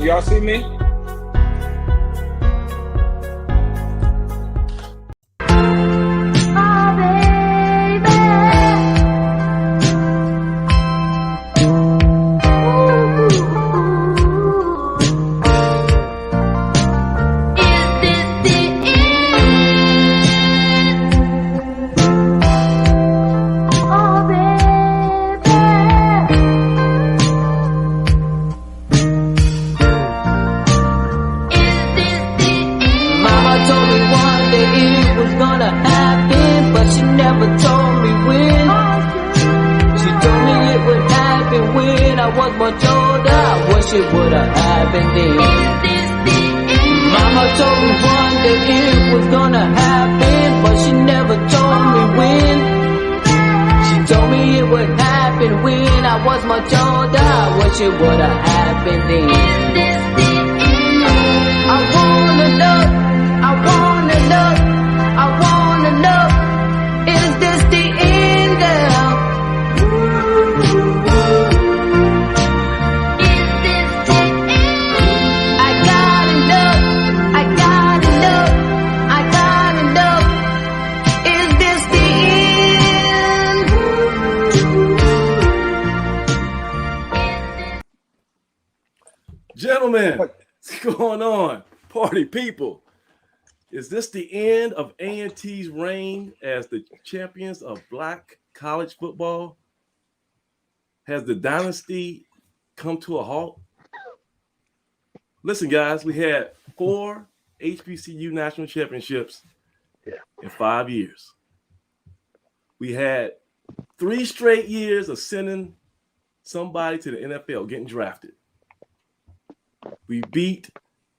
Y'all see me? It would have happened then. Mama told me one day it was gonna happen, but she never told me when. She told me it would happen when I was much older. I wish it would have happened then. I wanna know, is this the end, girl? Gentlemen, what's going on? Party people. Is this the end of A&T's reign as the champions of Black college football? Has the dynasty come to a halt? Listen, guys, we had 4 HBCU national championships in 5 years. We had 3 straight years of sending somebody to the NFL, getting drafted. We beat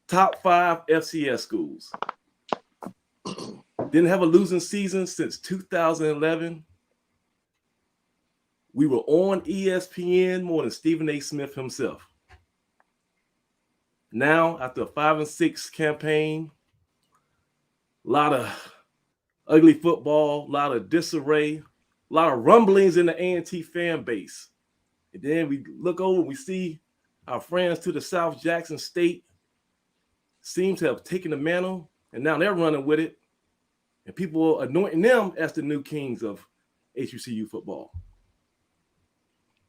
top 5 FCS schools. Didn't have a losing season since 2011. We were on ESPN more than Stephen A. Smith himself. Now, after a 5-6 campaign, a lot of ugly football, a lot of disarray, a lot of rumblings in the A&T fan base. And then we look over and we see our friends to the South, Jackson State, seem to have taken the mantle, and now they're running with it. And people are anointing them as the new kings of HBCU football.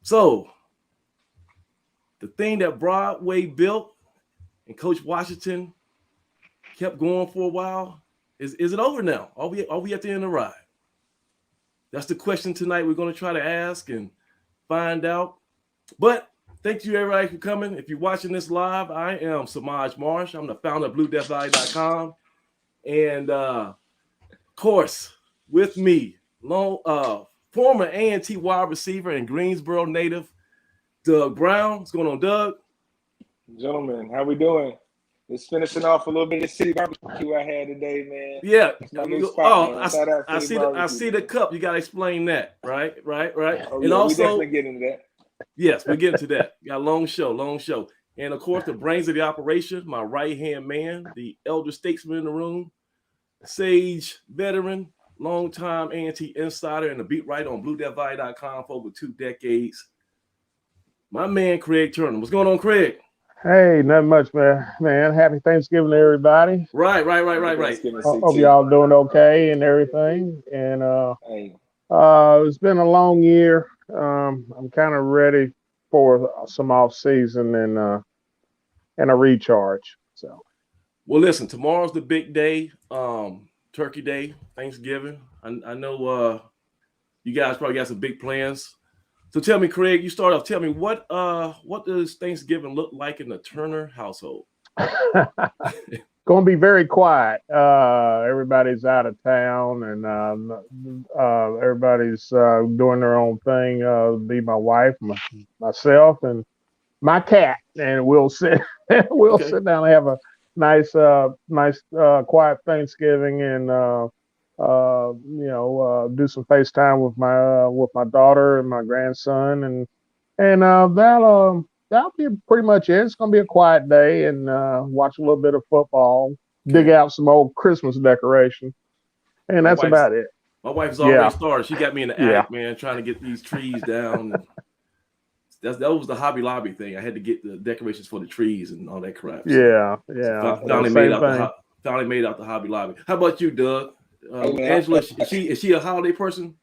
So, the thing that Broadway built and Coach Washington kept going for a while, is it over now? Are we at the end of the ride? That's the question tonight we're going to try to ask and find out. But thank you, everybody, for coming. If you're watching this live, I am Samaj Marsh. I'm the founder of BlueDeathValley.com. And, of course, with me, former A&T wide receiver and Greensboro native, Doug Brown. What's going on, Doug? Gentlemen, how we doing? Just finishing off a little bit of city barbecue I had today, man. Yeah. Spot, man. I see the cup. You got to explain that, right? Oh, and yeah, also, we definitely get into that. Yes, we're getting to that. Got a long show. And of course, the brains of the operation, my right-hand man, the elder statesman in the room, sage veteran, longtime A&T insider, and a beat writer on BlueDeathValley.com for over 2 decades. My man, Craig Turner. What's going on, Craig? Hey, nothing much, man. Happy Thanksgiving to everybody. Right. Hope y'all doing okay and everything. And it's been a long year. I'm kind of ready for some off season and a recharge. So, well, listen, tomorrow's the big day, Turkey Day, Thanksgiving. I know you guys probably got some big plans. So tell me, Craig, you start off. Tell me what does Thanksgiving look like in the Turner household? Gonna be very quiet. Everybody's out of town, and everybody's doing their own thing. Be my wife, myself, and my cat, and we'll sit sit down and have a nice quiet Thanksgiving, and do some FaceTime with my daughter and my grandson, and that'll be pretty much it. It's gonna be a quiet day, and watch a little bit of football, dig out some old Christmas decoration, and that's about it. My wife's already started. She got me in the attic, man, trying to get these trees down. that was the Hobby Lobby thing. I had to get the decorations for the trees and all that crap. Yeah. So finally made out the Hobby Lobby. How about you, Doug? Angela, is she a holiday person?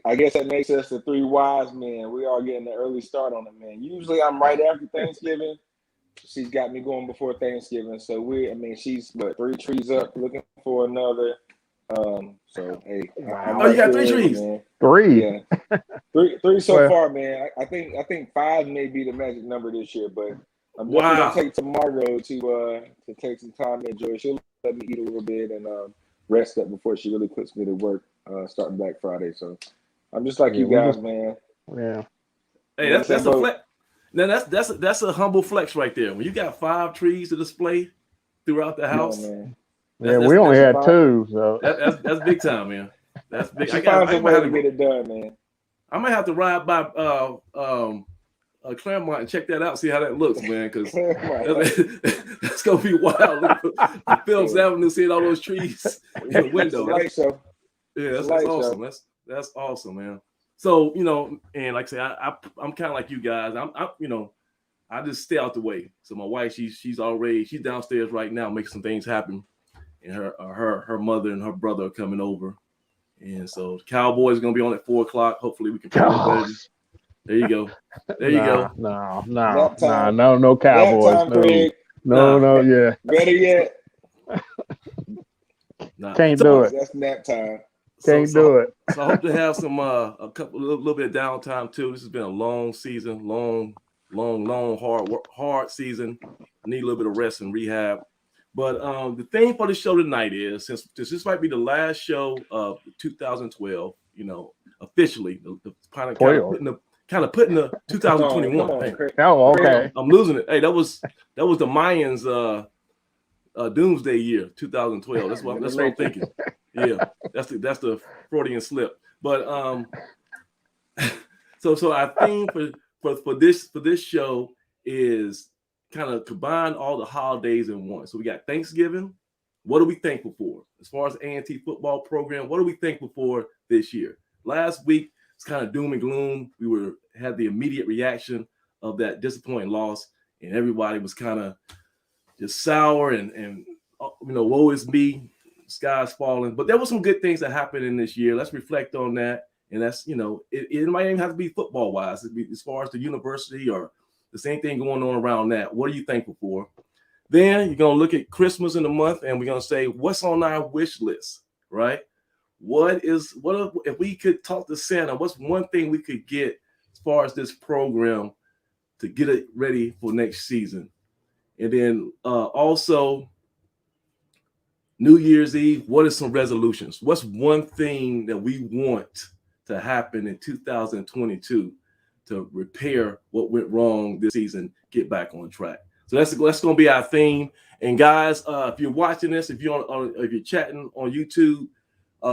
I guess that makes us the three wise men. We are getting an early start on it, man. Usually I'm right after Thanksgiving. She's got me going before Thanksgiving. So she's 3 trees up, looking for another. So hey, you got 3 trees. Man. 3. Yeah. Three so far, man. I think 5 may be the magic number this year, but I'm definitely gonna take tomorrow to take some time to enjoy. She'll let me eat a little bit and rest up before she really puts me to work starting Black Friday. So I'm just like you guys, man. Yeah. Hey, that's a flex. Now that's a humble flex right there. When you got 5 trees to display throughout the house. Yeah, we only had 2, so that's big time, man. That's big. I might have to get it done, man. I might have to ride by Claremont and check that out, see how that looks, man. Because that's gonna be wild. Phillips Avenue, seeing all those trees in the window. That's awesome. That's awesome, man. So and like I say, I'm kind of like you guys. I just stay out the way. So my wife, she's downstairs right now making some things happen, and her mother and her brother are coming over, and so the Cowboys are gonna be on at 4:00. Hopefully we can play better. There you go. There you go. No Cowboys. No, yeah. Better yet. Can't do it. That's nap time. Can't do it. So I hope to have some a little bit of downtime too. This has been a long season, long, hard season. I need a little bit of rest and rehab. But the thing for the show tonight is, since this might be the last show of 2012, officially, kind of putting the 2021. Oh, okay. I'm losing it. Hey, that was the Mayans doomsday year, 2012. That's what I'm thinking. Yeah, that's the Freudian slip. But so our theme for this show is kind of combine all the holidays in one. So we got Thanksgiving. What are we thankful for? As far as A&T football program, what are we thankful for this year? Last week it's kind of doom and gloom. We had the immediate reaction of that disappointing loss, and everybody was kind of just sour and woe is me, sky's falling. But there were some good things that happened in this year. Let's reflect on that. And that's, it might even have to be football wise, as far as the university or the same thing going on around that. What are you thankful for? Then you're going to look at Christmas in a month, and we're going to say, what's on our wish list, right? If we could talk to Santa, what's one thing we could get as far as this program to get it ready for next season? And then also New Year's Eve, what are some resolutions? What's one thing that we want to happen in 2022 to repair what went wrong this season, get back on track? So that's going to be our theme. And guys, if you're watching this, if you're chatting on YouTube,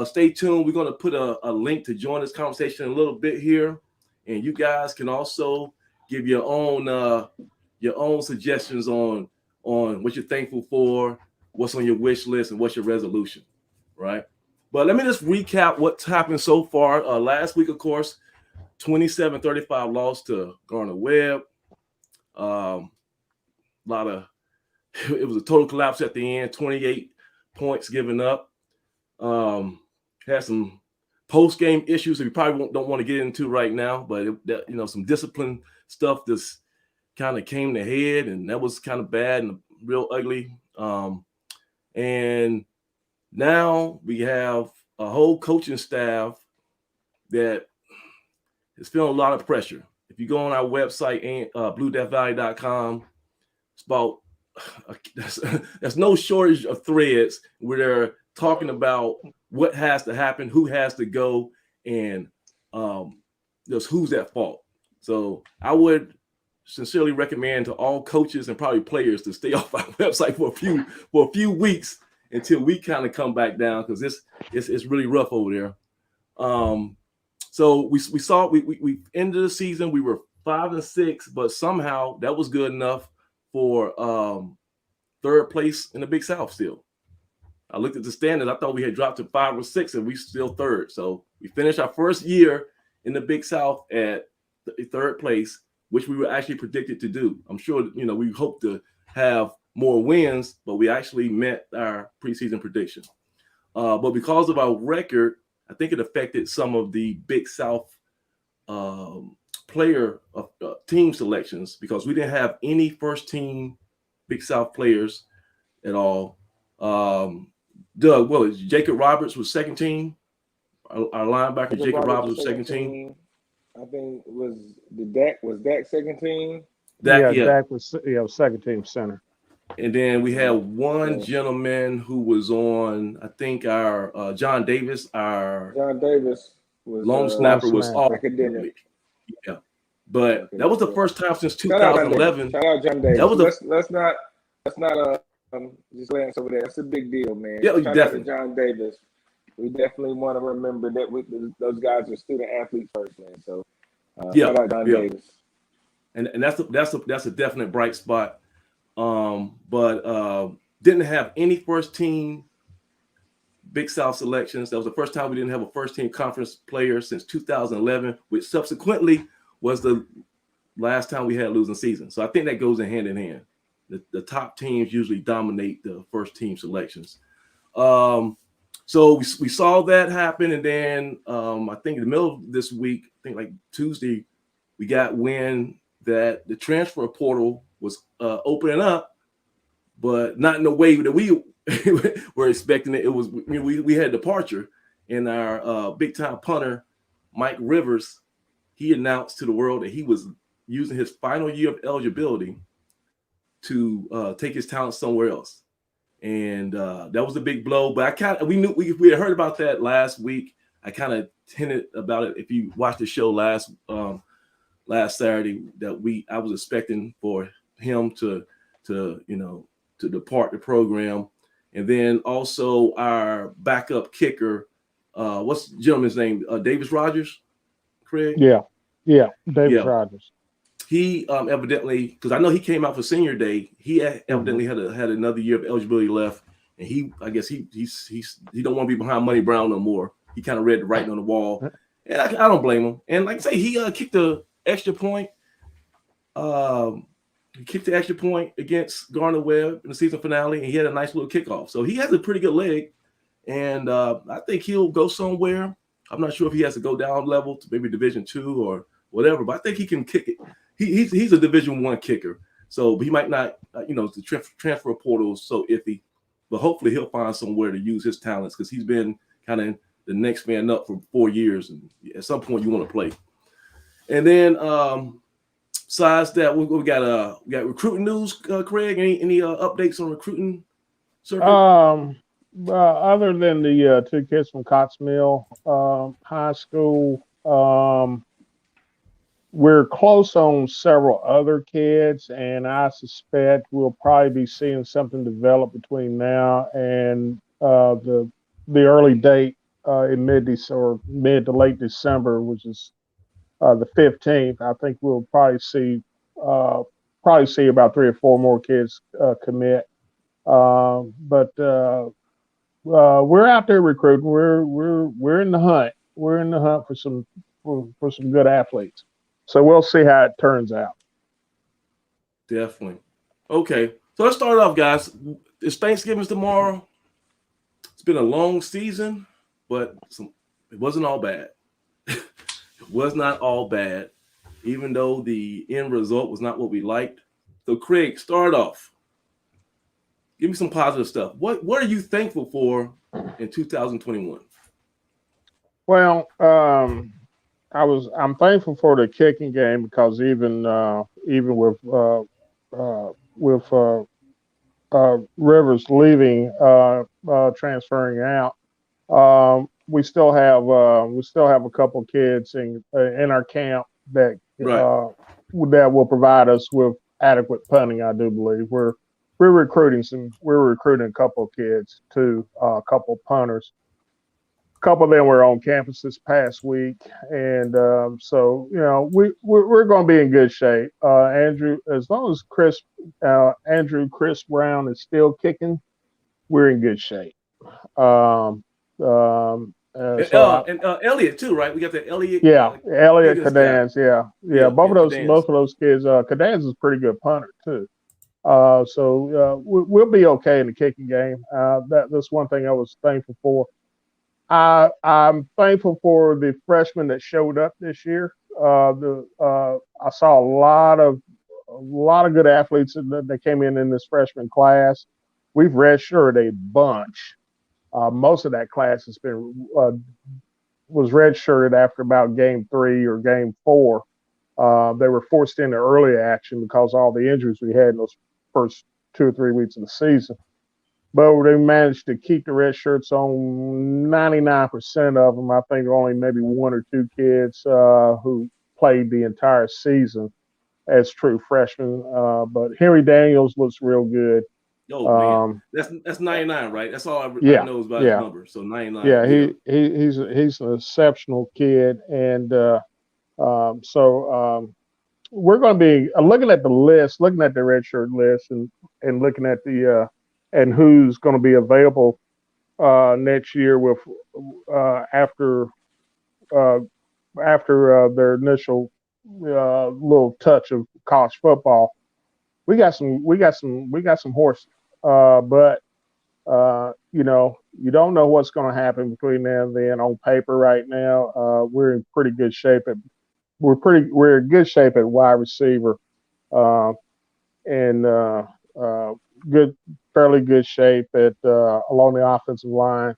stay tuned. We're going to put a link to join this conversation in a little bit here, and you guys can also give your own suggestions on what you're thankful for, what's on your wish list, and what's your resolution, right? But let me just recap what's happened so far. Last week, of course, 27-35 loss to Gardner-Webb. It was a total collapse at the end, 28 points given up. Had some post-game issues that we probably don't want to get into right now, but some discipline stuff just kind of came to head, and that was kind of bad and real ugly. And now we have a whole coaching staff that is feeling a lot of pressure. If you go on our website, bluedeathvalley.com, it's about there's no shortage of threads where they're talking about what has to happen, who has to go, and just who's at fault. So I would sincerely recommend to all coaches and probably players to stay off our website for a few weeks until we kind of come back down, because it's really rough over there. So we ended the season, we were 5-6, but somehow that was good enough for third place in the Big South still. I looked at the standings. I thought we had dropped to 5 or 6, and we still third. So we finished our first year in the Big South at third place, which we were actually predicted to do. I'm sure, we hope to have more wins, but we actually met our preseason prediction. But because of our record, I think it affected some of the Big South player team selections, because we didn't have any first team Big South players at all. Doug, Jacob Roberts was second team. Our linebacker Jacob Roberts was second team. I think was Dak second team? Dak was second team center. And then we had one gentleman who was on, I think, our John Davis was long snapper was off. Academic. Yeah, but that was the first time since 2011. Shout out John Davis. That was let's not just glance over there. That's a big deal, man. Yeah, shout out to John Davis. We definitely want to remember that those guys are student athletes first, man. So shout out John Davis. And that's a definite bright spot. But didn't have any first team Big South selections. That was the first time we didn't have a first team conference player since 2011, which subsequently was the last time we had a losing season. So I think that goes hand in hand. The top teams usually dominate the first team selections. So we saw that happen, and then I think in the middle of this week, I think like Tuesday, we got wind that the transfer portal was opening up, but not in the way that we were expecting it. It was we had departure, and our big time punter Mike Rivers, he announced to the world that he was using his final year of eligibility to take his talent somewhere else, and that was a big blow. But we had heard about that last week. I kind of hinted about it. If you watched the show last Saturday, that I was expecting for him to depart the program. And then also our backup kicker, what's the gentleman's name? Davis Rogers, Craig? Yeah, Davis Rogers. He evidently, because I know he came out for senior day, he evidently had another year of eligibility left, and I guess he don't want to be behind Money Brown no more. He kind of read the writing on the wall, and I don't blame him. And like I say, he kicked the extra point. He kicked the extra point against Garner Webb in the season finale, and he had a nice little kickoff. So he has a pretty good leg, and I think he'll go somewhere. I'm not sure if he has to go down level to maybe Division II or whatever, but I think he can kick it. He's a Division I kicker, so he might not. The transfer portal is so iffy, but hopefully he'll find somewhere to use his talents, because he's been kind of the next man up for 4 years, and at some point you want to play. And then besides that, we got recruiting news. Craig, any updates on recruiting circuit? Other than the two kids from Cottsmill High School, we're close on several other kids, and I suspect we'll probably be seeing something develop between now and the early date in mid to late December, which is the 15th. I think we'll probably see about 3 or 4 more kids commit. But we're out there recruiting. We're in the hunt. We're in the hunt for some good athletes. So we'll see how it turns out. Definitely. Okay, so let's start off, guys. It's Thanksgiving tomorrow. It's been a long season, but it wasn't all bad. It was not all bad, even though the end result was not what we liked. So, Craig, start off. Give me some positive stuff. What are you thankful for in 2021? Well, I'm thankful for the kicking game, because even with Rivers leaving, transferring out, we still have a couple kids in our camp that that will provide us with adequate punting. I do believe we're recruiting a couple of kids too, a couple of punters. A couple of them were on campus this past week, and so we're going to be in good shape. Andrew, as long as Chris Brown is still kicking, we're in good shape. And Elliott too, right? We got the Elliott. Elliott Cadence. Yeah. Both of those kids. Cadence is a pretty good punter too. So we'll be okay in the kicking game. That's one thing I was thankful for. I'm thankful for the freshmen that showed up this year. I saw a lot of good athletes that came in this freshman class. We've redshirted a bunch. Most of that class has been was redshirted after about game 3 or game 4. They were forced into early action because of all the injuries we had in those first 2 or 3 weeks of the season. But they managed to keep the red shirts on 99% of them. I think only maybe 1 or 2 kids who played the entire season as true freshmen. But Henry Daniels looks real good. Oh man, that's 99, right? That's all I know about his number. So 99. Yeah, he's an exceptional kid, and we're going to be looking at the list, looking at the redshirt list, and looking at the and who's going to be available next year with after their initial little touch of college football. We got some horses, but you don't know what's going to happen between now and then. On paper, right now, we're in pretty good shape we're in good shape at wide receiver, and fairly good shape at along the offensive line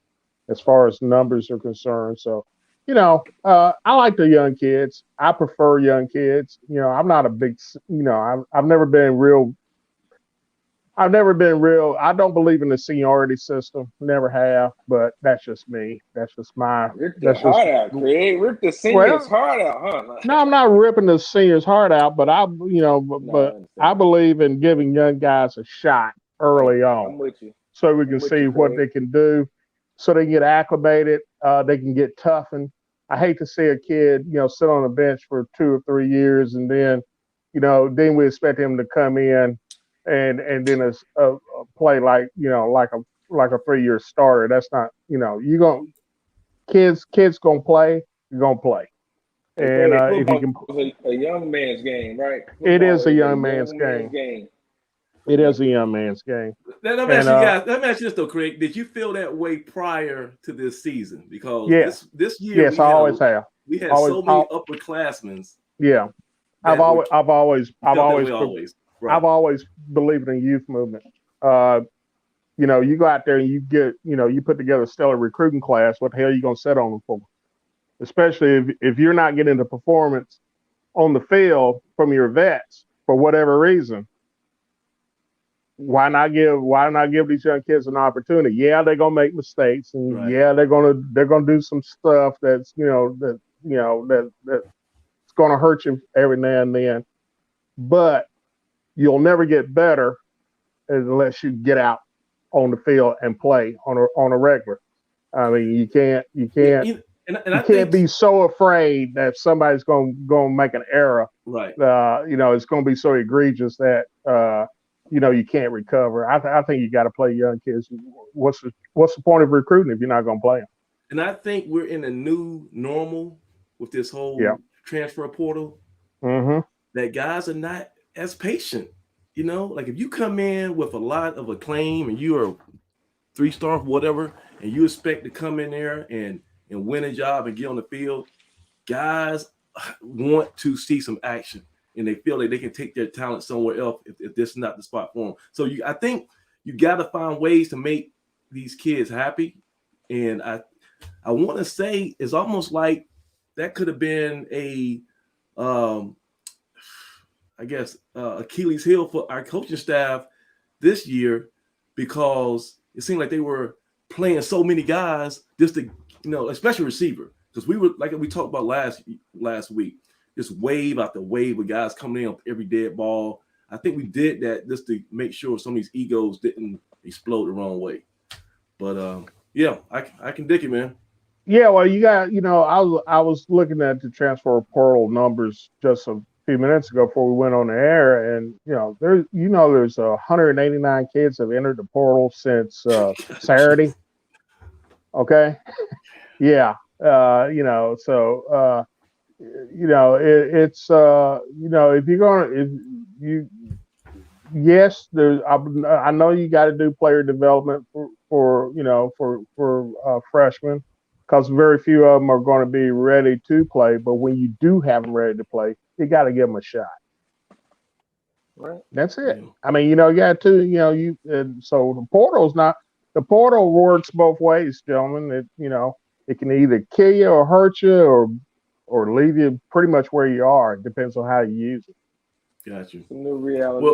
as far as numbers are concerned. So, I like the young kids. I prefer young kids. I'm not a big, I've never been real. I don't believe in the seniority system. Never have, but that's just me. That's just my. Rip the heart out, Craig. Rip the seniors' heart out, huh? No, I'm not ripping the seniors' heart out, but I believe in giving young guys a shot early on. I'm with you. So we can see what they can do, so they can get acclimated. They can get toughened. I hate to see a kid, sit on the bench for 2 or 3 years, and then, then we expect him to come in and then play like a 3-year starter. That's not, kids gonna play. You're gonna play. And if you can, a young man's game, right? It is a young man's game. It is a young man's game. Let me ask you this though, Craig. Did you feel that way prior to this season? Because this year, yes, I always have. We had so many upperclassmen. Yeah, I've always believed in the youth movement. You go out there and you get, you put together a stellar recruiting class. What the hell are you gonna set on them for? Especially if you're not getting the performance on the field from your vets for whatever reason. Why not give these young kids an opportunity? Yeah, they're gonna make mistakes, and right. Yeah, they're gonna do some stuff that's that's gonna hurt you every now and then. But you'll never get better unless you get out on the field and play on a regular. I mean, you can't be so afraid that somebody's going to make an error. Right. It's going to be so egregious that you can't recover. I think you got to play young kids. What's the point of recruiting if you're not going to play them? And I think we're in a new normal with this whole transfer portal. Mm-hmm. That guys are not as patient. Like if you come in with a lot of acclaim and you are 3-star, whatever, and you expect to come in there and win a job and get on the field, guys want to see some action, and they feel like they can take their talent somewhere else if this is not the spot for them. So I think you got to find ways to make these kids happy, and I want to say it's almost like that could have been a Achilles heel for our coaching staff this year, because it seemed like they were playing so many guys just to, especially receiver, because we were like we talked about last week, this wave after wave of guys coming in with every dead ball. I think we did that just to make sure some of these egos didn't explode the wrong way. But I can dig it, man. Yeah, well, you got, I was looking at the transfer portal numbers just a few minutes ago before we went on the air, and there's 189 kids have entered the portal since Saturday. Okay, Yeah. So it's if you're gonna if you yes, there's I know you got to do player development for freshmen because very few of them are going to be ready to play. But when you do have them ready to play, you got to give them a shot. Right. That's it. Yeah. I mean, you got to, so the portal works both ways, gentlemen. It can either kill you or hurt you or leave you pretty much where you are. It depends on how you use it. Got you. It's a new reality.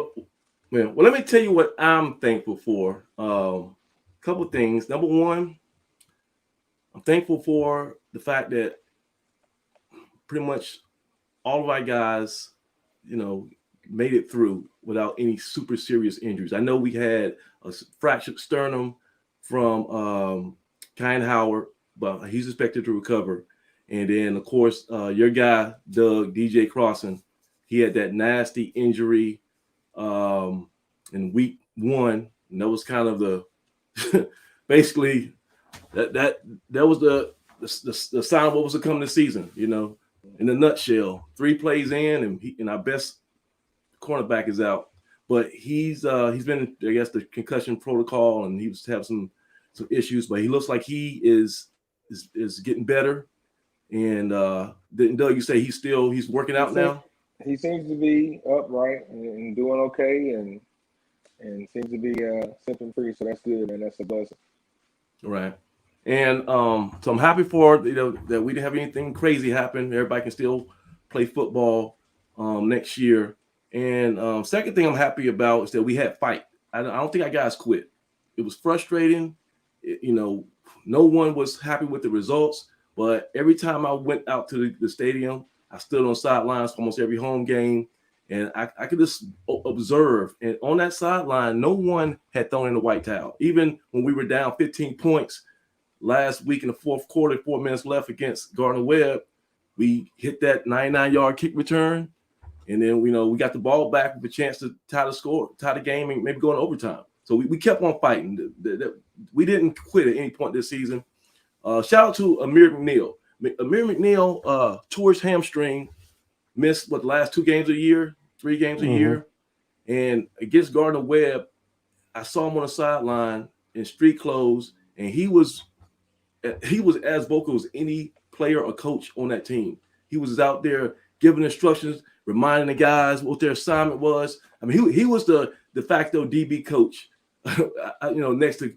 Well, let me tell you what I'm thankful for. Couple things. Number one, I'm thankful for the fact that pretty much all of our guys, made it through without any super serious injuries. I know we had a fractured sternum from Kine Howard, but he's expected to recover. And then, of course, your guy, Doug, DJ Crossan, he had that nasty injury in week 1. And that was kind of the basically that was the sign of what was to come this season, in a nutshell. 3 plays in, and our best cornerback is out, but he's been, I guess, the concussion protocol, and he was having some issues, but he looks like he is getting better. And didn't Doug, you say he's working out now? He seems to be upright and doing okay, and seems to be symptom free. So that's good, and that's a blessing. Right. And so I'm happy for that we didn't have anything crazy happen. Everybody can still play football next year. And second thing I'm happy about is that we had fight. I don't think our guys quit. It was frustrating. No one was happy with the results. But every time I went out to the stadium, I stood on sidelines for almost every home game. And I could just observe. And on that sideline, no one had thrown in the white towel. Even when we were down 15 points last week in the fourth quarter, 4 minutes left against Gardner-Webb, we hit that 99-yard kick return. And then, we got the ball back with a chance to tie the game, and maybe go in overtime. So we kept on fighting. We didn't quit at any point this season. Shout out to Amir McNeil. Amir McNeil tore his hamstring, missed the last 3 games a year. And against Gardner-Webb, I saw him on the sideline in street clothes, and he was as vocal as any player or coach on that team. He was out there giving instructions, reminding the guys what their assignment was. I mean, he was the de facto DB coach, next to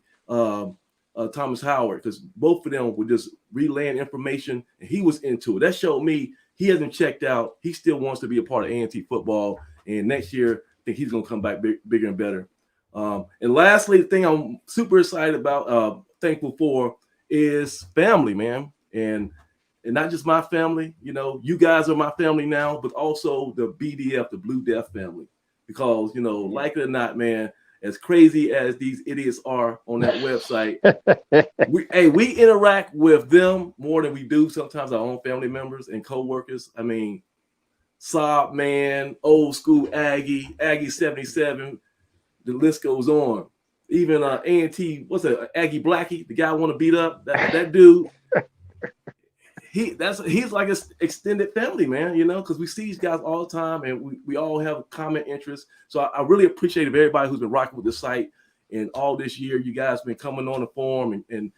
Thomas Howard, because both of them were just relaying information, and he was into it. That showed me he hasn't checked out. He still wants to be a part of A&T football, and next year I think he's going to come back bigger and better. And lastly, the thing I'm super excited about, thankful for, is family, man, and not just my family. You guys are my family now, but also the BDF, the Blue Death family, because like it or not, man, as crazy as these idiots are on that website, we interact with them more than we do sometimes our own family members and co-workers. I mean, Saab man, old school Aggie 77, the list goes on. Even A&T, what's that, Aggie Blackie, the guy I want to beat up, that dude. He's like an extended family, man, because we see these guys all the time, and we all have common interests. So I really appreciate everybody who's been rocking with the site, and all this year you guys been coming on the forum and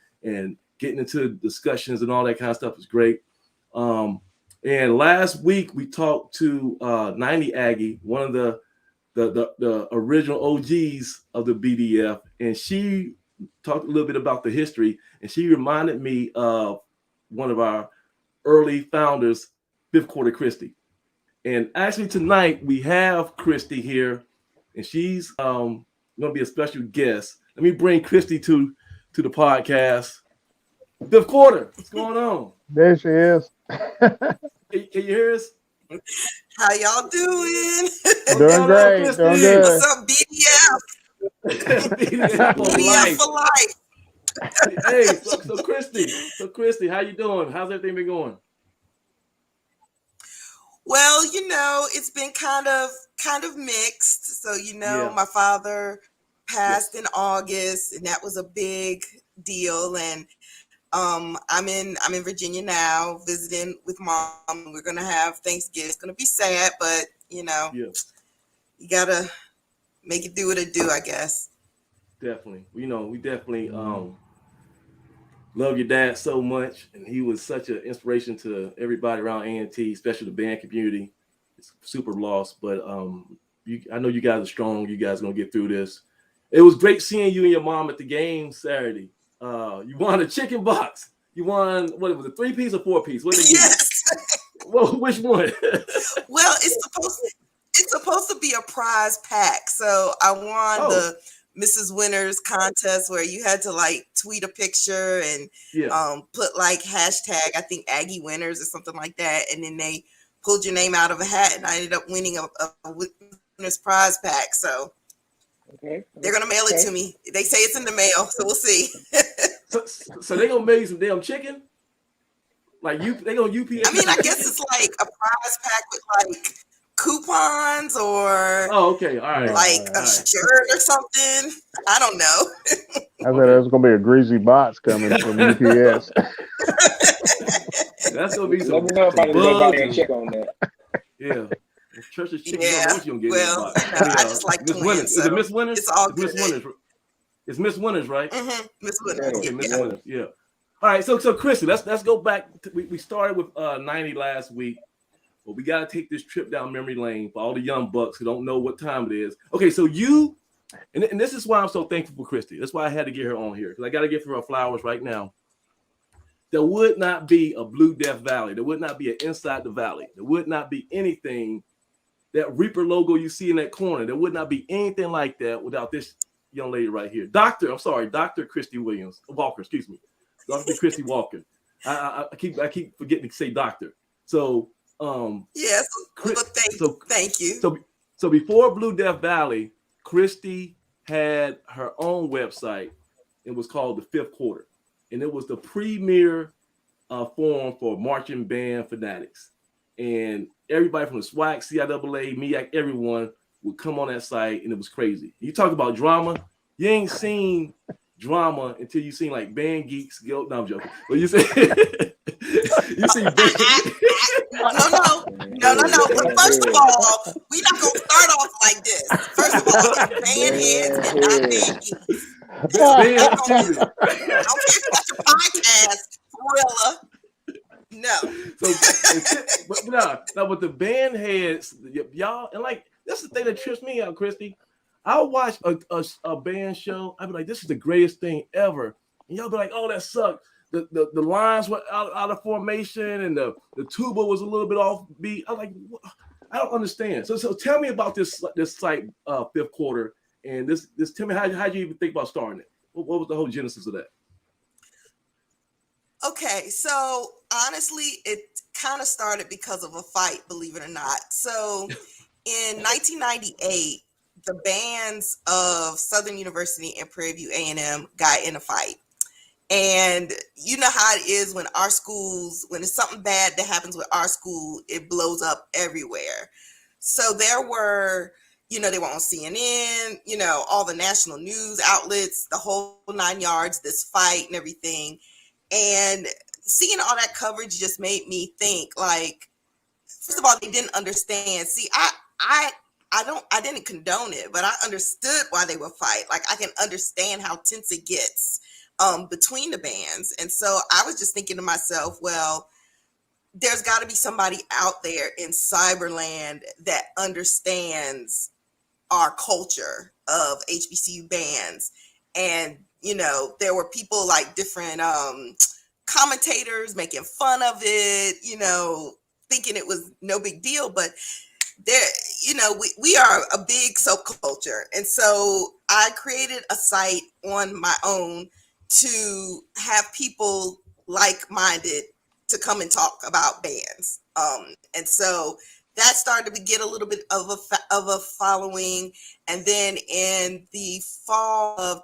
getting into discussions and all that kind of stuff is great. And last week we talked to 90 Aggie, one of the original OGs of the BDF, and she talked a little bit about the history, and she reminded me of one of our early founders, Fifth Quarter Christy. And actually tonight we have Christy here, and she's going to be a special guest. Let me bring Christy to the podcast. Fifth Quarter, what's going on? There she is. Can you hear us? How y'all doing? Doing great. Doing good. What's up, BDF? BDF for life. Hey, so Christy, how you doing? How's everything been going? Well, it's been kind of mixed. So, my father passed in August, and that was a big deal. And I'm in Virginia now, visiting with mom. We're gonna have Thanksgiving. It's gonna be sad, but you Yeah, gotta make it do what it do, I guess. definitely. We definitely love your dad so much, and he was such an inspiration to everybody around A&T, especially the band community. It's super lost, but I know you guys are strong. You guys are gonna get through this. It was great seeing you and your mom at the game Saturday. You won a chicken box. You won, what was it, 3-piece or 4-piece? What did they give you? Yes. Well, which one? Well, it's supposed to be a prize pack. So I won the Mrs. Winners contest where you had to like tweet a picture and put like hashtag, I think Aggie Winners or something like that. And then they pulled your name out of a hat and I ended up winning a winner's prize pack. So they're going to mail it to me. They say it's in the mail. So we'll see. so they're going to make some damn chicken? Like they going to UPS? I mean, I guess it's like a prize pack with like coupons or all right, like a shirt or something. I don't know. I thought there's gonna be a greasy box coming from UPS. That's gonna be some. Let me know if I can go by and check on that. Yeah. Church's chicken. Yeah. Well, I just like Miss to win. Winners. So is it Miss Winners? It's all good. It's Miss Winners, right? Mm-hmm. Miss Winners. Okay, Miss Winners. Yeah. All right. So Christy, let's go back. We started with 90 last week. But we got to take this trip down memory lane for all the young bucks who don't know what time it is. Okay, so and this is why I'm so thankful for Christy. That's why I had to get her on here, because I got to give her flowers right now. There would not be a Blue Death Valley. There would not be an Inside the Valley. There would not be anything, that Reaper logo you see in that corner. There would not be anything like that without this young lady right here. Dr. Christy Walker, excuse me. Dr. Christy Walker. I keep forgetting to say doctor. So, yes. Thank you. So before Blue Death Valley, Christy had her own website. It was called The Fifth Quarter, and it was the premier forum for marching band fanatics. And everybody from the SWAC, CIAA, MEAC, everyone would come on that site, and it was crazy. You talk about drama. You ain't seen drama until you seen like Band Geeks. No, I'm joking. But you see, you see. No. But first of all, we're not gonna start off like this. First of all, it's band heads and not band geeks. Don't care about your podcast, Thriller. No. But the band heads, y'all, and like that's the thing that trips me out, Christy. I'll watch a band show. I'll be like, this is the greatest thing ever. And y'all be like, oh, that sucked. The lines were out of formation and the tuba was a little bit off beat. I was like, I don't understand. So tell me about this site, Fifth Quarter, and this tell me how'd you even think about starting it? What was the whole genesis of that? Okay, so honestly, it kind of started because of a fight, believe it or not. So in 1998, the bands of Southern University and Prairie View A&M got in a fight. And you know how it is when our schools, when it's something bad that happens with our school, it blows up everywhere. So there were, they were on CNN, all the national news outlets, the whole 9 yards, this fight and everything. And seeing all that coverage just made me think, like, first of all, they didn't understand. See, I didn't condone it, but I understood why they would fight. Like, I can understand how tense it gets between the bands. And so I was just thinking to myself, well, there's got to be somebody out there in Cyberland that understands our culture of HBCU bands. And, there were people like different commentators making fun of it, thinking it was no big deal. But there, we are a big subculture. And so I created a site on my own to have people like-minded to come and talk about bands. And so that started to get a little bit of a following. And then in the fall of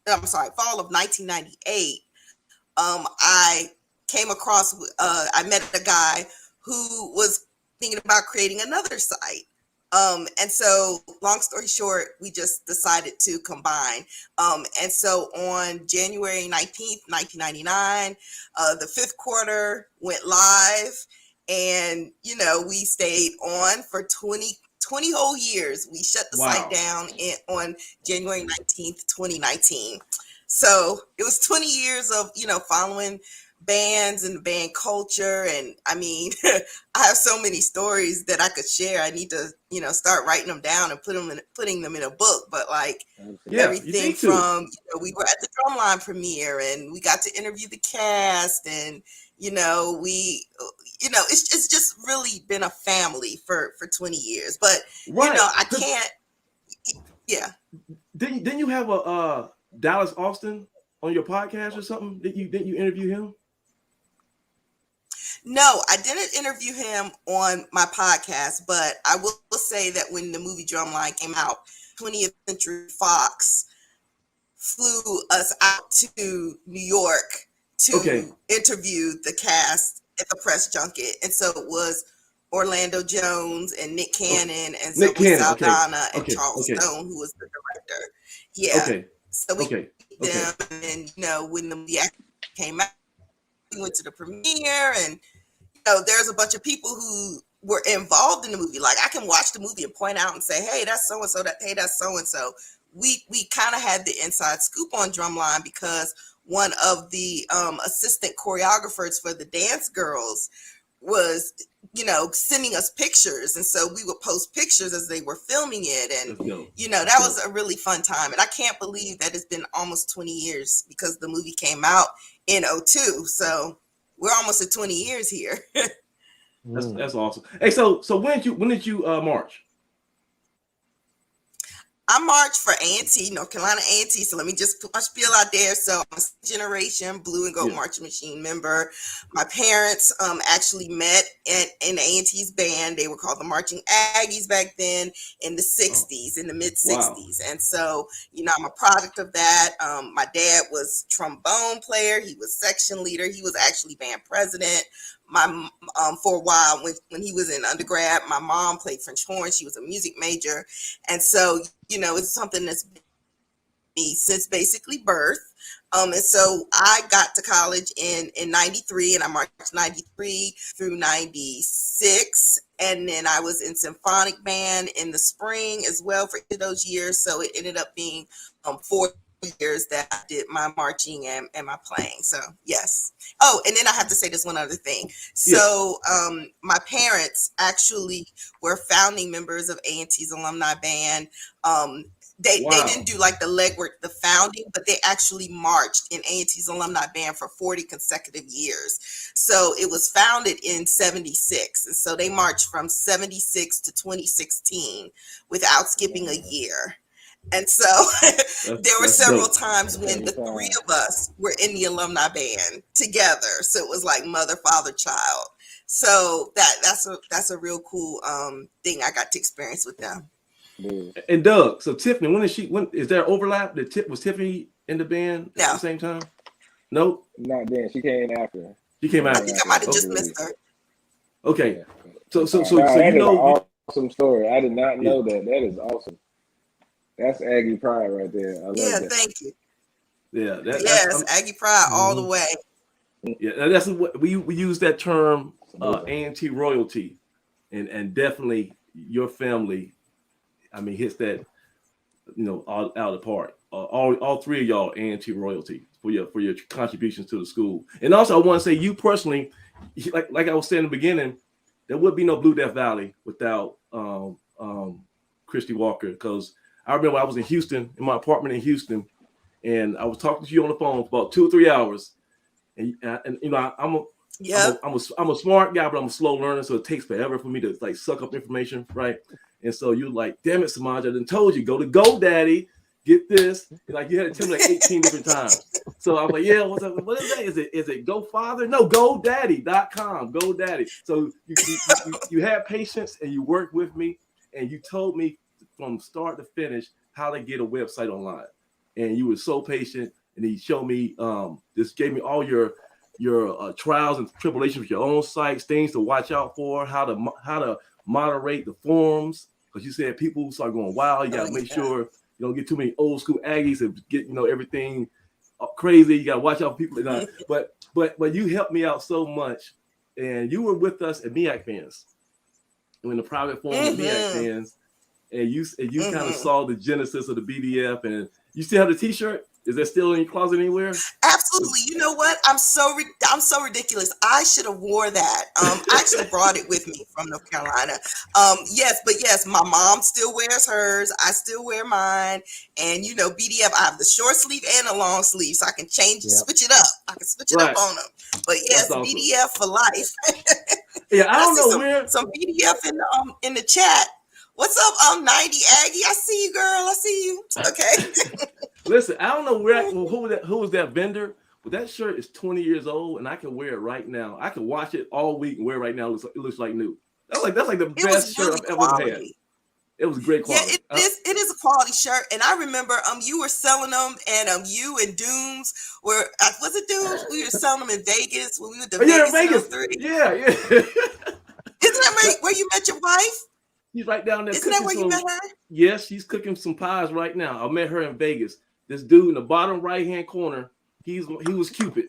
1998, I came across, I met a guy who was thinking about creating another site. And so, long story short, we just decided to combine. And so on January 19th, 1999, the fifth quarter went live. And, you know, we stayed on for 20 whole years. We shut the site down on January 19th, 2019. So it was 20 years of, you know, following bands and band culture. And I mean, I have so many stories that I could share. I need to, you know, start writing them down and putting them in a book. But like everything from, you know, we were at the Drumline premiere and we got to interview the cast, and you know, it's just really been a family for 20 years. But you know, I can't. Yeah. Didn't you have a Dallas Austin on your podcast or something? Didn't you interview him? No, I didn't interview him on my podcast, but I will say that when the movie Drumline came out, 20th Century Fox flew us out to New York to interview the cast at the press junket. And so it was Orlando Jones and Nick Cannon and Zoe Saldana and Charles Stone, who was the director. Yeah. So we met them, and you know, when the movie came out, we went to the premiere, and you know, there's a bunch of people who were involved in the movie. Like, I can watch the movie and point out and say, hey, that's so and so, hey, that's so and so. We kind of had the inside scoop on Drumline because one of the assistant choreographers for the Dance Girls was, you know, sending us pictures, and so we would post pictures as they were filming it, and you know, that was a really fun time. And I can't believe that it's been almost 20 years because the movie came out in 2002, so we're almost at 20 years here. That's awesome. Hey, so when did you march? I marched for A&T, North Carolina A&T. So let me just put my spiel out there. So I'm a generation Blue and Gold Marching Machine member. My parents actually met in A&T's band. They were called the Marching Aggies back then in the 60s, in the mid 60s. Wow. And so, you know, I'm a product of that. My dad was trombone player. He was section leader. He was actually band president. My for a while when he was in undergrad, my mom played French horn. She was a music major. And so, you know, it's something that's been me since basically birth. And so I got to college in 93, and I marched 93 through 96. And then I was in symphonic band in the spring as well for those years. So it ended up being 4 years that I did my marching and my playing. So yes. Oh, and then I have to say this one other thing. So my parents actually were founding members of A&T's alumni band. They didn't do like the legwork, the founding, but they actually marched in A&T's alumni band for 40 consecutive years. So it was founded in 76. And so they marched from 76 to 2016 without skipping a year. And so there were several times when the three of us were in the alumni band together. So it was like mother, father, child. So that's a real cool thing I got to experience with them. And Doug, so Tiffany, when is there overlap? Was Tiffany in the band at the same time? Nope. Not then. She came after. She came after. I think I might have just missed her. Okay. So you know, awesome story. I did not know that. That is awesome. That's Aggie pride right there. I love that. Thank you. Yeah, yes, Aggie pride all the way. Yeah, that's what we use that term, A&T royalty, and definitely your family. I mean, hits that, you know, all out of the park. All three of y'all A&T royalty for your contributions to the school. And also, I want to say you personally, like I was saying in the beginning, there would be no Blue Death Valley without Christy Walker, because I remember I was in Houston, in my apartment in Houston, and I was talking to you on the phone for about 2 or 3 hours. And you know, I'm a smart guy, but I'm a slow learner, so it takes forever for me to like suck up information, right? And so you're like, damn it, Samaj, I done told you, go to GoDaddy, get this. And like you had to tell me like 18 different times. So I was like, yeah, what is that? Is it GoFather? No, GoDaddy.com, GoDaddy. So you had patience and you worked with me, and you told me from start to finish how to get a website online. And you were so patient, and he showed me, just gave me all your trials and tribulations with your own sites, things to watch out for, how to moderate the forums, because you said people start going wild. You got to make sure you don't get too many old school Aggies and get everything crazy. You got to watch out for people. But you helped me out so much, and you were with us at MEAC Fans, in the private forum of MEAC Fans, and you kind of saw the genesis of the BDF, and you still have the T-shirt. Is that still in your closet anywhere? Absolutely. You know what? I'm so ridiculous. I should have wore that. I actually brought it with me from North Carolina. Yes, my mom still wears hers. I still wear mine. And BDF, I have the short sleeve and a long sleeve, so I can switch it up. I can switch it up on them. But yes, awesome. BDF for life. Yeah, I don't know where some BDF in the chat. What's up, 90 Aggie? I see you, girl. I see you. Okay. Listen, I don't know who was that vendor, but that shirt is 20 years old, and I can wear it right now. I can wash it all week and wear it right now. It looks like new. That's like the best shirt I've ever had. It was great quality. Yeah, it is a quality shirt, and I remember you were selling them, and you and Dooms were was it Dooms? We were selling them in Vegas when we were to Vegas. Yeah. Isn't that where you met your wife? She's right down there. Isn't that where you met her? Yes, she's cooking some pies right now. I met her in Vegas. This dude in the bottom right-hand corner, he was Cupid.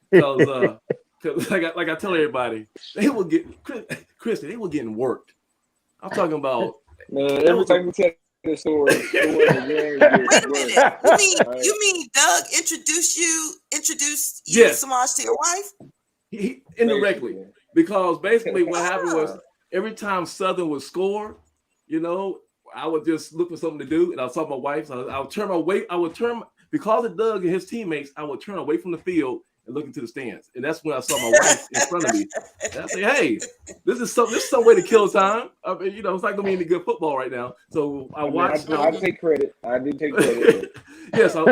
Because like I tell everybody, they were getting worked. I'm talking about every time you tell the story. Wait a minute. You mean Doug introduced you Samaj to your wife? He indirectly, because basically what happened was every time Southern would score, I would just look for something to do, and I saw my wife. So I would turn because of Doug and his teammates. I would turn away from the field and look into the stands, and that's when I saw my wife in front of me. And I say, "Hey, this is some way to kill time." I mean, it's not gonna be any good football right now. So I watched. I take credit. I do take credit. Yes, I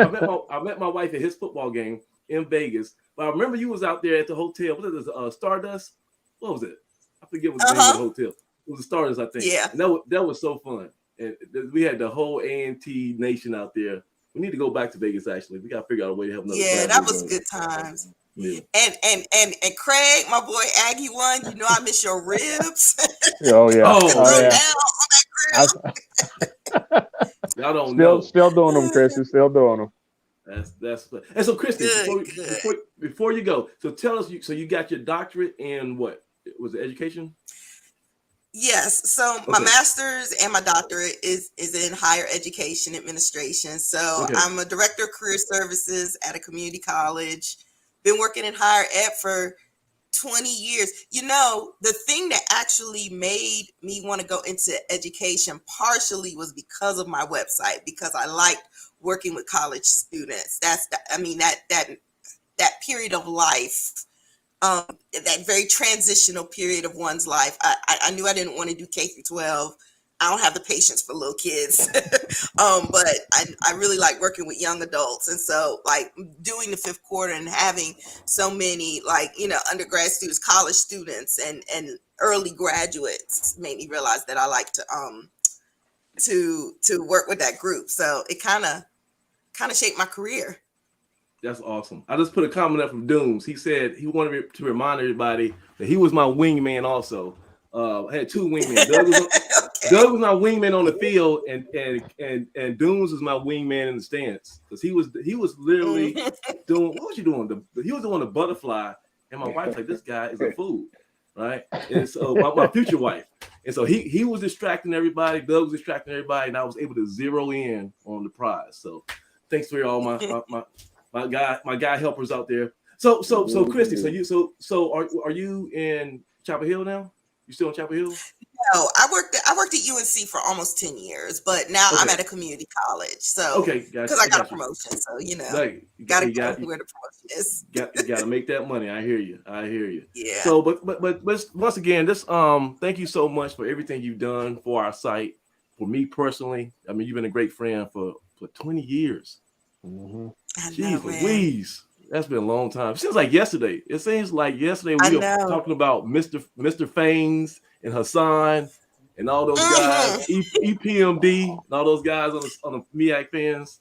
met my wife at his football game in Vegas. But I remember you was out there at the hotel. What is it? Stardust? What was it? I forget what the name of the hotel. It was the Stardust, I think. Yeah. And that was so fun. And we had the whole A&T nation out there. We need to go back to Vegas. Actually, we got to figure out a way to have another. Yeah, that was good times. Yeah. And Craig, my boy Aggie one. I miss your ribs. Oh yeah. Y'all don't know. Still doing them, Christy. Still doing them. That's. And so, Christy, before you go, so tell us. So you got your doctorate in what? Was it education? Yes. So my master's and my doctorate is in higher education administration. So I'm a director of career services at a community college. Been working in higher ed for 20 years. The thing that actually made me want to go into education partially was because of my website, because I liked working with college students. That period of life. That very transitional period of one's life. I knew I didn't want to do K through 12. I don't have the patience for little kids, but I really like working with young adults. And so doing the fifth quarter and having so many undergrad students, college students, and early graduates made me realize that I like to work with that group. So it kind of shaped my career. That's awesome. I just put a comment up from Dooms. He said he wanted me to remind everybody that he was my wingman also. I had two wingmen. Doug was my wingman on the field, and Dooms was my wingman in the stands, because he was literally doing, what was you doing? He was doing the butterfly, and my wife's like, this guy is a fool, right? And so my future wife, and so he was distracting everybody. Doug was distracting everybody, and I was able to zero in on the prize. So thanks for all my guy helpers out there. So Christy, are you in Chapel Hill now? You still in Chapel Hill? No, I worked at UNC for almost 10 years, but now I'm at a community college. So because I got a promotion, so gotta go where the promotion is. You gotta make that money. I hear you. Yeah. So but once again, thank you so much for everything you've done for our site. For me personally, I mean, you've been a great friend for 20 years. Mm-hmm. Jeez Louise. That's been a long time. It seems like yesterday. It seems like yesterday we were talking about Mr. Faines and Hassan and all those guys, EPMD and all those guys on the MEAC Fans.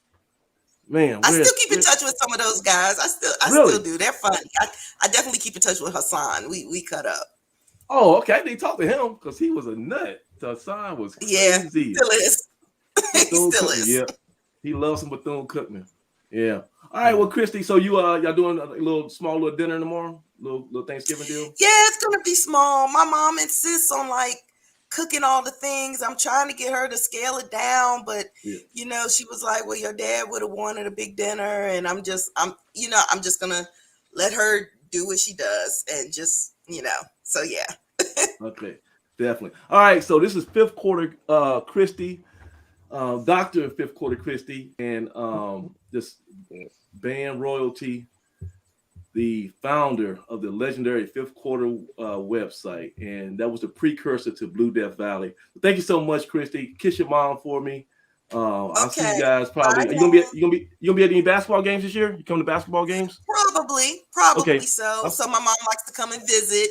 Man, I still keep in touch with some of those guys. I still do. They're funny. I definitely keep in touch with Hassan. We cut up. Oh, okay. I need to talk to him because he was a nut. The sign was crazy. Yeah, still is. He still is. Yeah, he loves some Bethune-Cookman. Yeah. All right. Well, Christy, so y'all doing a small little dinner tomorrow? Little Thanksgiving deal? Yeah, it's gonna be small. My mom insists on like cooking all the things. I'm trying to get her to scale it down, but you know, she was like, "Well, your dad would have wanted a big dinner," and I'm just gonna let her do what she does, and just so yeah. Okay, definitely. All right. So this is fifth quarter, Christy. Doctor of Fifth Quarter Christy, and this band royalty, the founder of the legendary Fifth Quarter website, and that was the precursor to Blue Death Valley. Thank you so much, Christy. Kiss your mom for me. I'll see you guys probably. Are you gonna be at any basketball games this year? You come to basketball games? Probably okay. So. So my mom likes to come and visit.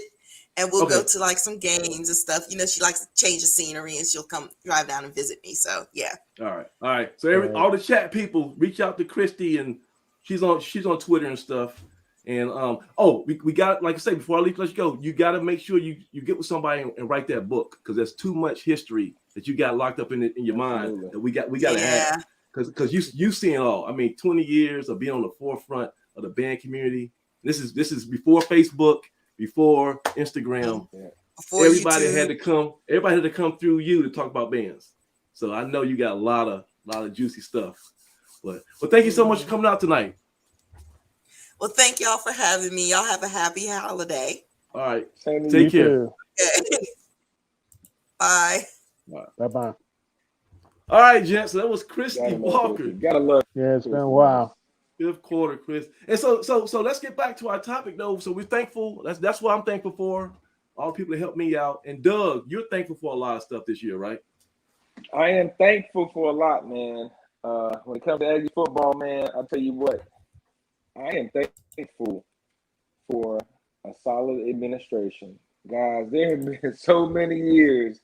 And we'll go to like some games and stuff. You know, she likes to change the scenery, and she'll come drive down and visit me. So yeah. All right. So all the chat people, reach out to Christy, and she's on Twitter and stuff. And we got, like I say, before I let you go, you got to make sure you get with somebody and write that book, because there's too much history that you got locked up in your mind that we got to have, because you seen it all. I mean, 20 years of being on the forefront of the band community. This is before Facebook. Before Instagram, before everybody YouTube. Everybody had to come through you to talk about bands. So I know you got a lot of juicy stuff. But thank you so much for coming out tonight. Well, thank y'all for having me. Y'all have a happy holiday. All right. Take care. Bye. Bye-bye. All right, gents. So that was Christy Walker. Gotta love. Yeah, it's been a while. Fifth quarter, Chris. And so let's get back to our topic, though. So we're thankful. That's what I'm thankful for. All the people that helped me out. And Doug, you're thankful for a lot of stuff this year, right? I am thankful for a lot, man. When it comes to Aggie football, man, I'll tell you what. I am thankful for a solid administration. Guys, there have been so many years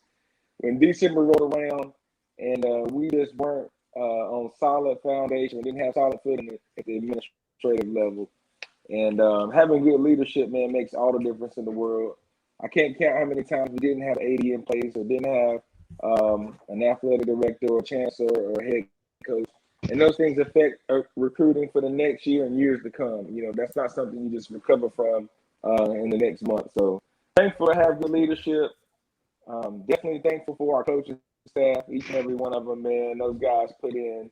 when December rolled around and we just weren't on solid foundation. We didn't have solid footing at the administrative level. And having good leadership, man, makes all the difference in the world. I can't count how many times we didn't have AD in place or didn't have an athletic director or chancellor or head coach. And those things affect recruiting for the next year and years to come. You know, that's not something you just recover from in the next month. So thankful to have good leadership. Definitely thankful for our coaching staff, each and every one of them, man. Those guys put in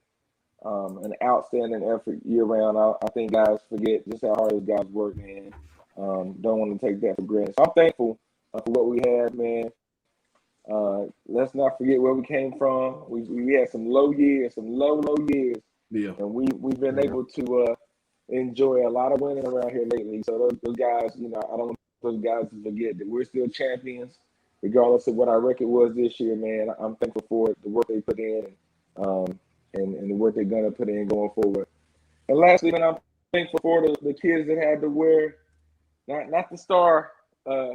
an outstanding effort year round. I think guys forget just how hard those guys work, man. Don't want to take that for granted. So I'm thankful for what we have, man. Let's not forget where we came from. We had some low years, some low years. Yeah. And we've been able to enjoy a lot of winning around here lately. So those guys, you know, I don't want those guys to forget that we're still champions, regardless of what our record was this year, man. I'm thankful for the work they put in and the work they're going to put in going forward. And lastly, man, I'm thankful for the kids that had to wear, not the star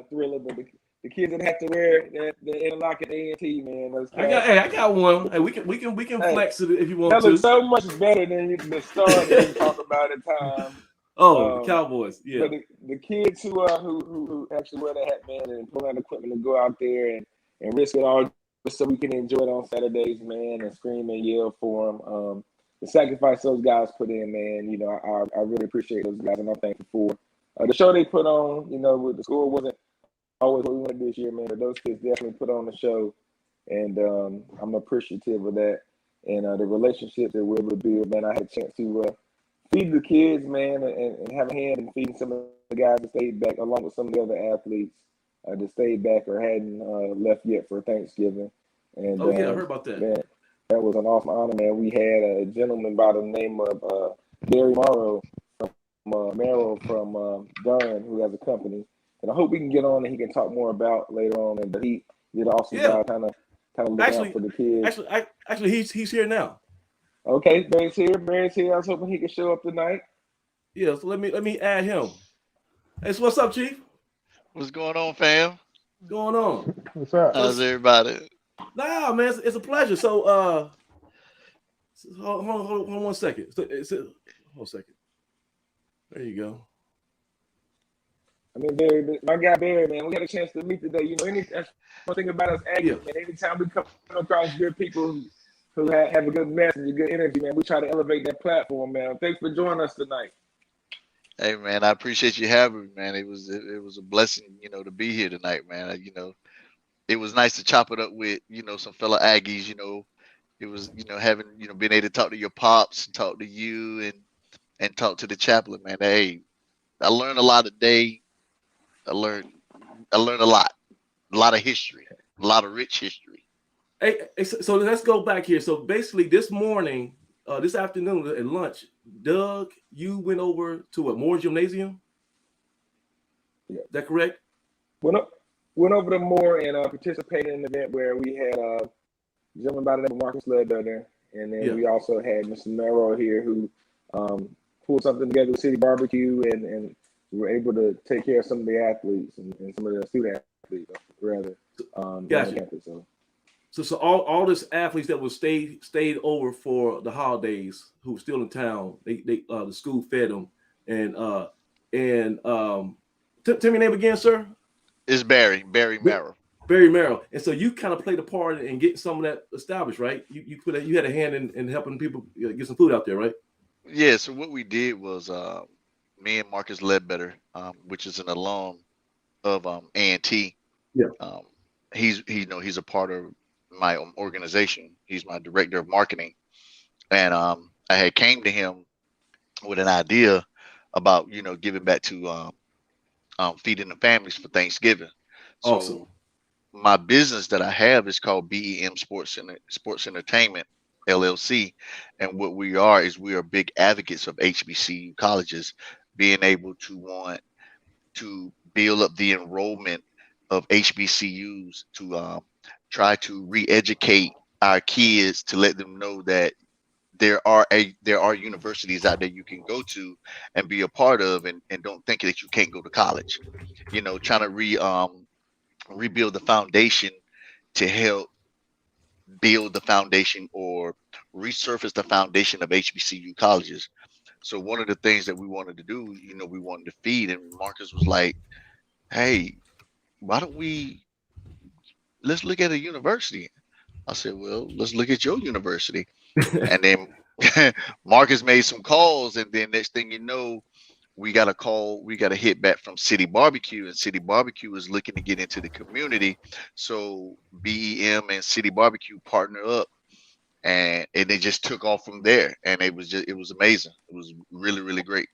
thriller, but the kids that have to wear the interlock at A&T, man. I got one. Hey, we can flex it if you want to. That looks so much better than the star that you talk about at times. Oh, the Cowboys, yeah. But the kids who actually wear the hat, man, and pull out equipment to go out there and risk it all so we can enjoy it on Saturdays, man, and scream and yell for them. The sacrifice those guys put in, man, you know, I really appreciate those guys, and I'm thankful for the show they put on. You know, the score wasn't always what we wanted this year, man, but those kids definitely put on the show, and I'm appreciative of that. And the relationships that we're able to build, man, I had a chance to feed the kids, man, and have a hand in feeding some of the guys that stayed back, along with some of the other athletes that stayed back or hadn't left yet for Thanksgiving. And I heard about that. Man, that was an awesome honor, man. We had a gentleman by the name of Gary Morrow from Durham, who has a company. And I hope we can get on and he can talk more about later on. But he did an awesome job kind of looking out for the kids. Actually, he's here now. Okay, Barry's here. I was hoping he could show up tonight. Yeah, so let me add him. Hey, so what's up, Chief? What's going on, fam? What's going on? What's up? How's everybody? Nah, man, it's a pleasure. So, hold on 1 second. Hold a second. There you go. mean, Barry, my guy Barry, man, we had a chance to meet today. You know, that's one thing about us Aggies, Yeah. man. Anytime we come across good people who have a good message, a good energy, man, we try to elevate that platform, man. Thanks for joining us tonight. Hey man, I appreciate you having me, man. It was a blessing, to be here tonight, man. It was nice to chop it up with, some fellow Aggies. It was, having, being able to talk to your pops, talk to you, and talk to the chaplain, man. Hey, I learned a lot today. I learned a lot of history, a lot of rich history. Hey, so let's go back here. So basically, this morning, this afternoon at lunch, Doug, you went over to a Moore Gymnasium. Yeah. Is that correct? Went over to Moore and participated in an event where we had a gentleman by the name of Marcus Ledbetter, and then we also had Mr. Merrill here who pulled something together with City Barbecue, and we were able to take care of some of the athletes and some of the student athletes, rather. Gotcha. So all this athletes that was stayed over for the holidays who were still in town, they the school fed them, and tell me your name again, sir. It's Barry Merrill. Barry Merrill. And so you kind of played a part in getting some of that established, right? You had a hand in helping people get some food out there, right? Yeah. So what we did was me and Marcus Ledbetter, which is an alum of A&T. Yeah. He's a part of my organization. He's my director of marketing, and I had came to him with an idea about giving back to feeding the families for Thanksgiving. Awesome. So my business that I have is called BEM Sports Entertainment LLC, and what we are is we are big advocates of HBCU colleges being able to want to build up the enrollment of HBCUs to try to re-educate our kids to let them know that there are universities out there you can go to and be a part of, and don't think that you can't go to college. Trying to rebuild the foundation to help build the foundation or resurface the foundation of HBCU colleges. So one of the things that we wanted to do, we wanted to feed, and Marcus was like, hey, why don't let's look at a university. I said, well, let's look at your university. And then Marcus made some calls, and then next thing you know, we got a hit back from City Barbecue, and City Barbecue is looking to get into the community. So BEM and City Barbecue partner up, and they just took off from there. And it was amazing. It was really, really great.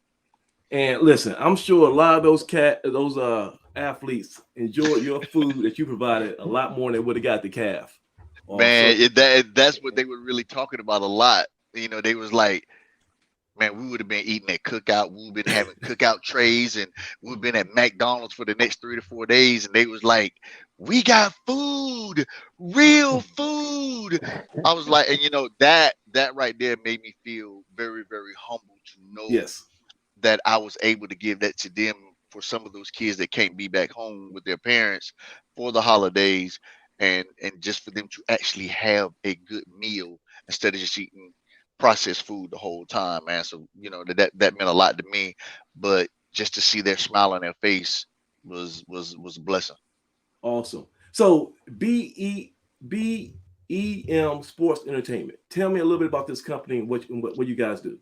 And listen, I'm sure a lot of those athletes enjoyed your food that you provided a lot more than would have got the calf. Man, that's what they were really talking about a lot. They was like, man, we would have been eating at cookout. We've been having cookout trays, and we've been at McDonald's for the next 3 to 4 days. And they was like, we got food, real food. I was like, and that right there made me feel very, very humble to know that I was able to give that to them for some of those kids that can't be back home with their parents for the holidays, and just for them to actually have a good meal instead of just eating processed food the whole time, man. So that meant a lot to me, but just to see their smile on their face was a blessing. Awesome. So BEM Sports Entertainment. Tell me a little bit about this company and what you guys do.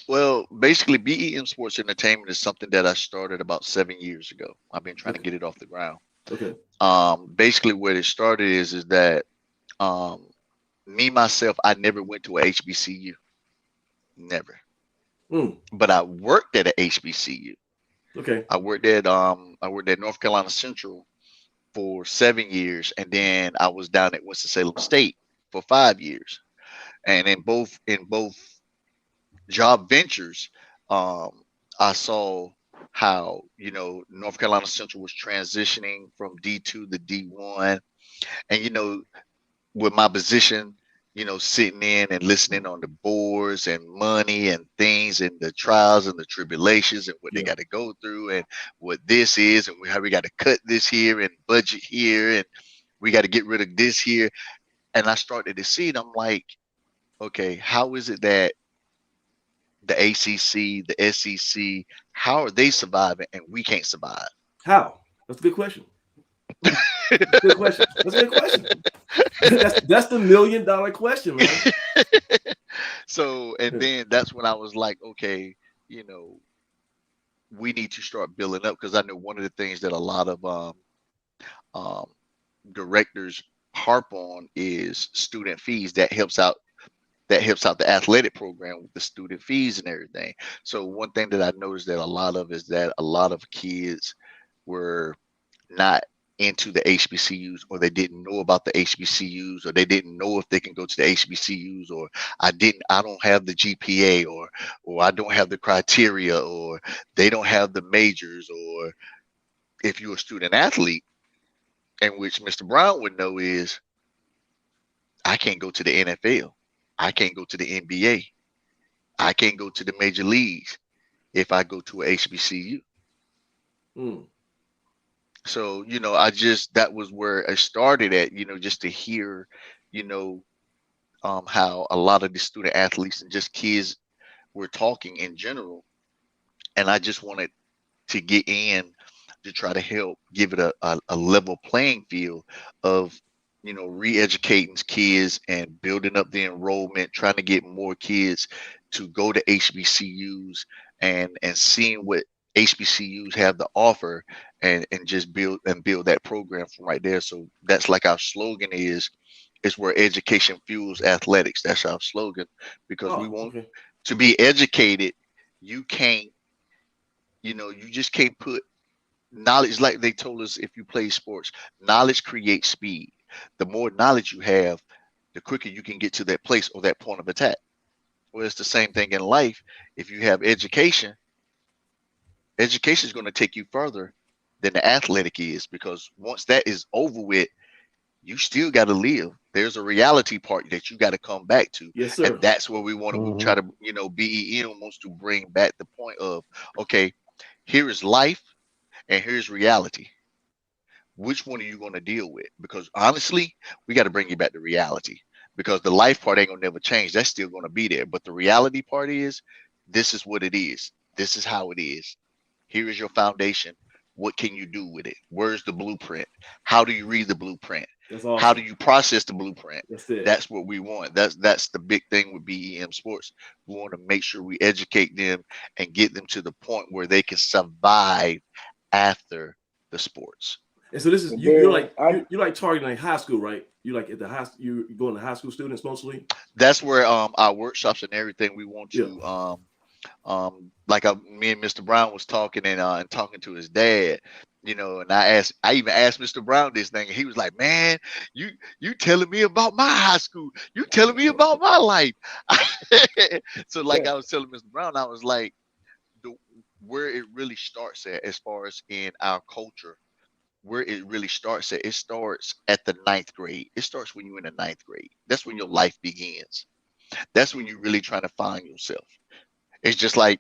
Well, basically, BEM Sports Entertainment is something that I started about 7 years ago. I've been trying to get it off the ground. Okay. Basically, where it started is that me myself, I never went to a HBCU, never. But I worked at a HBCU. Okay. I worked at North Carolina Central for 7 years, and then I was down at Winston-Salem State for 5 years. And in both job ventures, I saw how North Carolina Central was transitioning from D2 to D1, and with my position, sitting in and listening on the boards and money and things and the trials and the tribulations and what they got to go through and what this is and how we got to cut this here and budget here and we got to get rid of this here. And I started to see it. I'm like, okay, how is it that the ACC, the SEC, how are they surviving and we can't survive? How? That's a good question. Good question. That's a good question. That's the $1 million question, man. So, and then that's when I was like, okay, you know, we need to start building up, because I know one of the things that a lot of um, directors harp on is student fees. That helps out the athletic program with the student fees and everything. So one thing that I noticed that a lot of is that a lot of kids were not into the HBCUs, or they didn't know about the HBCUs, or they didn't know if they can go to the HBCUs, or I don't have the GPA, or I don't have the criteria, or they don't have the majors, or if you're a student athlete, and which Mr. Brown would know is, I can't go to the NFL. I can't go to the NBA. I can't go to the major leagues if I go to a HBCU. Mm. So, that was where I started at, just to hear, how a lot of the student athletes and just kids were talking in general. And I just wanted to get in to try to help give it a level playing field of, re-educating kids and building up the enrollment, trying to get more kids to go to HBCUs, and seeing what HBCUs have to offer, and just build that program from right there. So that's like our slogan is where education fuels athletics. That's our slogan, because we want to be educated. You can't, you just can't put knowledge, like they told us, if you play sports, knowledge creates speed. The more knowledge you have, the quicker you can get to that place or that point of attack. Well, it's the same thing in life. If you have education, education is going to take you further than the athletic is, because once that is over with, you still got to live. There's a reality part that you got to come back to. Yes, sir. And that's where we want to try to, BEM wants to bring back the point of, okay, here is life and here's reality. Which one are you going to deal with? Because honestly, we got to bring you back to reality, because the life part ain't going to never change. That's still going to be there. But the reality part is, this is what it is. This is how it is. Here is your foundation. What can you do with it? Where's the blueprint? How do you read the blueprint? That's awesome. How do you process the blueprint? That's it. That's what we want. That's the big thing with BEM Sports. We want to make sure we educate them and get them to the point where they can survive after the sports. And so this is you're like targeting like high school, right? You like at the high, you going to high school students mostly. That's where our workshops and everything, we want to me and Mr. Brown was talking and talking to his dad, and I even asked Mr. Brown this thing, and he was like, man, you telling me about my high school, you telling me about my life. So I was telling Mr. Brown, I was like, where it really starts at, as far as in our culture, where it really starts at, it starts at the 9th grade. It starts when you're in the 9th grade. That's when your life begins. That's when you're really trying to find yourself. It's just like,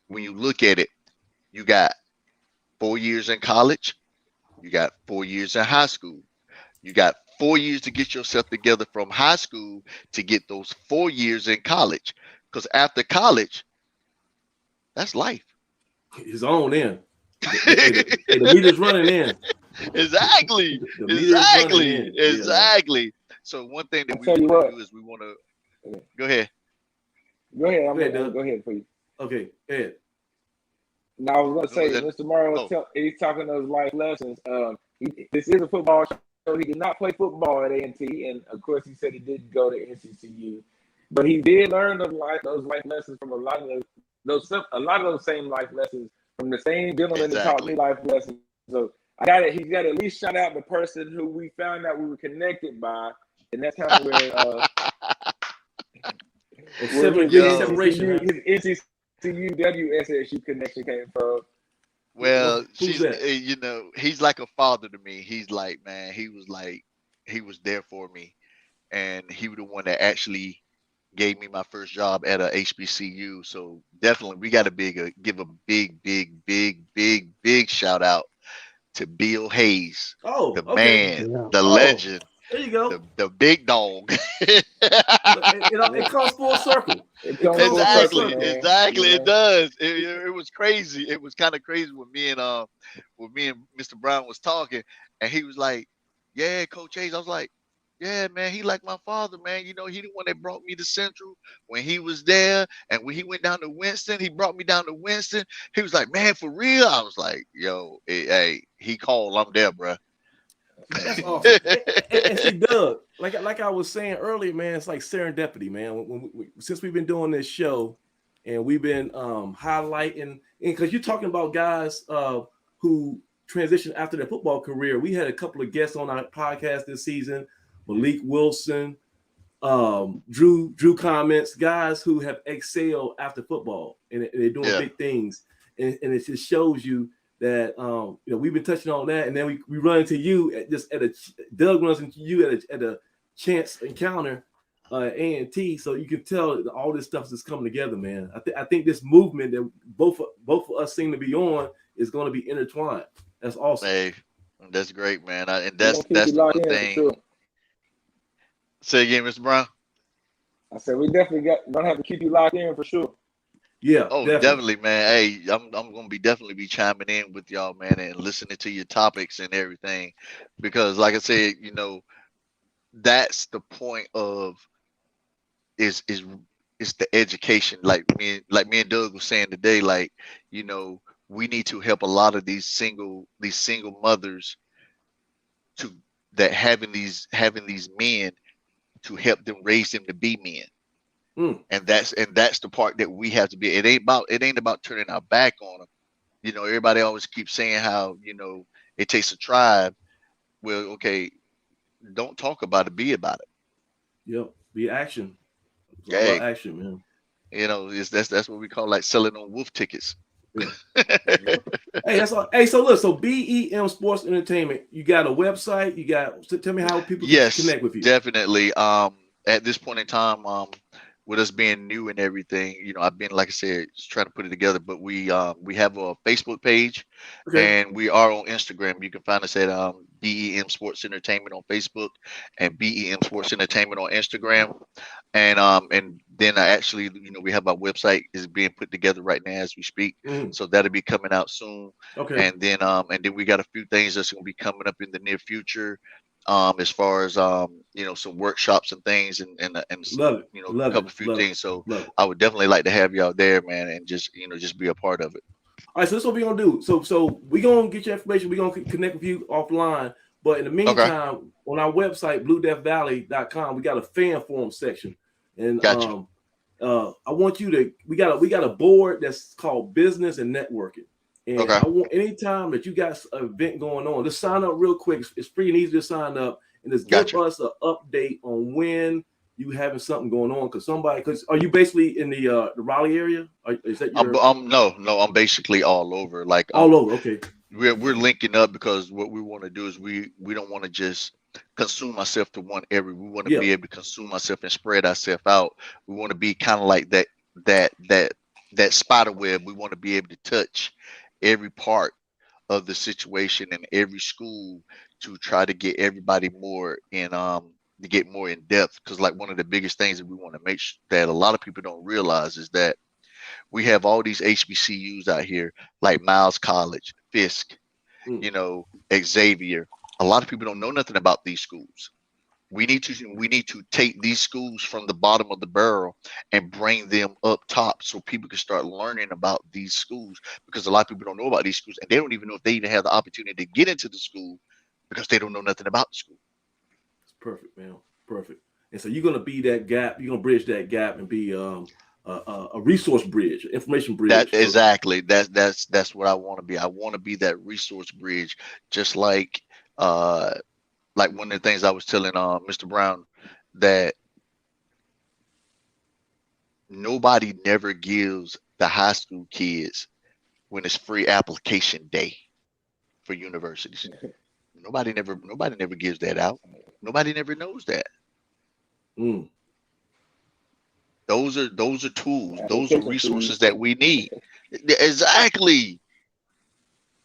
when you look at it, you got 4 years in college, you got 4 years in high school, you got 4 years to get yourself together from high school to get those 4 years in college. Because after college, that's life. His own in. The meter's running in. Exactly. Exactly. So one thing that we want to do is we want to go ahead. Go ahead. Go ahead, please. Okay, Ed. Now I was going to say, Mr. Morrow, he's talking those life lessons. This is a football show. He did not play football at A&T, and of course, he said he didn't go to NCCU, but he did learn those life lessons from a lot of those same life lessons from the same gentleman that taught me life lessons. So he's got to at least shout out the person who we found out we were connected by, and that's kind of where 7 degrees separation. His NCCU WSSU connection came from. Well, he's like a father to me. He's like, man, he was there for me, and he was the one that actually gave me my first job at a HBCU. So definitely, we got to give a big shout out to Bill Hayes, the man, the legend. There you go. The big dog. It comes full circle. It comes full circle, man. Exactly. Yeah. It does. It was crazy. It was kind of crazy when me and Mr. Brown was talking, and he was like, "Yeah, Coach Hayes." I was like, "Yeah, man. He like my father, man. You know, he the one that brought me to Central when he was there, and when he went down to Winston, he brought me down to Winston. He was like, man, for real." I was like, "Yo, hey, he called. I'm there, bro." That's awesome. and see, Doug, like I was saying earlier, man, it's like serendipity, man. Since we've been doing this show, and we've been highlighting, and because you're talking about guys who transitioned after their football career, we had a couple of guests on our podcast this season: Malik Wilson, Drew Comments, guys who have excelled after football, and they're doing big things, and it just shows you that we've been touching on that, and then we run into you Doug runs into you at a chance encounter A&T, so you can tell that all this stuff is coming together, man. I think this movement that both of us seem to be on is going to be intertwined. That's awesome. Hey, that's great, man. And that's the one thing. Sure. Say again, Mr. Brown. I said we definitely gonna have to keep you locked in for sure. Yeah. Oh, definitely, man. Hey, I'm gonna definitely be chiming in with y'all, man, and listening to your topics and everything, because, like I said, that's the point of is the education. Like me and Doug was saying today, like, we need to help a lot of these single mothers that having these men to help them raise them to be men. And that's the part that we have to be. It ain't about turning our back on them. Everybody always keeps saying how it takes a tribe. Well, okay, don't talk about it, be about it. Yep, be action. It's all about action, man. That's what we call like selling on wolf tickets. Yeah. Hey, that's all. Hey, so look, so BEM Sports Entertainment. You got a website. Tell me how people can connect with you. Definitely. At this point in time, with us being new and everything, I've been, like I said, just trying to put it together. But we have a Facebook page, and we are on Instagram. You can find us at BEM Sports Entertainment on Facebook and BEM Sports Entertainment on Instagram. And then I actually, we have our website is being put together right now as we speak. So that'll be coming out soon. Okay. And then we got a few things that's going to be coming up in the near future. As far as some workshops and things and a couple few things. So I would definitely like to have y'all there, man, and just be a part of it. All right, so this is what we're gonna do. So we're gonna get your information, we're gonna connect with you offline. But in the meantime, on our website, bluedeathvalley.com, we got a fan forum section. And gotcha. I want you to we got a board that's called business and networking. And I want anytime that you got an event going on, just sign up real quick. It's free and easy to sign up, and just give us an update on when you having something going on. Because are you basically in the Raleigh area? Is that your... I'm basically all over. Like all over. Okay. We're linking up because what we want to do is we don't want to just consume ourselves to one area. We want to be able to consume ourselves and spread ourselves out. We want to be kind of like that spider web. We want to be able to touch every part of the situation in every school to try to get everybody more in to get more in depth, because like one of the biggest things that we want to make sure that a lot of people don't realize is that we have all these HBCUs out here like Miles College, Fisk, Xavier. A lot of people don't know nothing about these schools. We need to take these schools from the bottom of the barrel and bring them up top so people can start learning about these schools, because a lot of people don't know about these schools and they don't even know if they even have the opportunity to get into the school because they don't know nothing about the school. It's perfect, man. Perfect. And so you're going to be that gap. You're going to bridge that gap and be a resource bridge, information bridge. Exactly. That's what I want to be. I want to be that resource bridge, just like one of the things I was telling Mr. Brown, that nobody never gives the high school kids when it's free application day for universities. Nobody never gives that out. Nobody never knows that. Those are tools. Those are resources that we need. Exactly.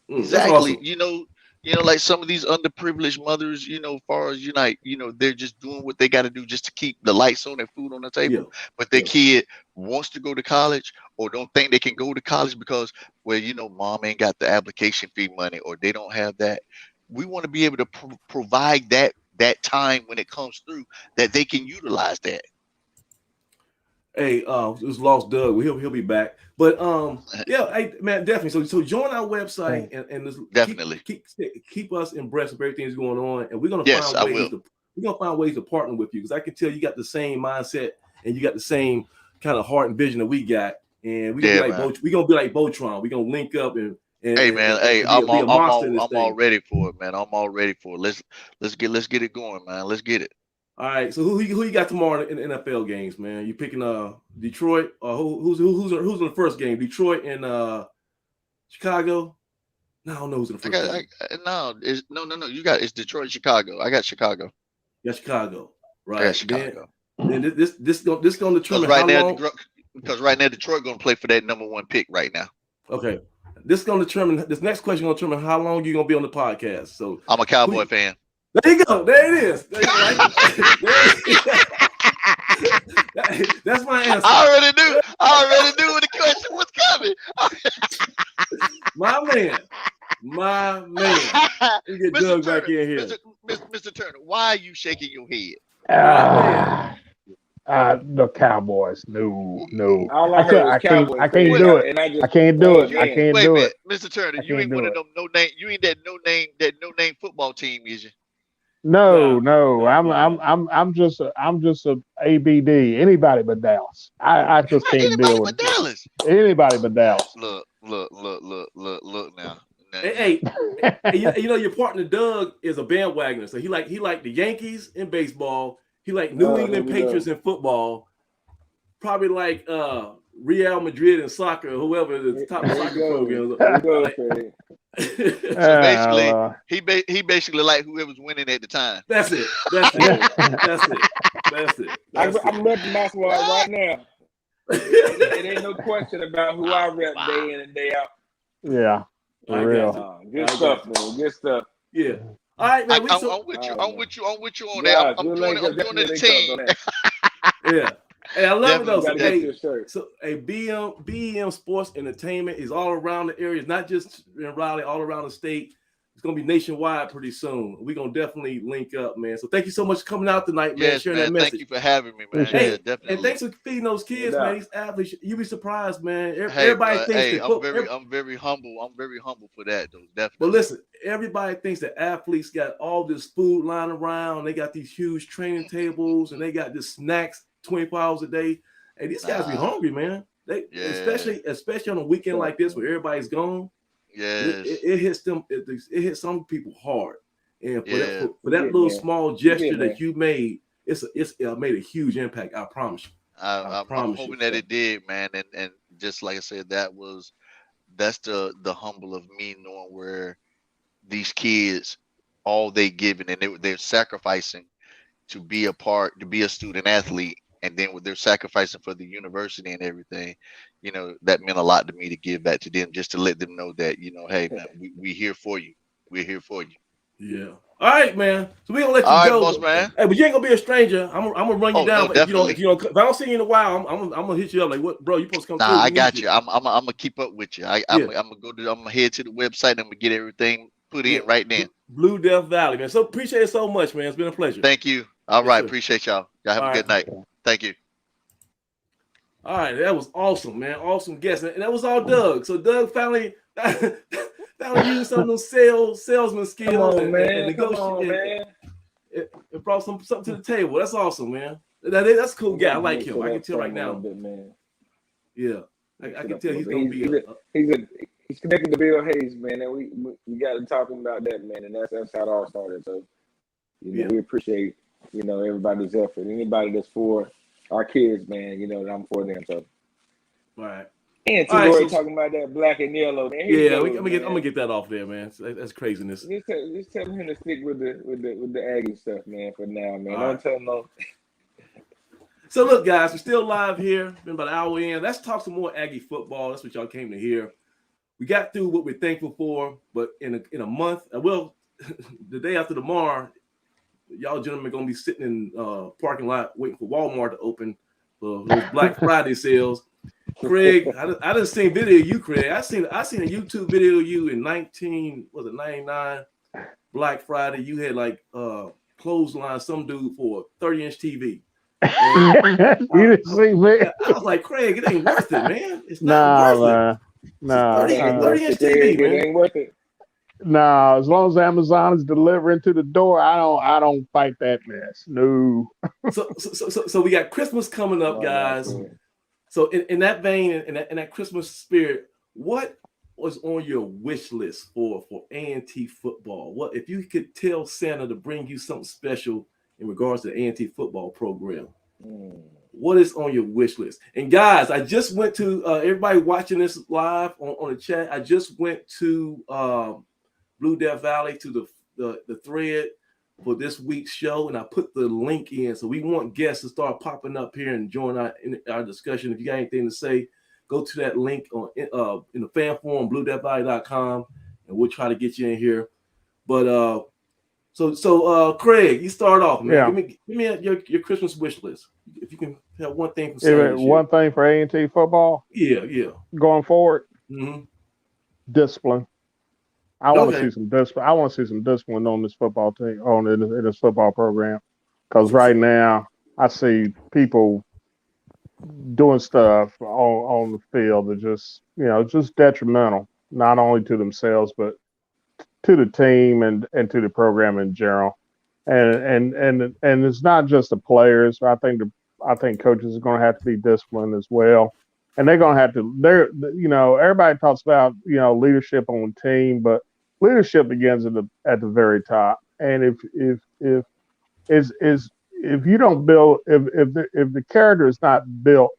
Exactly. Awesome. You know, like some of these underprivileged mothers, you know, as far as they're just doing what they got to do just to keep the lights on and food on the table. But their kid wants to go to college or don't think they can go to college because, well, mom ain't got the application fee money or they don't have that. We want to be able to provide that time when it comes through that they can utilize that. Hey, it's Lost Doug. He'll be back. But yeah, hey, man, definitely. So join our website and just definitely keep us abreast of everything that's going on, and we're gonna find ways to partner with you because I can tell you got the same mindset and you got the same kind of heart and vision that we got, and we're gonna be like Voltron. We're gonna link up and hey man, I'm all ready for it, man. I'm all ready for it. Let's get it going, man. Let's get it. All right, so who you got tomorrow in the NFL games, man? You picking Detroit or who's in the first game? Detroit and Chicago? No, I don't know who's in the first game. No. It's Detroit, Chicago. I got Chicago. Yeah, Chicago. Right. I got Chicago. Then this gonna determine how long. Because right now Detroit gonna play for that number 1 pick right now. Okay. This next question gonna determine how long you're gonna be on the podcast. So I'm a Cowboy fan. There you go. There it is. That's my answer. I already knew when the question was coming. My man. You get Doug back in here. Mr. Turner, why are you shaking your head? The Cowboys. No. I can't do it. I can't do it. Mr. Turner, you ain't one of them no name. You ain't that no name football team, is you? No. I'm just a ABD. Anybody but Dallas. I just can't deal with Dallas. Anybody but Dallas. Look now. Hey, your partner Doug is a bandwagoner. So he like the Yankees in baseball. He like New England Patriots in football. Probably like Real Madrid in soccer, whoever the top soccer programs. So basically, he basically like whoever's winning at the time. That's it. I'm repping my squad right now. It ain't no question about who I rep day in and day out. Yeah, for real. Good stuff, man. Good stuff. Yeah. All right, man. I'm with you on that. I'm joining the team. Yeah. Hey, I love it though. So, BEM Sports Entertainment is all around the area. It's not just in Raleigh, all around the state. It's gonna be nationwide pretty soon. We're gonna definitely link up, man. So thank you so much for coming out tonight, man. Yes, sharing man. that message. Thank you for having me, man. Hey, yeah, definitely. And thanks for feeding those kids, man. These athletes, you'd be surprised, man. Everybody thinks I'm very humble. I'm very humble for that, though. Definitely. But listen, everybody thinks that athletes got all this food lying around. They got these huge training tables and they got this snacks 24 hours a day. Hey, these guys be hungry, man. Especially on a weekend like this where everybody's gone. Yes. It hits them. It hits some people hard. And for that little small gesture that you made, it's made a huge impact. I promise you. I'm hoping that it did, man. And just like I said, that's the humble of me knowing where these kids, all they giving and they're sacrificing to be a student athlete. And then what they're sacrificing for the university and everything, that meant a lot to me to give back to them, just to let them know that, hey, man, we here for you. We're here for you. Yeah. All right, man. So we're gonna let you go, boss man. Hey, but you ain't gonna be a stranger. I'm gonna run you down. No, if I don't see you in a while, I'm gonna hit you up. Like, what, bro? You supposed to come? Nah, I got you. I'm gonna keep up with you. I'm gonna head to the website. I'm gonna get everything put in right then. Blue Death Valley, man. So appreciate it so much, man. It's been a pleasure. Thank you. All right, appreciate y'all. Y'all have a good night. Thank you. All right, that was awesome, man. Awesome guest, and that was all Doug. So Doug finally used some of those salesman skills and negotiate. It brought something to the table. That's awesome, man. That's a cool guy. I like him. I can tell right now. Yeah, I can tell he's gonna be. He's connected to Bill Hayes, man, and we got to talking about that, man, and that's how it all started. So we appreciate everybody's effort. Anybody that's for our kids, man, that I'm for them. So, all right. And Roy talking about that black and yellow. Man, I'm gonna get that off there, man. That's craziness. Just tell him to stick with the Aggie stuff, man. For now, man. Don't tell him no. So look, guys, we're still live here. Been about an hour in. Let's talk some more Aggie football. That's what y'all came to hear. we got through what we're thankful for, but in a month, well, the day after tomorrow, y'all gentlemen are gonna be sitting in parking lot waiting for Walmart to open for those Black Friday sales. Craig, I done seen video of you, Craig. I seen a YouTube video of you in 99 Black Friday. You had like clothesline some dude for a 30-inch TV. You didn't see me. I was like, Craig, it ain't worth it, man. It's not worth it. No, 30-inch TV, man. It ain't worth it. No, as long as Amazon is delivering to the door, I don't fight that mess. No. So we got Christmas coming up, guys. So in that vein, in that Christmas spirit, what was on your wish list for A&T football? What if you could tell Santa to bring you something special in regards to the A&T football program? What is on your wish list? And guys, I just went to everybody watching this live on the chat. I just went to Blue Death Valley to the thread for this week's show, and I put the link in. So we want guests to start popping up here and join our discussion. If you got anything to say, go to that link in the fan forum, bluedeathvalley.com, and we'll try to get you in here. But so Craig, you start off, man. Yeah. Give me your Christmas wish list. If you can have one thing from Santa. One thing for A&T football. Yeah. Going forward, discipline. I want to Okay. see some discipline. I want to see some discipline on this football team, in this football program, because right now I see people doing stuff on the field that just detrimental, not only to themselves but to the team and to the program in general. And it's not just the players. I think coaches are going to have to be disciplined as well, and they're going to have to. Everybody talks about leadership on the team, but leadership begins at the very top. And if you don't build, if the character is not built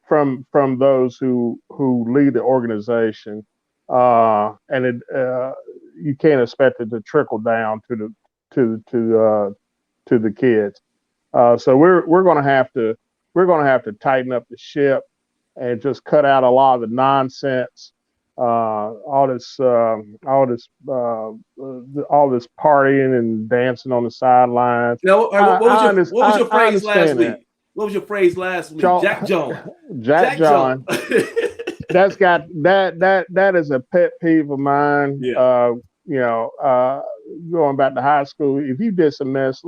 from those who lead the organization, and you can't expect it to trickle down to the kids. So we're going to have to tighten up the ship and just cut out a lot of the nonsense. All this partying and dancing on the sidelines. Now, what was your phrase last week? What was your phrase last week? Jack John. Jack John. That is a pet peeve of mine. Yeah. Going back to high school, if you did some mess,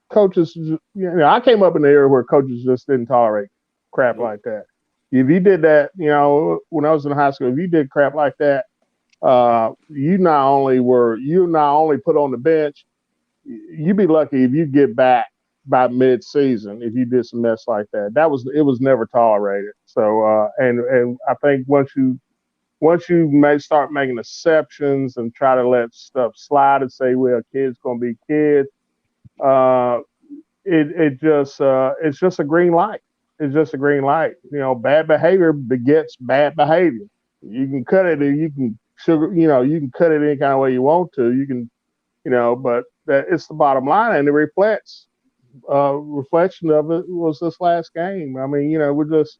coaches, I came up in the era where coaches just didn't tolerate crap like that. If you did that, when I was in high school, if you did crap like that, you not only put on the bench, you'd be lucky if you get back by mid-season if you did some mess like that. It was never tolerated. So and I think once you may start making exceptions and try to let stuff slide and say, well, kids gonna be kids, it's just a green light. It's just a green light. Bad behavior begets bad behavior. You can cut it, or you can you can cut it any kind of way you want to. You can, but it's the bottom line, and it reflection of it was this last game. I mean, we're just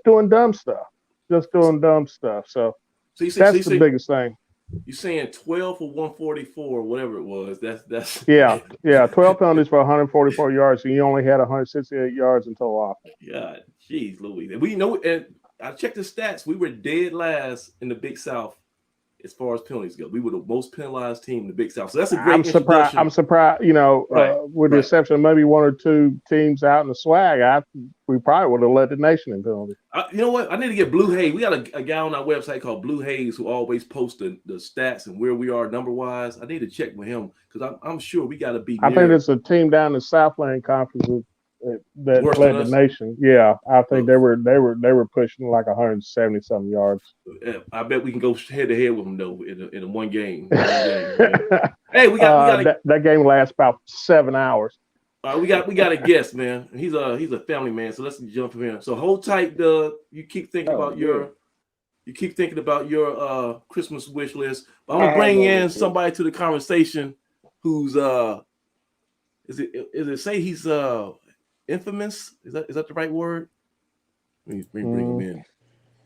doing dumb stuff, So that's the biggest thing. You're saying 12 for 144, whatever it was. That's 12 penalties for 144 yards, and you only had 168 yards in total offense. God, geez, Louis. We know, and I checked the stats. We were dead last in the Big South as far as penalties go. We were the most penalized team in the Big South. So that's a great introduction. I'm surprised, with the exception of maybe one or two teams out in the swag, we probably would have led the nation in penalties. You know what? I need to get Blue Hayes. We got a guy on our website called Blue Hayes who always posts the stats and where we are number-wise. I need to check with him because I'm sure we got to be I think it's a team down in the Southland Conference that led the nation. Yeah, I think they were pushing like 170 something yards. I bet we can go head to head with them though in a one game. Hey, we got that game lasts about 7 hours. We got a guest, man. He's a family man, so let's jump from here. So hold tight, Doug. You keep thinking about your Christmas wish list. But I'm gonna bring in somebody to the conversation who's is it say he's infamous? Is that the right word? Let me bring him in.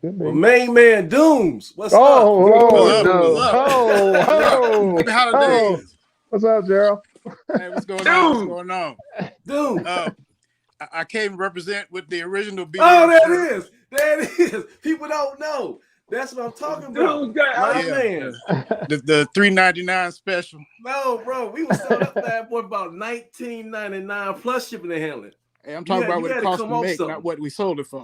My main man Dooms. What's up? Lord, no. Happy holidays. What's up, Gerald? Hey, what's going on? What's going on? Dude. I came represent with the original BDM. Oh, there it is. People don't know. That's what I'm talking about. My man. The $3.99 special. No, bro. We were selling up that boy about $19.99 plus shipping and handling. Hey, I'm talking about what it cost to make, not what we sold it for.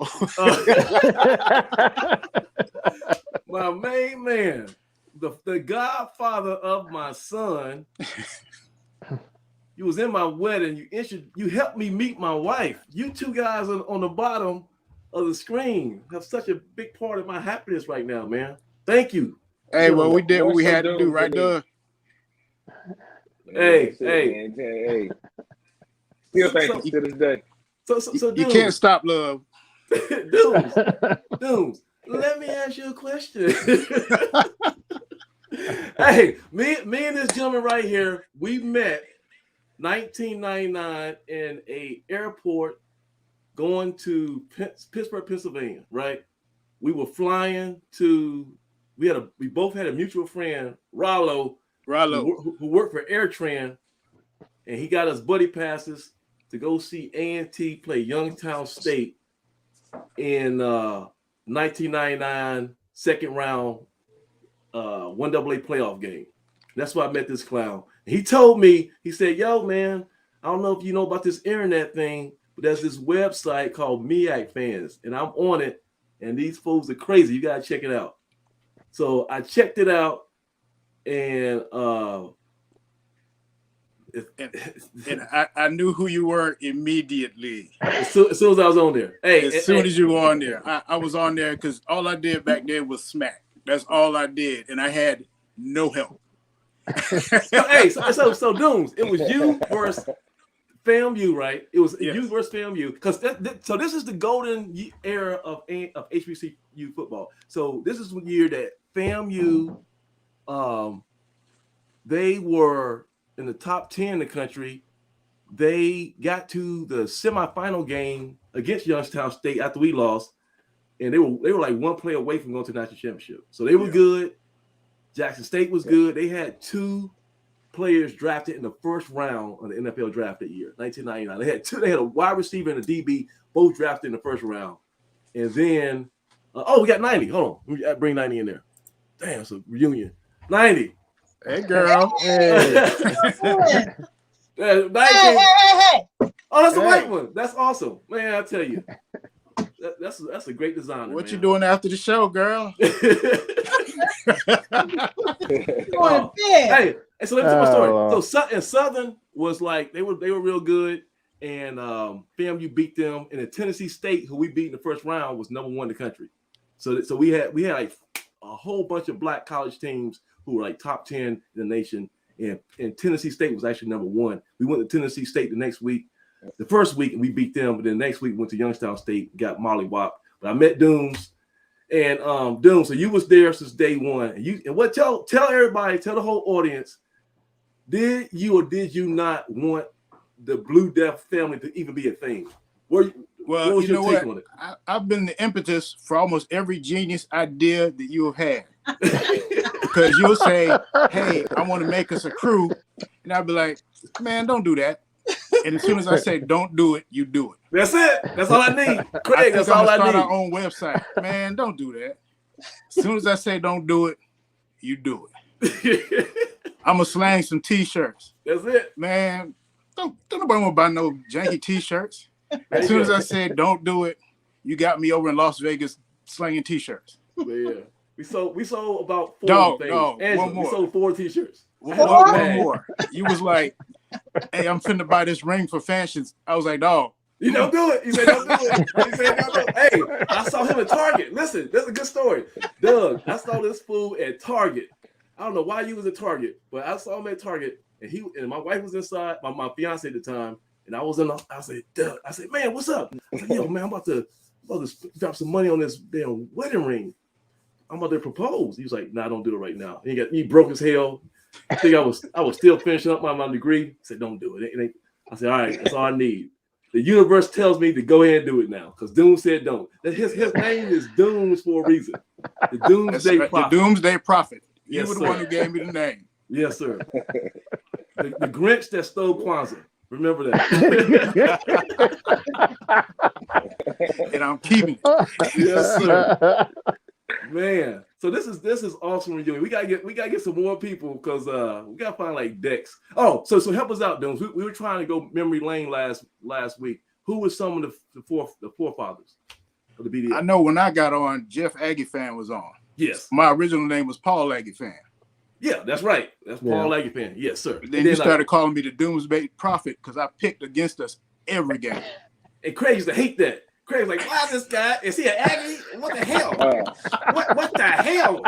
My main man, the godfather of my son. You was in my wedding. You helped me meet my wife. You two guys on the bottom of the screen have such a big part of my happiness right now, man. Thank you. Hey, well, we did what we had to do, right, Doug? Hey. Still thank you to this day. So you can't stop love. Dudes, let me ask you a question. Hey, me and this gentleman right here, we met 1999 in a airport going to Pittsburgh, Pennsylvania, right? We were flying to, we both had a mutual friend, Rollo, who worked for AirTran, and he got us buddy passes to go see A&T play Youngstown State in 1999 second round 1AA playoff game. That's why I met this clown. He told me, he said, yo, man, I don't know if you know about this internet thing, but there's this website called MEAC Fans, and I'm on it, and these fools are crazy. You got to check it out. So I checked it out, and I knew who you were immediately. As soon as I was on there. As soon as you were on there. I was on there because all I did back then was smack. That's all I did, and I had no help. So Dooms, it was you versus FAMU, right? It was you versus FAMU, because so this is the golden era of HBCU football. So this is the year that FAMU, they were in the top 10 in the country. They got to the semifinal game against Youngstown State after we lost, and they were like one play away from going to the national championship. So they were good. Jackson State was good. They had two players drafted in the first round of the NFL draft that year, 1999. They had a wide receiver and a DB, both drafted in the first round. And then, we got 90. Hold on. Let me bring 90 in there. Damn, it's a reunion. 90. Hey, girl. Hey. 90. Oh, that's a white one. That's awesome. Man, I tell you. That's a great designer. What you doing after the show, girl? Hey, so let me tell my story. So and Southern was like they were real good, and FAMU beat them, and then Tennessee State, who we beat in the first round, was number 1 in the country. So we had like a whole bunch of black college teams who were like top 10 in the nation, and Tennessee State was actually number 1. We went to Tennessee State the next week. The first week we beat them, but then the next week went to Youngstown State, got mollywopped. But I met Dooms, and Dooms. So you was there since day one. And what? Tell everybody, tell the whole audience, did you or did you not want the Blue Death family to even be a thing? What was your take on it? I've been the impetus for almost every genius idea that you have had. Because you'll say, "Hey, I want to make us a crew," and I'll be like, "Man, don't do that." And as soon as I say don't do it, you do it. That's it. That's all I need. Craig, that's all I need. Start our own website. Man, don't do that. As soon as I say don't do it, you do it. I'm gonna slang some t-shirts. That's it. Man, don't nobody want to buy no janky t-shirts. As soon as I said don't do it, you got me over in Las Vegas slanging t-shirts. Yeah. We sold about 4 things. One more. We sold 4 t-shirts. One more. You was like, "Hey, I'm finna buy this ring for fashions." I was like, "Dog, you don't do it." You said, "Don't do it." He said, "Don't do it." Hey, I saw him at Target. Listen, that's a good story. Doug, I saw this fool at Target. I don't know why you was at Target, but I saw him at Target, and my wife was inside, my fiance at the time, and I was I said, "Doug," I said, "Man, what's up?" I said, "Yo, man, I'm about to drop some money on this damn wedding ring. I'm about to propose." He was like, "Nah, don't do it right now." He broke as hell. I think I was still finishing up my degree. I said, "Don't do it." I said, "All right, that's all I need." The universe tells me to go ahead and do it now because Doom said don't. His name is Dooms for a reason. The Doomsday Prophet. The Doomsday Prophet. You Yes, were the sir. one who gave me the name. Yes, sir. The Grinch that stole Kwanzaa. Remember that. And I'm keeping it. Yes, sir. Man, so this is awesome reunion. We gotta get some more people because we gotta find like Dex. Oh, so help us out, Dooms. We were trying to go memory lane last week. Who was some of the forefathers of the BDS? I know when I got on, Jeff Aggie Fan was on. Yes. My original name was Paul Aggie Fan. Yeah, that's right. That's Paul Aggie Fan. Yes, sir. Then you started calling me the Doomsday Prophet because I picked against us every game. And Craig used to hate that. Craig's like, why is this guy? Is he an Aggie? What the hell? What the hell?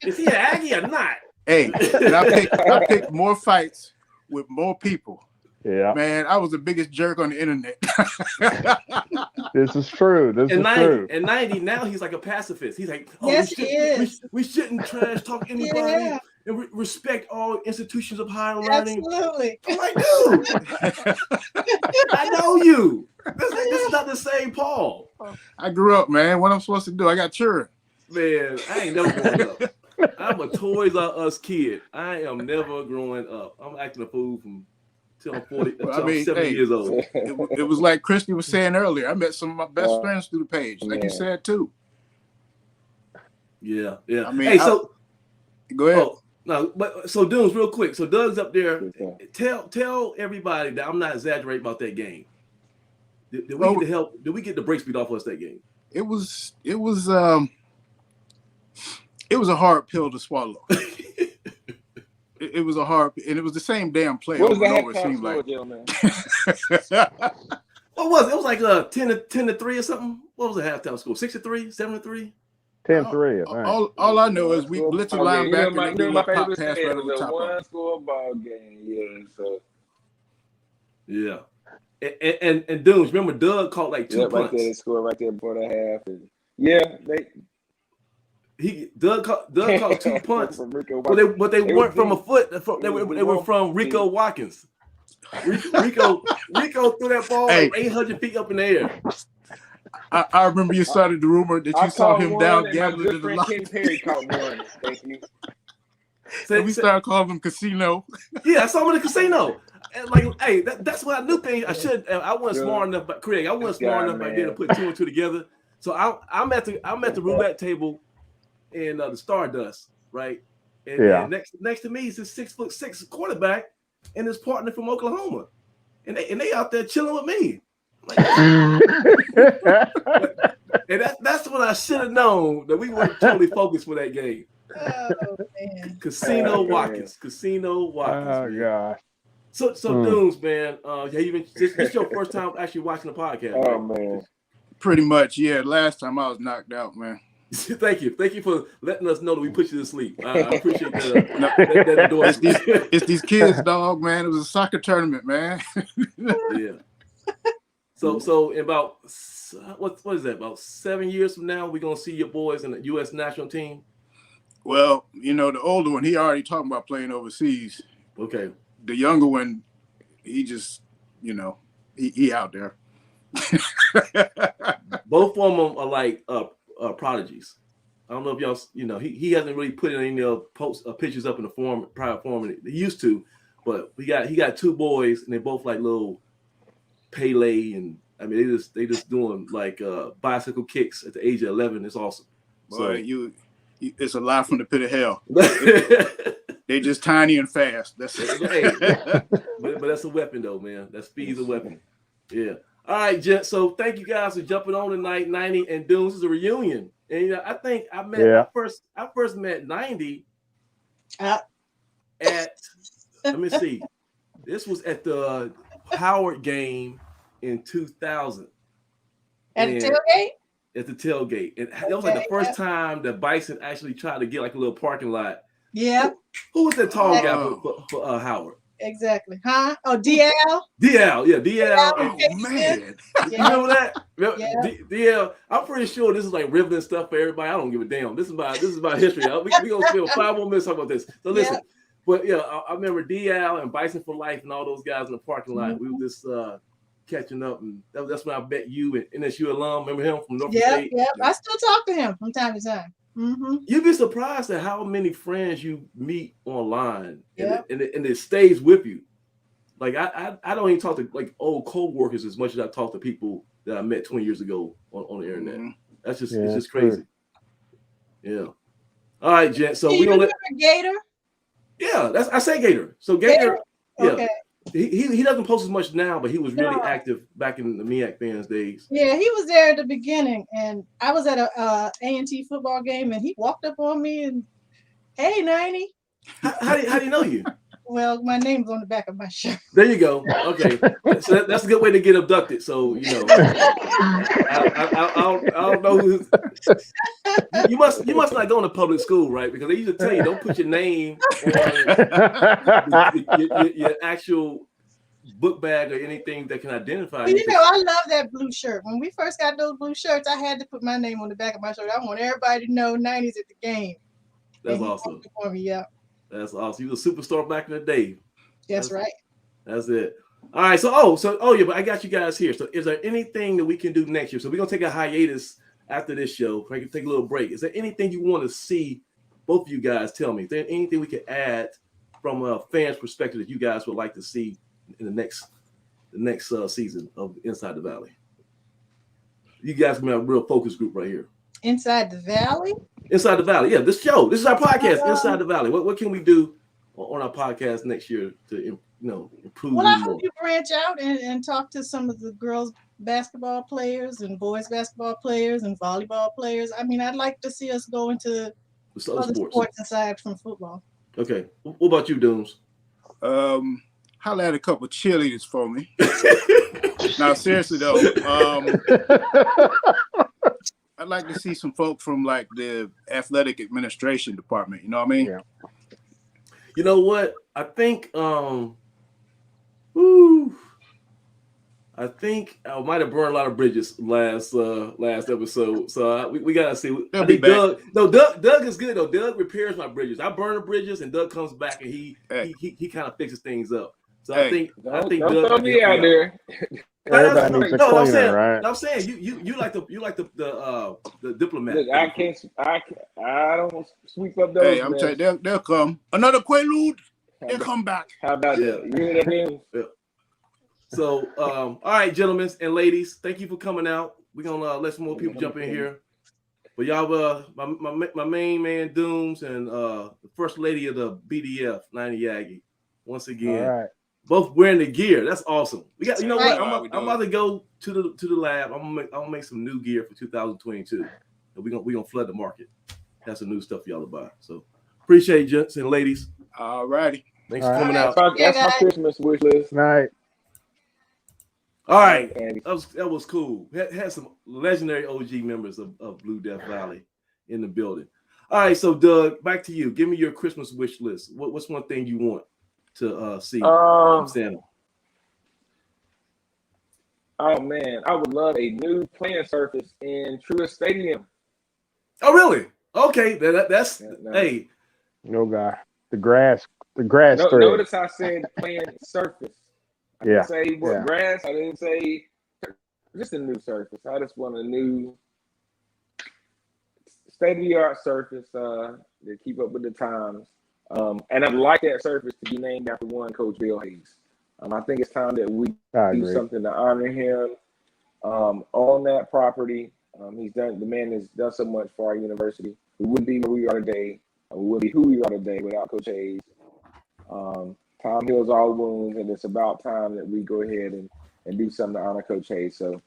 Is he an Aggie or not? Hey, and I picked more fights with more people. Yeah. Man, I was the biggest jerk on the internet. This is true. This is true. In 90, now he's like a pacifist. He's like, yes, he is. We shouldn't trash talk anybody. Yeah. And respect all institutions of higher learning. Absolutely. I'm like, dude, I know you. This is not the same Paul. I grew up, man. What I'm supposed to do? I got children. Man, I ain't never growing up. I'm a Toys R Us kid. I am never growing up. I'm acting a fool until I'm 40, until I'm 70 years old. It was like Christy was saying earlier. I met some of my best friends through the page, like you said too. Yeah, yeah. I mean, hey, so go ahead. Oh, no, but so Dooms, real quick. So Doug's up there. Tell everybody that I'm not exaggerating about that game. Did we get the help? Did we get the break speed off us that game? It was a hard pill to swallow. It was a hard, and it was the same damn play. What was that? It seemed like. What was it? It was like 10 to 3 or something. What was the halftime score? 6-3, 7-3? 10-3. All I know is we blitz a linebacker and they do a pop pass right over the top. One score ball game, yeah. So yeah, and Dooms, remember Doug caught like 2 punts. Right there, they scored right there before the half. And Doug caught 2 punts, but they weren't from a foot. They were from Rico Watkins. Rico threw that ball like 800 feet up in the air. I remember you started the rumor that you saw him down gambling in the lot. Ken Perry caught one. Thank you. So we started calling him Casino. Yeah, I saw him in the casino. And like, hey, that's what I knew. I wasn't smart enough, but Craig, I wasn't smart enough back then to put 2 and 2 together. So I'm at the roulette table in the Stardust, right? And next to me is this 6'6" quarterback and his partner from Oklahoma, and they out there chilling with me. Like, and that's what I should have known, that we weren't totally focused for that game. Oh man. Casino Watkins. Oh Man. gosh. So Dooms, man. This your first time actually watching the podcast. Oh right? man. Pretty much, yeah. Last time I was knocked out, man. Thank you for letting us know that we put you to sleep. I appreciate that. It's these kids, dog, man. It was a soccer tournament, man. Yeah. So in about what is that? About 7 years from now, we're gonna see your boys in the U.S. national team. Well, the older one, he already talking about playing overseas. Okay. The younger one, he just, he out there. Both of them are like prodigies. I don't know if y'all, he hasn't really put any pictures up in the private forum. He used to, but he got 2 boys, and they're both like little Pele, and I mean they just doing like bicycle kicks at the age of 11. It's awesome. Boy, so it's a lie from the pit of hell. They just tiny and fast. That's it. but that's a weapon though, man. That speed's a weapon. Yeah. All right, gents. So thank you guys for jumping on tonight. 90 and Dooms is a reunion, and I think I first met 90 at let me see. This was at the Howard game in 2000. At the tailgate? At the tailgate. And that was like the first time that Bison actually tried to get like a little parking lot. Yeah. Who was that tall guy for Howard? Exactly. Huh? Oh, DL? DL, yeah, DL. Oh, man. You remember that? Yeah. DL, I'm pretty sure this is like riveting stuff for everybody. I don't give a damn. This is about history. We gonna spend 5 more minutes talking about this. So listen. Yeah. But yeah, I remember DL and Bison for Life and all those guys in the parking lot. We were just catching up, and that's when I met you and NSU alum. Remember him from Norfolk Yep, State? yep. I still talk to him from time to time. Mm-hmm. You'd be surprised at how many friends you meet online, Yep. and it stays with you. Like I don't even talk to like old co-workers as much as I talk to people that I met 20 years ago on the internet. Mm-hmm. That's just Yeah, it's just true. crazy. Yeah. All right, Jen. So You we gonna remember Gator? I say Gator. So Gator, yeah. Okay. He doesn't post as much now, but he was really active back in the MEAC Bands days. Yeah, he was there at the beginning, and I was at a A&T football game, and he walked up on me and, "Hey, 90." How do you know you? Well, my name's on the back of my shirt. There you go. Okay, so that's a good way to get abducted. So I don't know who. You must not go into public school, right? Because they used to tell you don't put your name on your actual book bag or anything that can identify you. You know, I love that blue shirt. When we first got those blue shirts, I had to put my name on the back of my shirt. I want everybody to know 90's at the game. That's awesome. For me, yeah. That's awesome. You was a superstar back in the day. That's right. That's it. All right. But I got you guys here. So is there anything that we can do next year? So we're gonna take a hiatus after this show. I can take a little break. Is there anything you want to see? Both of you guys tell me. Is there anything we can add from a fan's perspective that you guys would like to see in the next season of Inside the Valley? You guys can have a real focus group right here. Inside the Valley? Inside the Valley. Yeah, this show. This is our podcast, Inside the Valley. What can we do on our podcast next year to improve? Well, I hope you branch out and talk to some of the girls basketball players and boys basketball players and volleyball players. I mean, I'd like to see us go into other sports aside from football. Okay. What about you, Dooms? Holla at a couple of cheerleaders for me. Now, seriously though, I'd like to see some folk from like the athletic administration department. You know what I mean? Yeah. You know what? I think I might have burned a lot of bridges last episode. So we gotta see. They'll be back. Doug is good though. Doug repairs my bridges. I burn the bridges, and Doug comes back and he kind of fixes things up. So I think don't Doug throw me out there. Everybody needs a cleaner, right? I'm saying you like the diplomat. Look, I don't sweep up those. Hey, I'm telling you, they'll come. Another Quaalude, they'll come back. How about that? You hear that, man? Yeah. So, all right, gentlemen and ladies, thank you for coming out. We're gonna let some more people jump in here. But y'all, my main man Dooms and the first lady of the BDF, 90 Aggie, once again. All right. Both wearing the gear. That's awesome. We got. You know what? Right. I'm about to go to the lab. I'm gonna make some new gear for 2022, and we gonna flood the market. Have some new stuff for y'all to buy. So appreciate you, gents and ladies. All righty. Thanks for coming out. That's my Christmas wish list. Night. All right, that was cool. Had some legendary OG members of Blue Death Valley in the building. All right, so Doug, back to you. Give me your Christmas wish list. What's one thing you want to see from Santa? Oh man, I would love a new playing surface in Truist Stadium. Oh really? Okay, that's hey. No guy. The grass thread. Notice I said playing surface. I didn't say what grass. I didn't say just a new surface. I just want a new state-of-the-art surface to keep up with the times. And I'd like that surface to be named after one Coach Bill Hayes. I think it's time that we do something to honor him on that property. The man has done so much for our university. We wouldn't be where we are today. We wouldn't be who we are today without Coach Hayes. Time heals all wounds, and it's about time that we go ahead and do something to honor Coach Hayes. So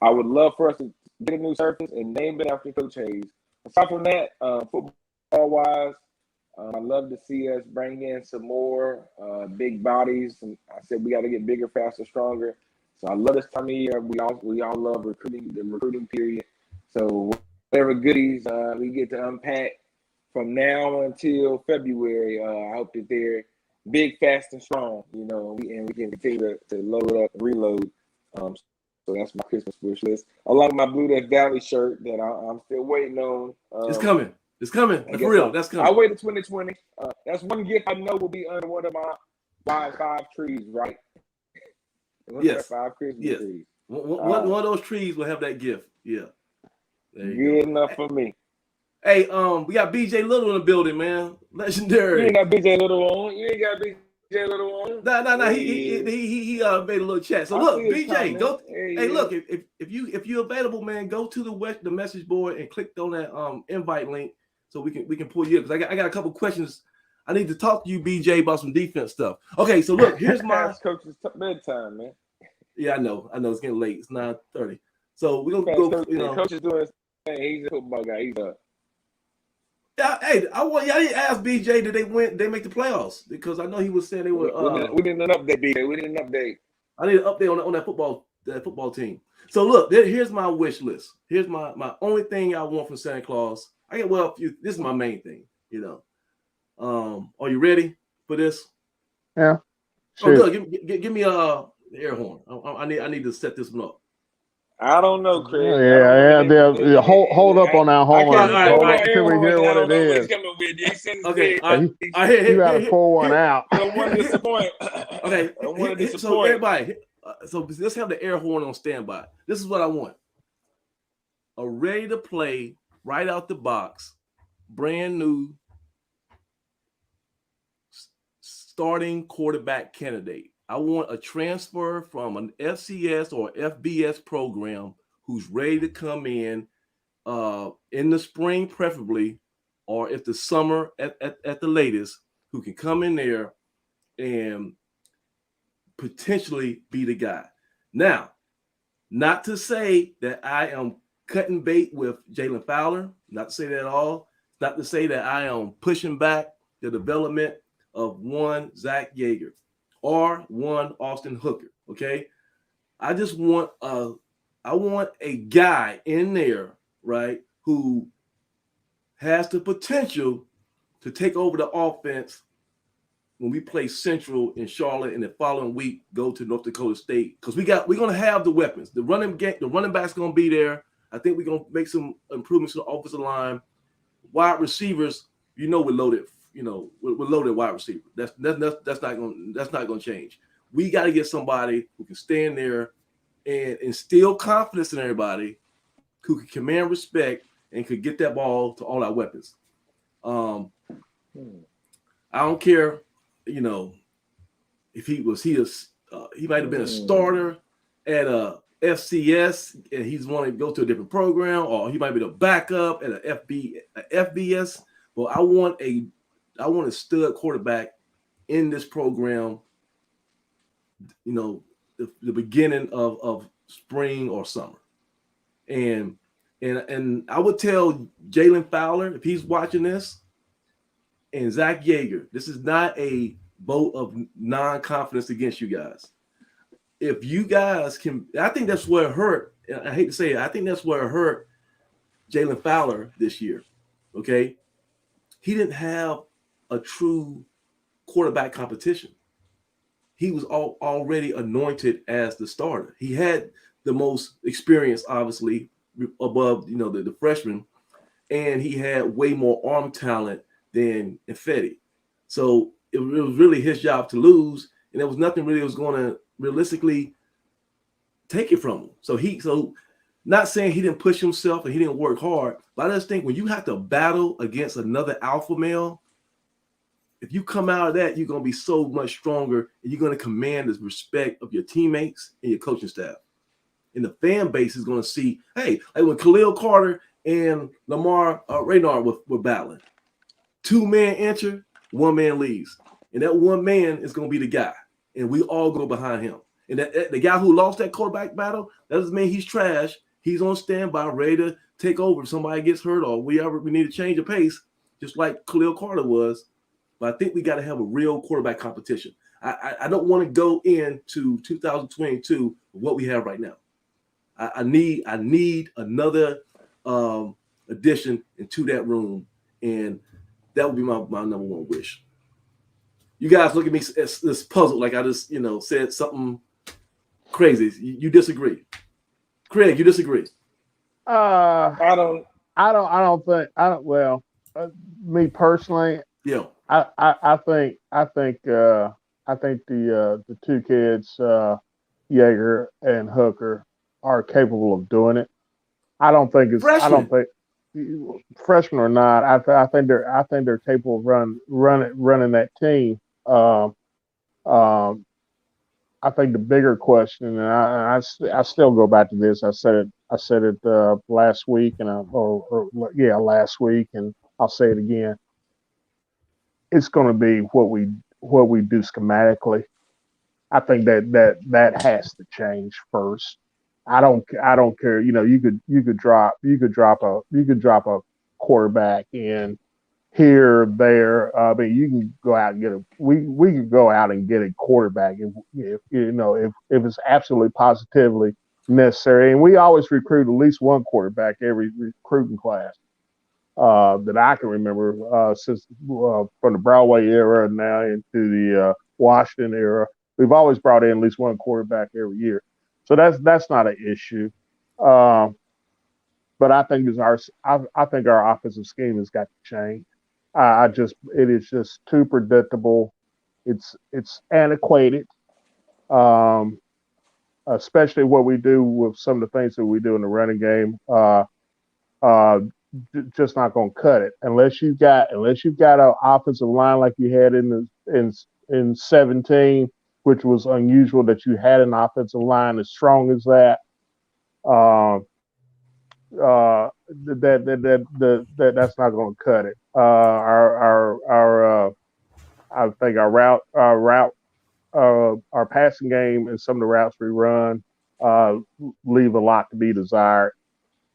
I would love for us to get a new surface and name it after Coach Hayes. Aside from that, football-wise, I'd love to see us bring in some more big bodies. And I said we got to get bigger, faster, stronger. So I love this time of year. We all love the recruiting period. So whatever goodies we get to unpack from now until February, I hope that they're big, fast, and strong, and we can continue to load up and reload. So that's my Christmas wish list. Along with my Blue Death Valley shirt that I'm still waiting on. It's coming. For real. That's coming. I'll wait till 2020. That's one gift I know will be under one of my five trees, right? Yes. 5 Christmas trees. One of those trees will have that gift. Yeah. There you go. Enough for me. Hey, we got BJ Little in the building, man. Legendary. You ain't got BJ Little on. You ain't got BJ Little on. No. He made a little chat. So look, BJ, go. Hey, look, if you're available, man, go to the message board and click on that invite link so we can pull you up, because I got a couple questions. I need to talk to you, BJ, about some defense stuff. Okay, so look, here's my coach's bedtime, man. Yeah, I know it's getting late. It's 9:30. So we're gonna go. Coach is doing his thing. He's a football guy. He's up. Yeah, hey, I didn't ask BJ did they make the playoffs, because I know he was saying they were. We need an update, BJ. We need an update. I need an update on that football team. So look, here's my wish list. Here's my only thing I want from Santa Claus. This is my main thing. Are you ready for this? Yeah. Sure. Oh, good. Give me the air horn. I need to set this one up. I don't know, Craig. Yeah. Hold up on that horn. Hold up until we hear what it is. Okay. You got to pull one out. I don't want to disappoint. Okay. So everybody, let's have the air horn on standby. This is what I want: a ready to play, right out the box, brand new starting quarterback candidate. I want a transfer from an FCS or FBS program who's ready to come in the spring, preferably, or if the summer at the latest, who can come in there and potentially be the guy. Now, not to say that I am cutting bait with Jalen Fowler, not to say that at all, not to say that I am pushing back the development of one Zach Yeager or one Austin Hooker. Okay. I just want a guy in there, right, who has the potential to take over the offense when we play Central in Charlotte, and the following week go to North Dakota State, because we're gonna have the weapons. The running back's gonna be there. I think we're gonna make some improvements to the offensive line. Wide receivers, we're loaded. We're loaded wide receiver. That's not gonna change. We got to get somebody who can stand there and instill confidence in everybody, who can command respect and could get that ball to all our weapons. I don't care, if he might have been a starter at a FCS and he's wanting to go to a different program, or he might be the backup at a FBS. But I want a stud quarterback in this program, the beginning of spring or summer. And I would tell Jalen Fowler, if he's watching this, and Zach Yeager, this is not a vote of non-confidence against you guys. If you guys can, I think that's where it hurt. I hate to say it. I think that's where it hurt Jalen Fowler this year. Okay. He didn't have a true quarterback competition. He was already anointed as the starter. He had the most experience, obviously, above the freshman, and he had way more arm talent than Infetti. So it was really his job to lose, and there was nothing really was going to realistically take it from him. So not saying he didn't push himself and he didn't work hard, but I just think when you have to battle against another alpha male, if you come out of that, you're going to be so much stronger, and you're going to command the respect of your teammates and your coaching staff. And the fan base is going to see, hey, like when Khalil Carter and Lamar Raynard were battling, 2 men enter, 1 man leaves. And that 1 man is going to be the guy. And we all go behind him. And the guy who lost that quarterback battle, that doesn't mean he's trash. He's on standby, ready to take over if somebody gets hurt or we need to change the pace, just like Khalil Carter was. But I think we got to have a real quarterback competition. I don't want to go into 2022 with what we have right now. I need another addition into that room, and that would be my number one wish. You guys look at me as this puzzle, like I just said something crazy. You disagree, Craig? You disagree? Me personally, yeah. I think the 2 kids Yeager and Hooker are capable of doing it. I don't think Freshman. Freshman or not. I think they're capable of running that team. Um, I think the bigger question, and I still go back to this. I said it last week, last week, and I'll say it again. It's going to be what we do schematically. I think that has to change first. I don't care. You know, you could drop a quarterback in here, there. I mean, you can go out and get we could go out and get a quarterback if you know if it's absolutely positively necessary. And we always recruit at least one quarterback every recruiting class that I can remember since from the Broadway era now into the Washington era. We've always brought in at least one quarterback every year, so that's not an issue. Um, but I think I think our offensive scheme has got to change. It is just too predictable. It's antiquated, um, especially what we do with some of the things that we do in the running game. Uh, just not going to cut it unless you've got an offensive line like you had in 17, which was unusual that you had an offensive line as strong as that. Um, that's not going to cut it. I think our passing game and some of the routes we run uh, leave a lot to be desired.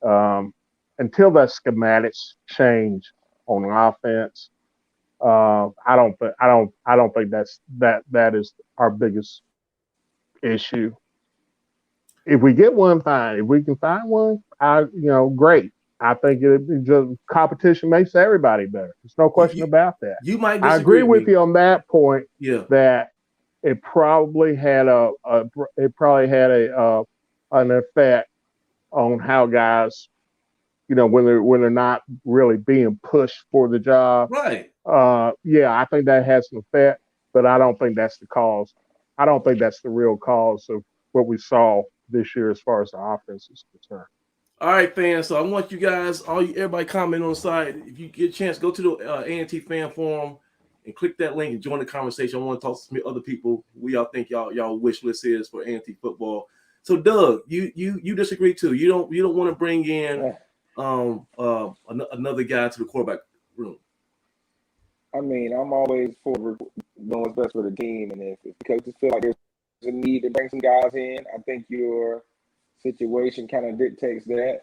Um, until that schematics change on offense, I don't think that is our biggest issue. If we get one, fine. If we can find one, great. I think it just competition makes everybody better. There's no question about that. You might I disagree agree with me. you on that point. Yeah. That it probably had an effect on how guys, when they're not really being pushed for the job. Right. Yeah, I think that has an effect, but I don't think that's the cause. I don't think that's the real cause of what we saw this year as far as the offense is concerned. All right, fans. So I want you guys, everybody comment on the side. If you get a chance, go to the A&T fan forum and click that link and join the conversation. I want to talk to some other people. We all think y'all wish list is for A&T football. So Doug, you disagree too. You don't want to bring in another guy to the quarterback room. I mean, I'm always for doing what's best for the team, and if coaches feel like there's a need to bring some guys in, I think your situation kind of dictates that.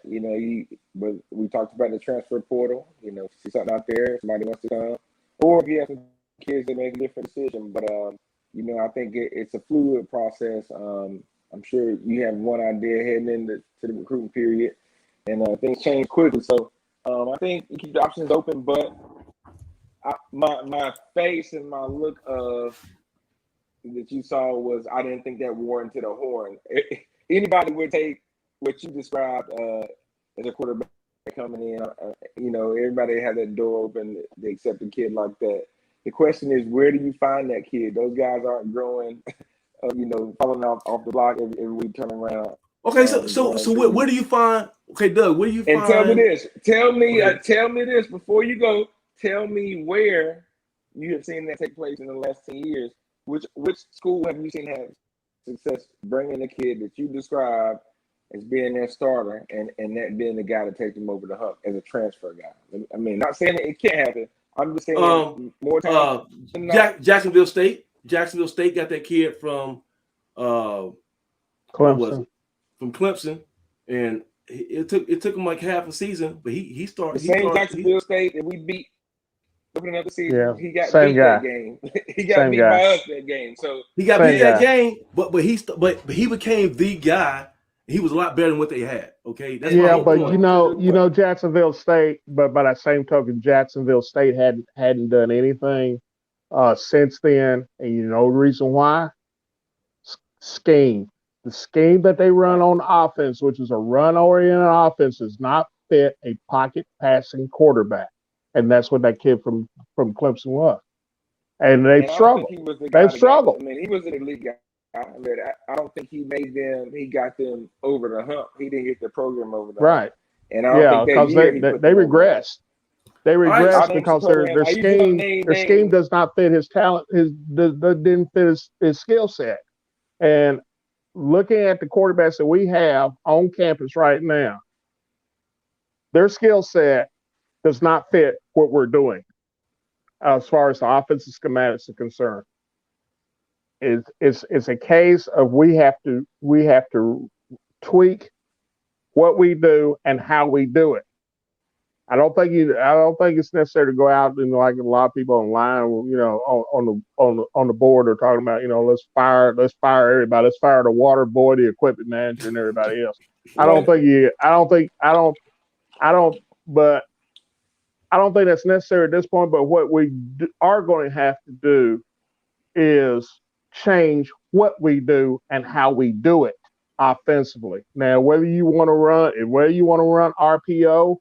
But we talked about the transfer portal. See something out there, somebody wants to come, or if you have some kids that make a different decision. But I think it's a fluid process. I'm sure you have one idea heading into the recruiting period, and things change quickly. So I think you keep the options open, but my face and my look of that you saw was I didn't think that warranted a horn. Anybody would take what you described as a quarterback coming in. Everybody had that door open. They accept a kid like that. The question is, where do you find that kid? Those guys aren't growing, falling off the block every week, turning around. Okay, so where do you find? Okay, Doug, where do you find? And tell me this. Tell me this before you go. Tell me where you have seen that take place in the last 10 years. Which school have you seen have success bringing a kid that you described as being their starter and that being the guy to take them over the hump as a transfer guy? I mean, not saying that it can't happen. I'm just saying more times. Jacksonville State. Jacksonville State got that kid from Clemson. From Clemson, and it took him like half a season, but he started. Jacksonville State that we beat. Opening up the season, yeah, he got beat that game. He got beat by us that game. So he got beat that game, but he became the guy. He was a lot better than what they had. Okay, that's but Jacksonville State. But by that same token, Jacksonville State hadn't done anything since then, and you know the reason why? Scheme. The scheme that they run on offense, which is a run-oriented offense, does not fit a pocket passing quarterback. And that's what that kid from Clemson was. And they've struggled. They've struggled. I mean, he was an elite guy. I don't think he got them over the hump. He didn't get the program over the hump. Right. And I don't think that year they regressed. They regressed because their scheme does not fit his talent. Didn't fit his skill set. And looking at the quarterbacks that we have on campus right now, their skill set does not fit what we're doing as far as the offensive schematics are concerned. It's a case of we have to tweak what we do and how we do it. I don't think it's necessary to go out and like a lot of people online, on the board are talking about, let's fire everybody, let's fire the water boy, the equipment manager, and everybody else. I don't think that's necessary at this point. But what we are going to have to do is change what we do and how we do it offensively. Now, whether you want to run RPO.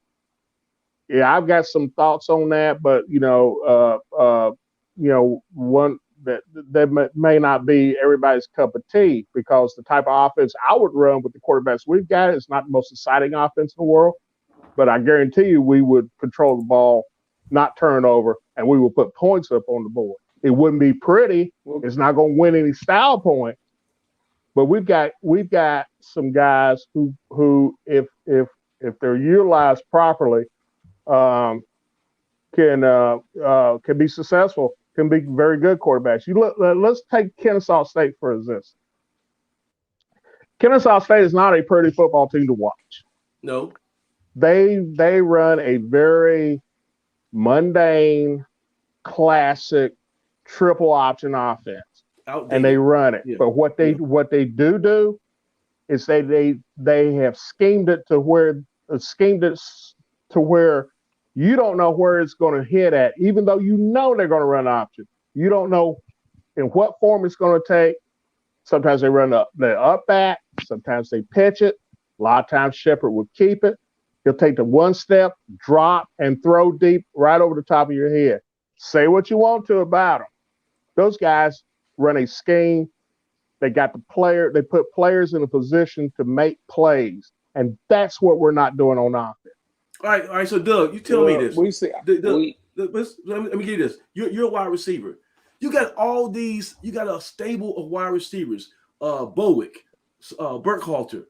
Yeah, I've got some thoughts on that, but one that may not be everybody's cup of tea, because the type of offense I would run with the quarterbacks we've got is not the most exciting offense in the world. But I guarantee you, we would control the ball, not turn over, and we will put points up on the board. It wouldn't be pretty. It's not going to win any style points. But we've got some guys who if they're utilized properly, can be successful, can be very good quarterbacks. Let's take Kennesaw State for instance. Kennesaw State is not a pretty football team to watch. No. They run a very mundane, classic triple option offense. Outdated. And they run it. Yeah. But what they do is they have schemed it to where you don't know where it's going to hit at, even though you know they're going to run option. You don't know in what form it's going to take. Sometimes they run the up back. Sometimes they pitch it. A lot of times Shepard will keep it. He'll take the one step, drop, and throw deep right over the top of your head. Say what you want to about them. Those guys run a scheme. They got the player. They put players in a position to make plays, and that's what we're not doing on offense. All right. So, Doug, you tell me this. Let me get you this. You're a wide receiver. You got all these. You got a stable of wide receivers. Bowick, Burkhalter,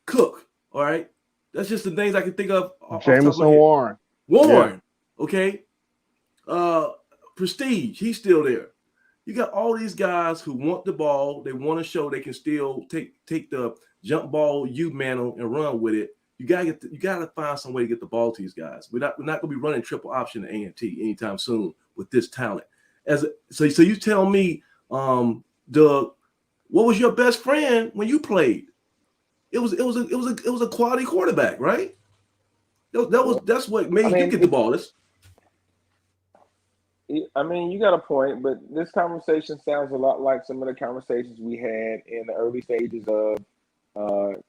Cook. All right. That's just the names I can think of. Jameson Warren. Yeah. Okay. Prestige. He's still there. You got all these guys who want the ball. They want to show they can still take the jump ball, mantle, and run with it. You gotta find some way to get the ball to these guys. We're not gonna be running triple option at A&T anytime soon with this talent. So you tell me, Doug, what was your best friend when you played? It was a quality quarterback, right? That's what made you get the ball. I mean, you got a point, but this conversation sounds a lot like some of the conversations we had in the early stages of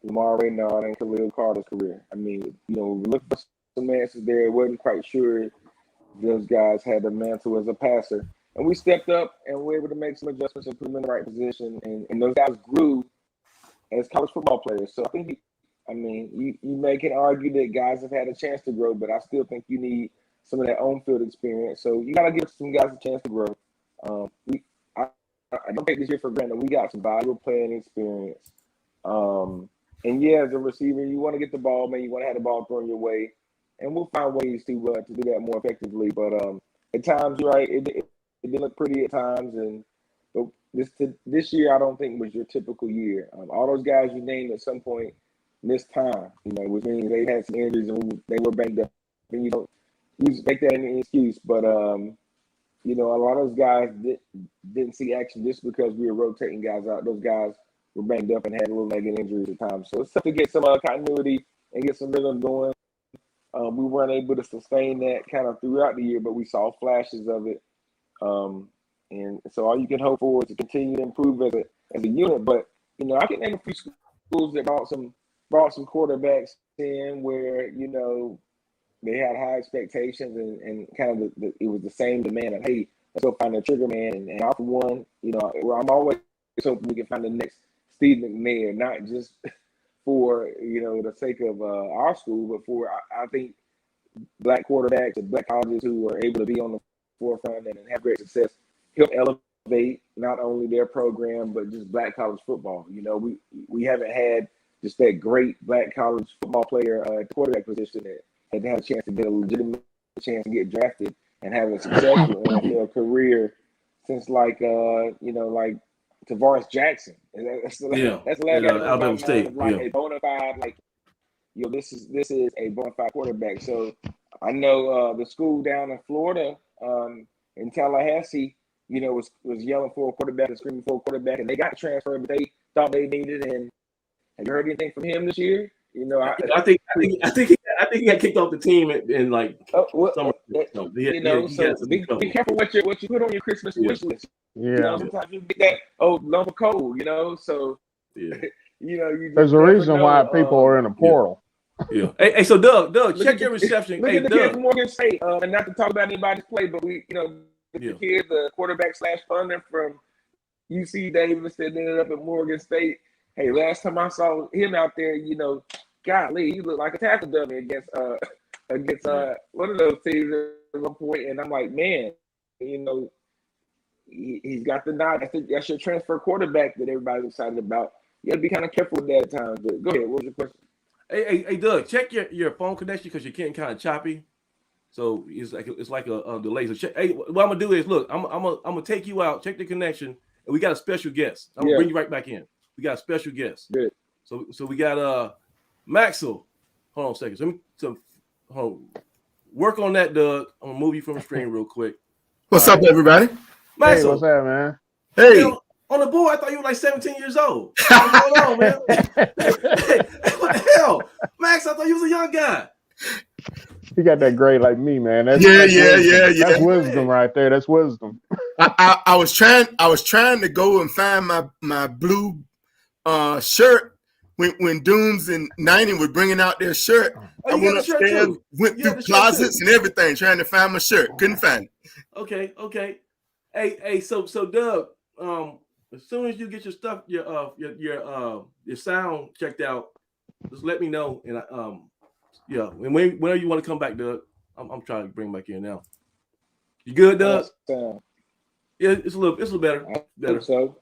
Lamar Raynard and Khalil Carter's career. I mean, we looked for some answers there. Wasn't quite sure those guys had the mantle as a passer. And we stepped up and were able to make some adjustments and put them in the right position. And those guys grew as college football players. So I think, you may can argue that guys have had a chance to grow, but I still think you need some of that on-field experience. So you got to give some guys a chance to grow. I don't take this year for granted. We got some valuable playing experience. And as a receiver, you want to get the ball, man. You want to have the ball thrown your way, and we'll find ways to do that more effectively. But at times, you're right, it didn't look pretty at times, but this year I don't think was your typical year. All those guys you named at some point missed time, which means they had some injuries and they were banged up. And you don't make that an excuse, but a lot of those guys didn't see action just because we were rotating guys out. Those guys were banged up and had a little nagging injuries at times. So it's tough to get some continuity and get some rhythm going. We weren't able to sustain that kind of throughout the year, but we saw flashes of it. And so all you can hope for is to continue to improve as a unit. But I can name a few schools that brought some quarterbacks in where they had high expectations and kind of it was the same demand of, hey, let's go find a trigger man. And I, for one, where I'm always hoping we can find the next Steve McNair, not just for the sake of our school, but for I think black quarterbacks and black colleges who are able to be on the forefront and have great success help elevate not only their program but just black college football. We haven't had just that great black college football player at the quarterback position that had a chance to get a legitimate chance to get drafted and have a successful NFL career since like Tavares Jackson. That's the last guy Alabama State. Like a bona fide this is a bona fide quarterback. So I know the school down in Florida, in Tallahassee, was yelling for a quarterback and screaming for a quarterback, and they got transferred, but they thought they needed. And have you heard anything from him this year? I think he got kicked off the team in like summer. So be careful what you put on your Christmas wish list. Yeah. Sometimes you get that lump of coal. So there's a reason why people are in a portal. Yeah. Hey, so Doug, check your reception. Look at the kids from Morgan State, and not to talk about anybody's play, but the kid, the quarterback / punter from UC Davis that ended up at Morgan State. Hey, last time I saw him out there, golly, he looked like a tackle dummy against one of those teams at one point, and I'm like, man, he's got the nod. I think that's your transfer quarterback that everybody's excited about. You got to be kind of careful with that at times. But go ahead. What was your question? Hey, Doug, check your phone connection because you're getting kind of choppy. So it's like a delay. So check. Hey, what I'm gonna do is look. I'm gonna take you out. Check the connection, and we got a special guest. I'm gonna bring you right back in. We got a special guest. Good. So we got Maxwell. Hold on a second. Work on that, Doug. I'm gonna move you from the screen real quick. What's up, everybody? Maxwell. Hey, what's up, man? Hey. On the board, I thought you were like 17 years old. What's going on, man? Hey, what the hell? Max, I thought you was a young guy. You got that grade like me, man. That's That's wisdom right there. That's wisdom. I was trying to go and find my blue shirt when Dooms and 90 were bringing out their shirt. I went upstairs, went through closets and everything trying to find my shirt. Couldn't find it. Okay. Hey, so Doug, as soon as you get your stuff, your sound checked out, just let me know. And and whenever you want to come back, Doug, I'm trying to bring him back in now. You good, Doug? Yeah, it's a little better. Better. So.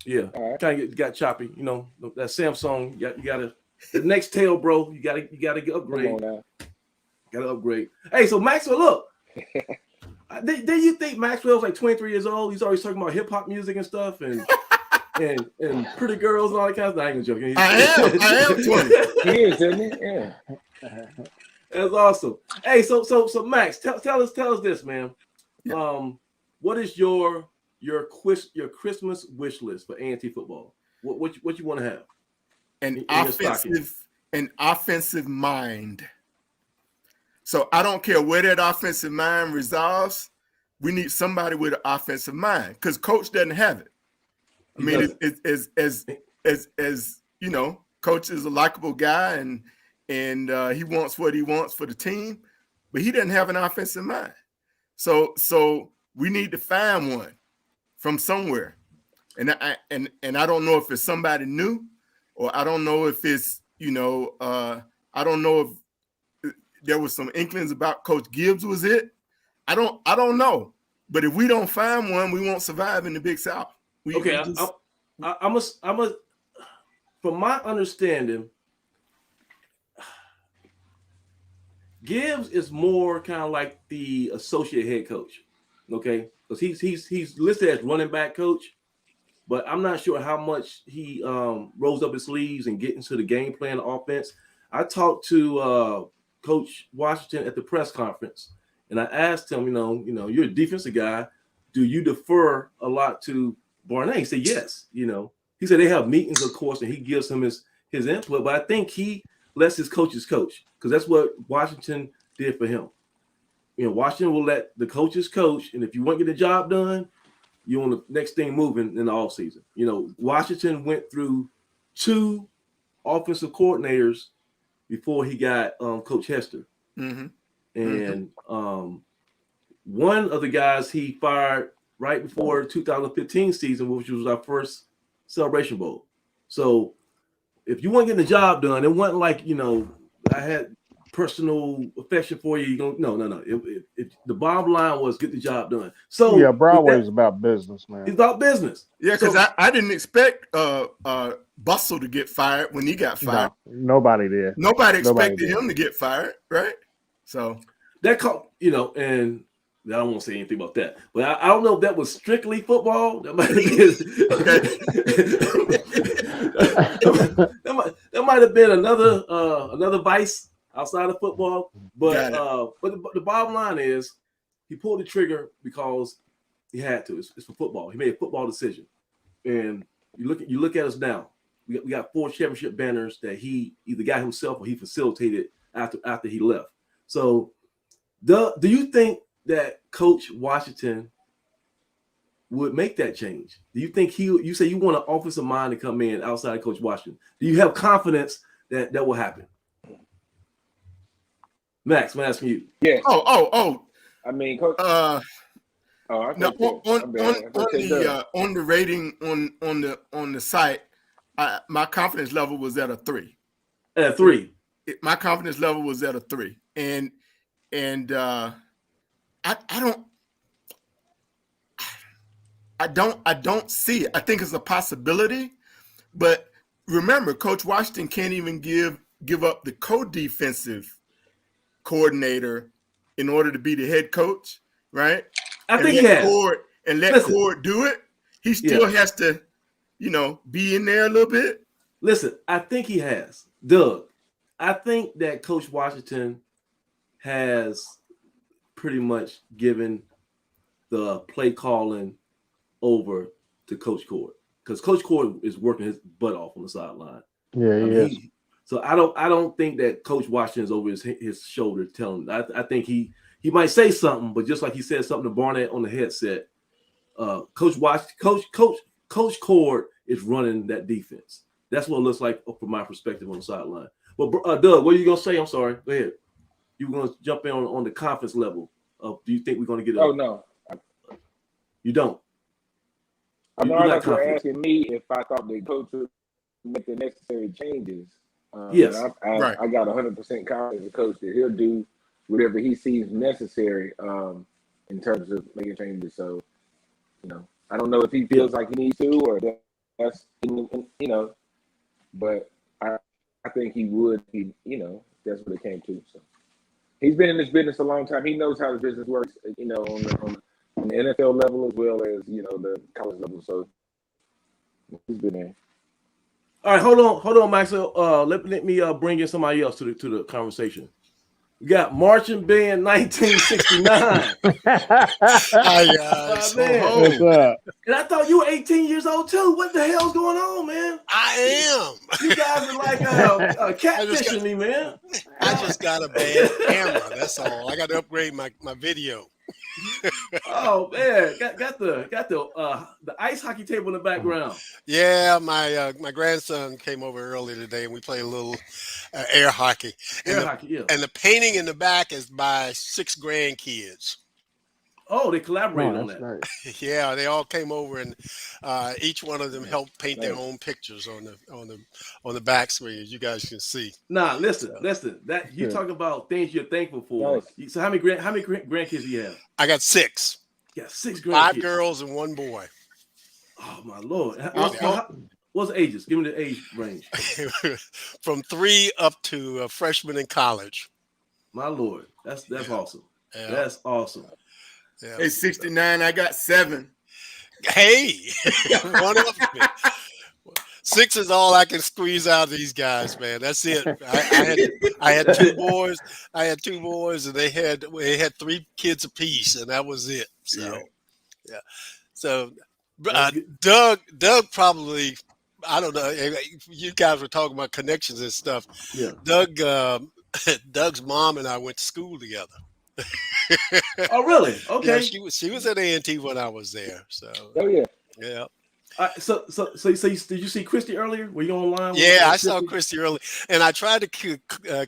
Yeah, right. Kind of got choppy. That Samsung. You got the next tail, bro. You gotta upgrade. Come on now. Gotta upgrade. Hey, so Maxwell, look. Did you think Maxwell's like 23 years old? He's always talking about hip hop music and stuff, and pretty girls and all that kind of stuff. I ain't joking. I am 20. He is, isn't he? Yeah. That's awesome. Hey, so Max, tell us this, man. What is your Christmas wish list for A&T football? What you want to have? An offensive mind. So I don't care where that offensive mind resolves. We need somebody with an offensive mind because coach doesn't have it. I mean, as you know, coach is a likable guy and he wants what he wants for the team, but he doesn't have an offensive mind. So we need to find one from somewhere. And I don't know if it's somebody new, or I don't know if it's I don't know if there was some inklings about Coach Gibbs was it. I don't know. But if we don't find one, we won't survive in the Big South. I'm from my understanding, Gibbs is more kind of like the associate head coach, okay? Because he's listed as running back coach, but I'm not sure how much he rolls up his sleeves and get into the game plan offense. I talked to Coach Washington at the press conference, and I asked him, you're a defensive guy. Do you defer a lot to Barnett? He said yes. He said they have meetings, of course, and he gives him his input. But I think he lets his coaches coach because that's what Washington did for him. Washington will let the coaches coach, and if you want to get the job done, you on the next thing moving in the offseason. Washington went through 2 offensive coordinators before he got Coach Hester. Mm-hmm. And one of the guys he fired right before 2015 season, which was our first Celebration Bowl. So if you weren't getting the job done, it wasn't like, I had personal affection for you. You don't, no. The bottom line was get the job done. So yeah, Broadway's about business, man. It's about business. Yeah, because I didn't expect Bustle to get fired when he got fired. No, nobody did. Nobody expected him to get fired, right? So that and I don't want to say anything about that, but I don't know if that was strictly football. That might have been, that might have been another vice outside of football. But the bottom line is he pulled the trigger because he had to. It's for football. He made a football decision, and you look at us now. We got 4 championship banners that he either got himself or he facilitated after he left. So, do you think that Coach Washington would make that change? Do you think you say you want an offensive mind to come in outside of Coach Washington? Do you have confidence that will happen? Max, I'm asking you. Yeah. Oh. I mean, Coach. On the rating on the site, my confidence level was at a 3. At a 3. My confidence level was at a 3, and I don't see it. I think it's a possibility, but remember, Coach Washington can't even give up the co-defensive coordinator in order to be the head coach, right? I think he has. Let Cord do it. He still has to, be in there a little bit. Listen, I think he has. Doug, I think that Coach Washington has pretty much given the play calling over to Coach Cord, because Coach Cord is working his butt off on the sideline. Yeah, he is. So I don't think that Coach Washington is over his shoulder telling. I think he might say something, but just like he said something to Barnett on the headset, Coach Cord is running that defense. That's what it looks like from my perspective on the sideline. But Doug, what are you gonna say? I'm sorry. Go ahead. You were gonna jump in on the confidence level of, do you think we're gonna get? Oh no, you don't. I'm not asking me if I thought the coach would make the necessary changes. Yes, I got 100% confidence in the coach that he'll do whatever he sees necessary in terms of making changes. So, I don't know if he feels like he needs to, or that's but I think he would be. That's what it came to. So he's been in this business a long time. He knows how the business works. On the NFL level as well as the college level. So he's been there. All right, hold on, Max. Let me bring in somebody else to the conversation. We got Marching Band 1969. Hi guys. What's up? And I thought you were 18 years old too. What the hell's going on, man? I am. You guys are like catfishing me, man. I just got a bad camera. That's all. I got to upgrade my video. Oh man, got the ice hockey table in the background. Yeah, my grandson came over earlier today, and we played a little air hockey. And the painting in the back is by 6 grandkids. Oh, they collaborated on that. Nice. Yeah, they all came over, and each one of them helped paint their own pictures on the back screen, as you guys can see. Nah, listen. That you talk about things you're thankful for. Nice. So how many grandkids do you have? I got 6. Yeah, 6 grandkids. 5 girls and 1 boy. Oh my Lord! What's the ages? Give me the age range. From 3 up to freshman in college. My Lord, that's awesome. Yeah. That's awesome. Yeah. Hey, 69, I got 7. Hey, one of me. 6 is all I can squeeze out of these guys, man. That's it. I had 2 boys. And they had 3 kids apiece, and that was it. So, yeah. So, Doug probably, I don't know. You guys were talking about connections and stuff. Yeah. Doug's mom and I went to school together. Oh, really? Okay. Yeah, she was at A&T when I was there. So. Oh yeah. Yeah. So did you see Christy earlier? Were you online? Yeah, I saw Christy early, and I tried to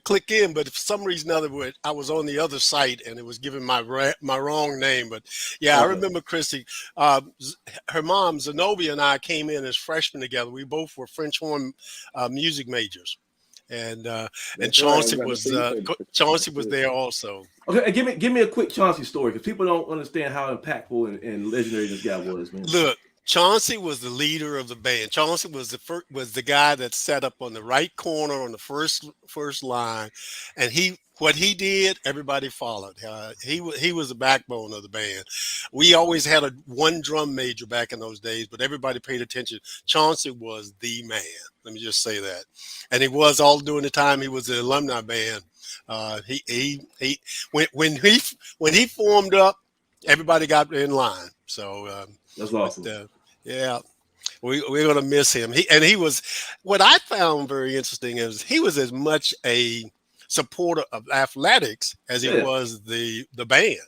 click in, but for some reason or other, I was on the other site, and it was giving my wrong name. But yeah, I remember Christy. Her mom Zenobia and I came in as freshmen together. We both were French horn music majors, and Chauncey was there also. Okay, give me a quick Chauncey story, because people don't understand how impactful and legendary this guy was, man. Look, Chauncey was the leader of the band. Chauncey was the guy that sat up on the right corner on the first line, and what he did, everybody followed. He was the backbone of the band. We always had one drum major back in those days, but everybody paid attention. Chauncey was the man. Let me just say that, and he was all during the time he was the alumni band. When he formed up, everybody got in line. So that's awesome. Yeah, we're gonna miss him. He was. What I found very interesting is he was as much a supporter of athletics as he was the band.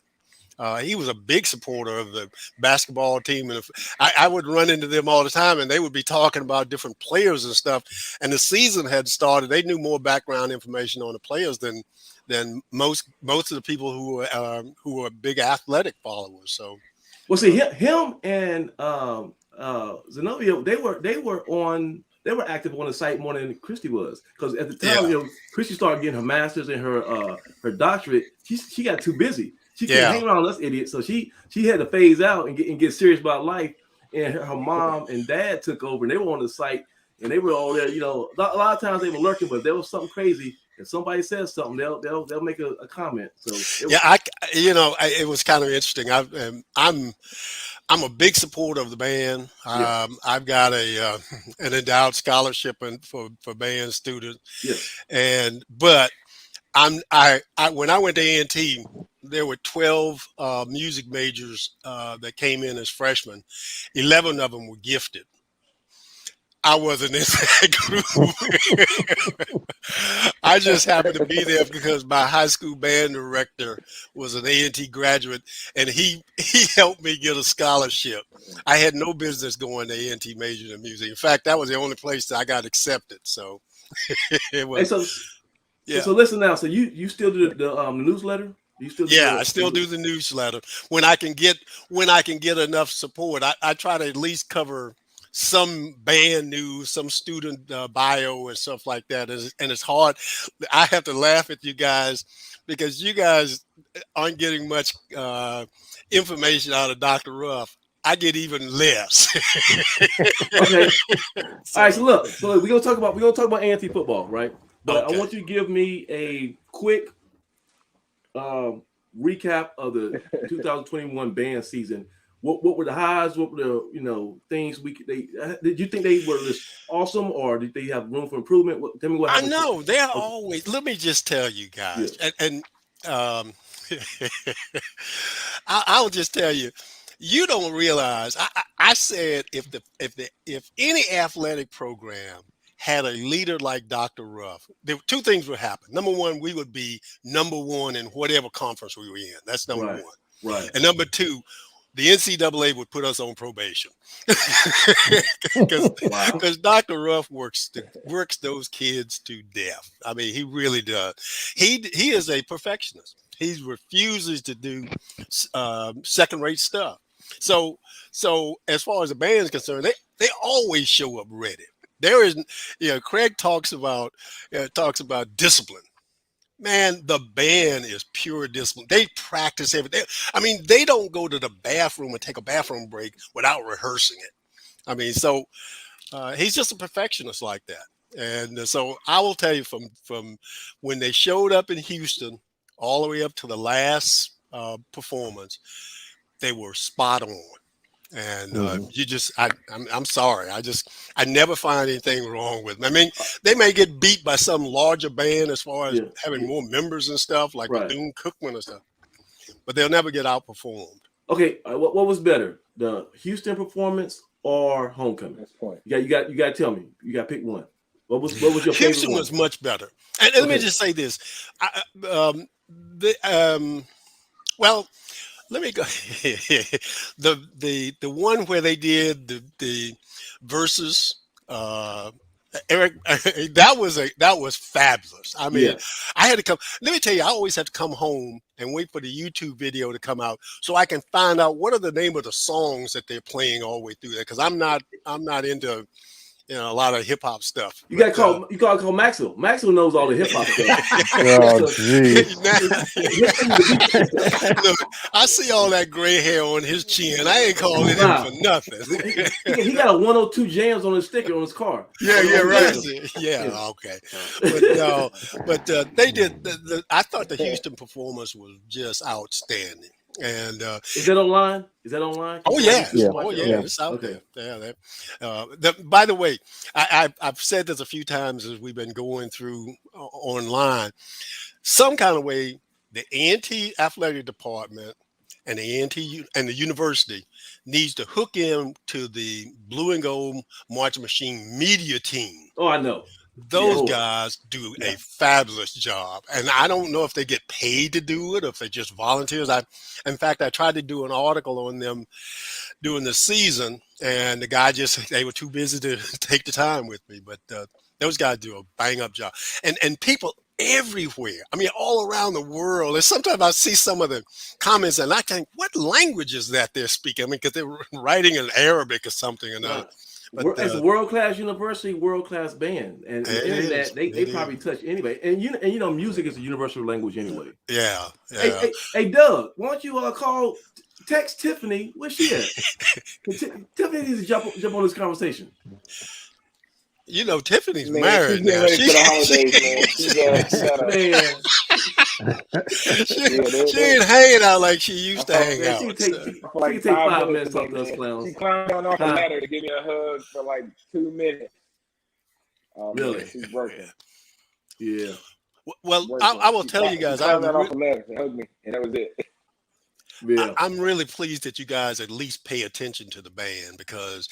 He was a big supporter of the basketball team, and I would run into them all the time, and they would be talking about different players and stuff. And the season had started; they knew more background information on the players than most of the people who were big athletic followers. So, well, see, him and Zenobia, they were active on the site more than Christy was, because at the time, Christy started getting her master's and her doctorate. She got too busy. She couldn't hang around us idiots, so she had to phase out and get serious about life. And her mom and dad took over, and they were on the site, and they were all there. You know, a lot of times they were lurking, but there was something crazy. If somebody says something, they'll make a comment. So it was kind of interesting. I'm a big supporter of the band. I've got an endowed scholarship for band students. But when I went to A&T, there were 12 music majors that came in as freshmen. 11 of them were gifted. I wasn't in that group. I just happened to be there because my high school band director was an A&T graduate, and he helped me get a scholarship. I had no business going to A&T major in music. In fact, that was the only place that I got accepted. So it was. So listen now. So you still do the newsletter? I still do the newsletter when I can get enough support. I try to at least cover some band news, some student bio and stuff like that. And it's hard. I have to laugh at you guys because you guys aren't getting much information out of Dr. Ruff. I get even less. Okay. All right. So look, we're gonna talk about A&T football, right? But okay. I want you to give me a quick recap of the 2021 band season. What were the highs? What were the things did you think they were just awesome, or did they have room for improvement? Tell me what happened. I know they're always. Let me just tell you guys, and I'll just tell you. You don't realize. I said if any athletic program had a leader like Dr. Ruff, two things would happen. Number one, we would be number one in whatever conference we were in. That's number one. Right. And number two, the NCAA would put us on probation because Dr. Ruff works those kids to death. I mean, he really does. He is a perfectionist. He refuses to do second-rate stuff. So as far as the band is concerned, they always show up ready. There is, Craig talks about discipline. Man, the band is pure discipline. They practice everything. I mean, they don't go to the bathroom and take a bathroom break without rehearsing it. I mean, so he's just a perfectionist like that. And so I will tell you from when they showed up in Houston all the way up to the last performance, they were spot on. And I'm sorry. I never find anything wrong with them. I mean, they may get beat by some larger band as far as having more members and stuff like Bethune-Cookman and stuff, but they'll never get outperformed. Okay, what was better, the Houston performance or Homecoming? That's point. You got to tell me. You got to pick one. What was your favorite? Houston was much better. And let me just say this. let me go. The one where they did the verses. Eric, that was fabulous. I mean, Yeah. I had to come. Let me tell you, I always have to come home and wait for the YouTube video to come out so I can find out what are the name of the songs that they're playing all the way through there. Because I'm not into a lot of hip hop stuff. You gotta call Maxwell. Maxwell knows all the hip hop stuff. Oh, geez. Look, I see all that gray hair on his chin. I ain't calling him for nothing. He got a 102 Jams on his sticker on his car. Yeah, right. Yeah, okay. But they did. I thought the Houston performance was just outstanding. And is that online? Oh yeah, it's out there. Yeah. By the way, I've said this a few times as we've been going through online. Some kind of way, the A&T athletic department and the A&T and the university needs to hook in to the Blue and Gold Marching Machine media team. Oh, I know. Those guys do a fabulous job, and I don't know if they get paid to do it or if they're just volunteers. In fact, I tried to do an article on them during the season, and the guy they were too busy to take the time with me. But those guys do a bang up job, and people everywhere. I mean, all around the world. And sometimes I see some of the comments, and I think, what language is that they're speaking? I mean, because they're writing in Arabic or something, and but it's a world-class university, world-class band, and the internet, they probably touch anyway. And music is a universal language anyway. Yeah. Hey, Doug, why don't you text Tiffany? Where's she at? Tiffany needs to jump on this conversation. Tiffany's married now. She ain't hanging out like she used to hang out. She can take 5 minutes off those clowns. She climbed down off the ladder to give me a hug for like 2 minutes. Really? Man, she's working. Yeah. Well, I will tell you guys. She climbed down off the ladder and hugged me, and that was it. Yeah. I'm really pleased that you guys at least pay attention to the band because,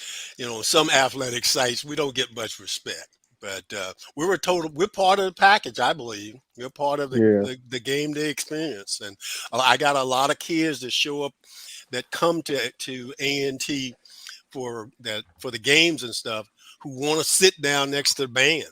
some athletic sites, we don't get much respect. But we're part of the package, I believe. We're part of the game day experience. And I got a lot of kids that show up that come to A&T for the games and stuff who want to sit down next to the band.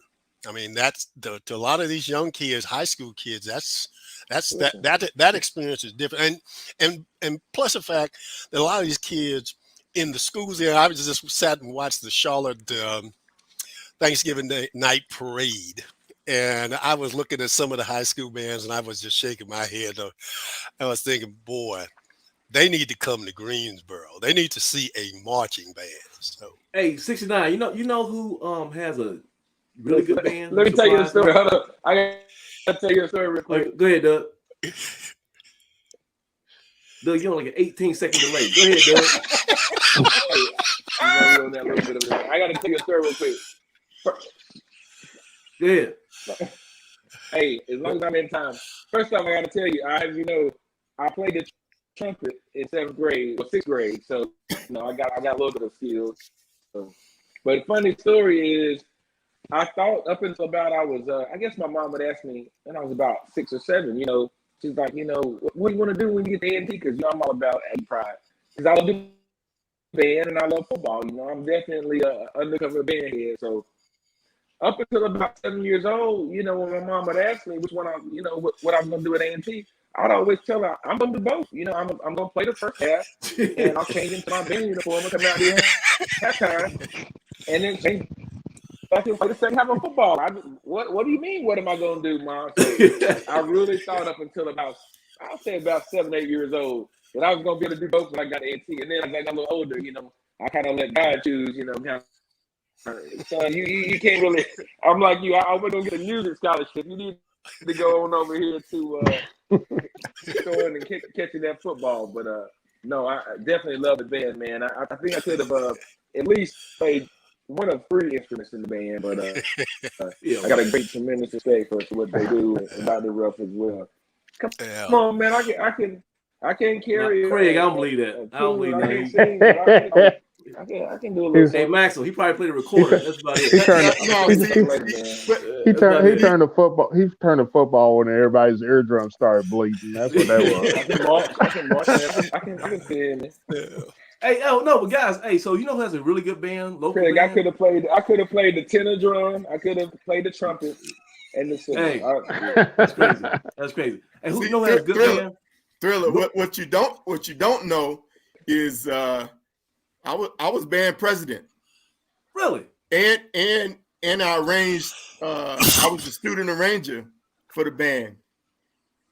I mean, that's to a lot of these young kids, high school kids, that experience is different. And plus the fact that a lot of these kids in the schools there, I just sat and watched the Charlotte Thanksgiving night parade. And I was looking at some of the high school bands and I was just shaking my head. I was thinking, boy, they need to come to Greensboro. They need to see a marching band. So, hey, 69, you know who has a really good band? Let me tell you a story. Hold up. I gotta tell you a story real quick. Go ahead, Doug. Doug, you're on like an 18-second delay. Go ahead, Doug. I gotta tell you a story real quick. Go ahead. Hey, as long as I'm in time. First off, I gotta tell you, I played the trumpet in 6th grade. So I got a little bit of skills. But funny story is, I thought up until about I guess my mom would ask me when I was about 6 or 7. She's like, what do you want to do when you get to A&T? Because I'm all about pride. Because I love do band and I love football. I'm definitely an undercover band head. So up until about 7 years old, when my mom would ask me which one what I'm gonna do at A&T, I'd always tell her I'm gonna do both. I'm gonna play the first half and I'll change into my band uniform and come out here at halftime and then change. I can play the second half of football. What do you mean? What am I going to do, Mom? So I really thought up until about 7, 8 years old that I was going to be able to do both when I got to A&T. And then as I got a little older, I kind of let God choose, So you can't really. I'm like you. I was going to get a music scholarship. You need to go on over here to going and catching that football. But no, I definitely love the band, man. I think I could have at least played one of 3 instruments in the band, but I got a great, tremendous respect for what they do and Dr. Ruff as well. Come on, man, I can carry. Craig, I don't believe that. I don't believe that. I can do a little. Hey, Maxwell, he probably played a recorder. That's about it. He turned the football. He turned the football when everybody's eardrum started bleeding. That's what that was. I can fit in. Hey, no, but guys, hey, so you know who has a really good band? Local Craig, band? I could have played the tenor drum. I could have played the trumpet and the singer. Hey, that's crazy. That's crazy. Hey, who you know has a good band? Thriller. What you don't know is I was band president. Really? And I arranged. I was the student arranger for the band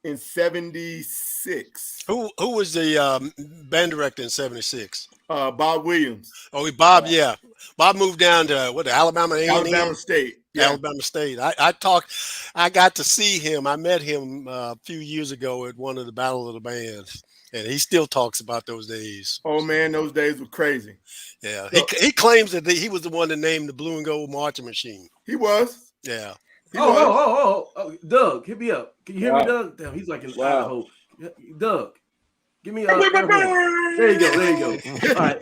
in '76. Who was the band director in '76? Bob Williams. Oh, Bob. Yeah, Bob moved down to Alabama A&M? Alabama State. Yeah. Alabama State. I got to see him. I met him a few years ago at one of the Battle of the Bands, and he still talks about those days. Oh man, those days were crazy. Yeah, he claims that he was the one that named the Blue and Gold marching machine. He was. Yeah. Oh, Doug, hit me up. Can you hear me, Doug? Damn, he's like in Idaho. Doug, give me there you go. All right.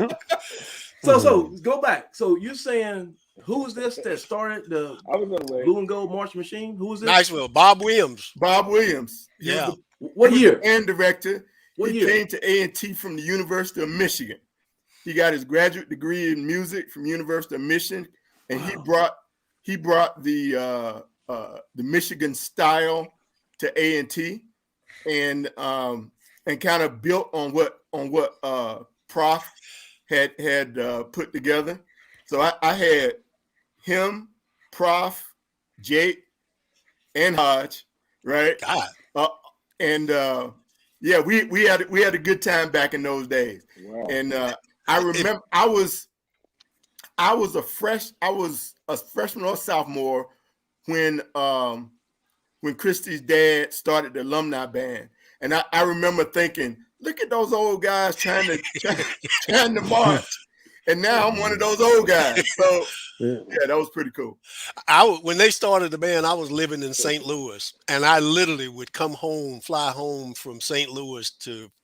So go back. So you're saying who was this that started the Blue and Gold March Machine? Who was this? Niceville. Bob Williams. Bob Williams. Yeah. What year? And director. What year? He came to A&T from the University of Michigan. He got his graduate degree in music from University of Michigan, and he brought the Michigan style to A&T, and kind of built on what Prof had put together. So I had him, Prof, Jake, and Hodge, right? God. We had a good time back in those days. Wow. And I remember I was a freshman or sophomore when Christy's dad started the alumni band, and I remember thinking, look at those old guys trying to march, and now I'm one of those old guys. So yeah, that was pretty cool. When they started the band, I was living in St. Louis, and I literally would fly home from St. Louis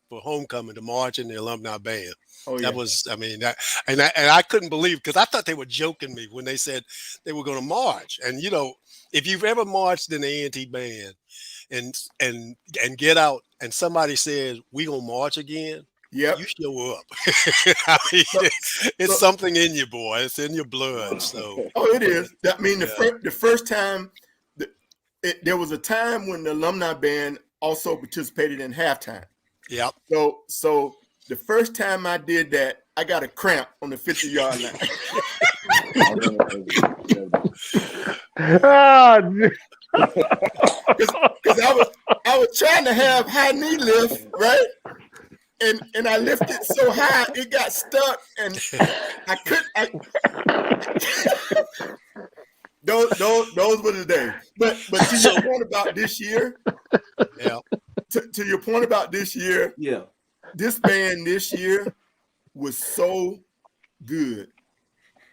for homecoming to march in the alumni band. Oh, yeah. That was, I couldn't believe, because I thought they were joking me when they said they were going to march. And if you've ever marched in the A&T band and get out and somebody says we gonna march again, you show up. It's something in you, boy. It's in your blood. So it is. I mean, the first time there was a time when the alumni band also participated in halftime. Yep. So the first time I did that, I got a cramp on the 50-yard line. Because I was trying to have high knee lift, right? And I lifted so high it got stuck, and I couldn't. Those were the days. But to your point about this year, to your point about this year, this band this year was so good.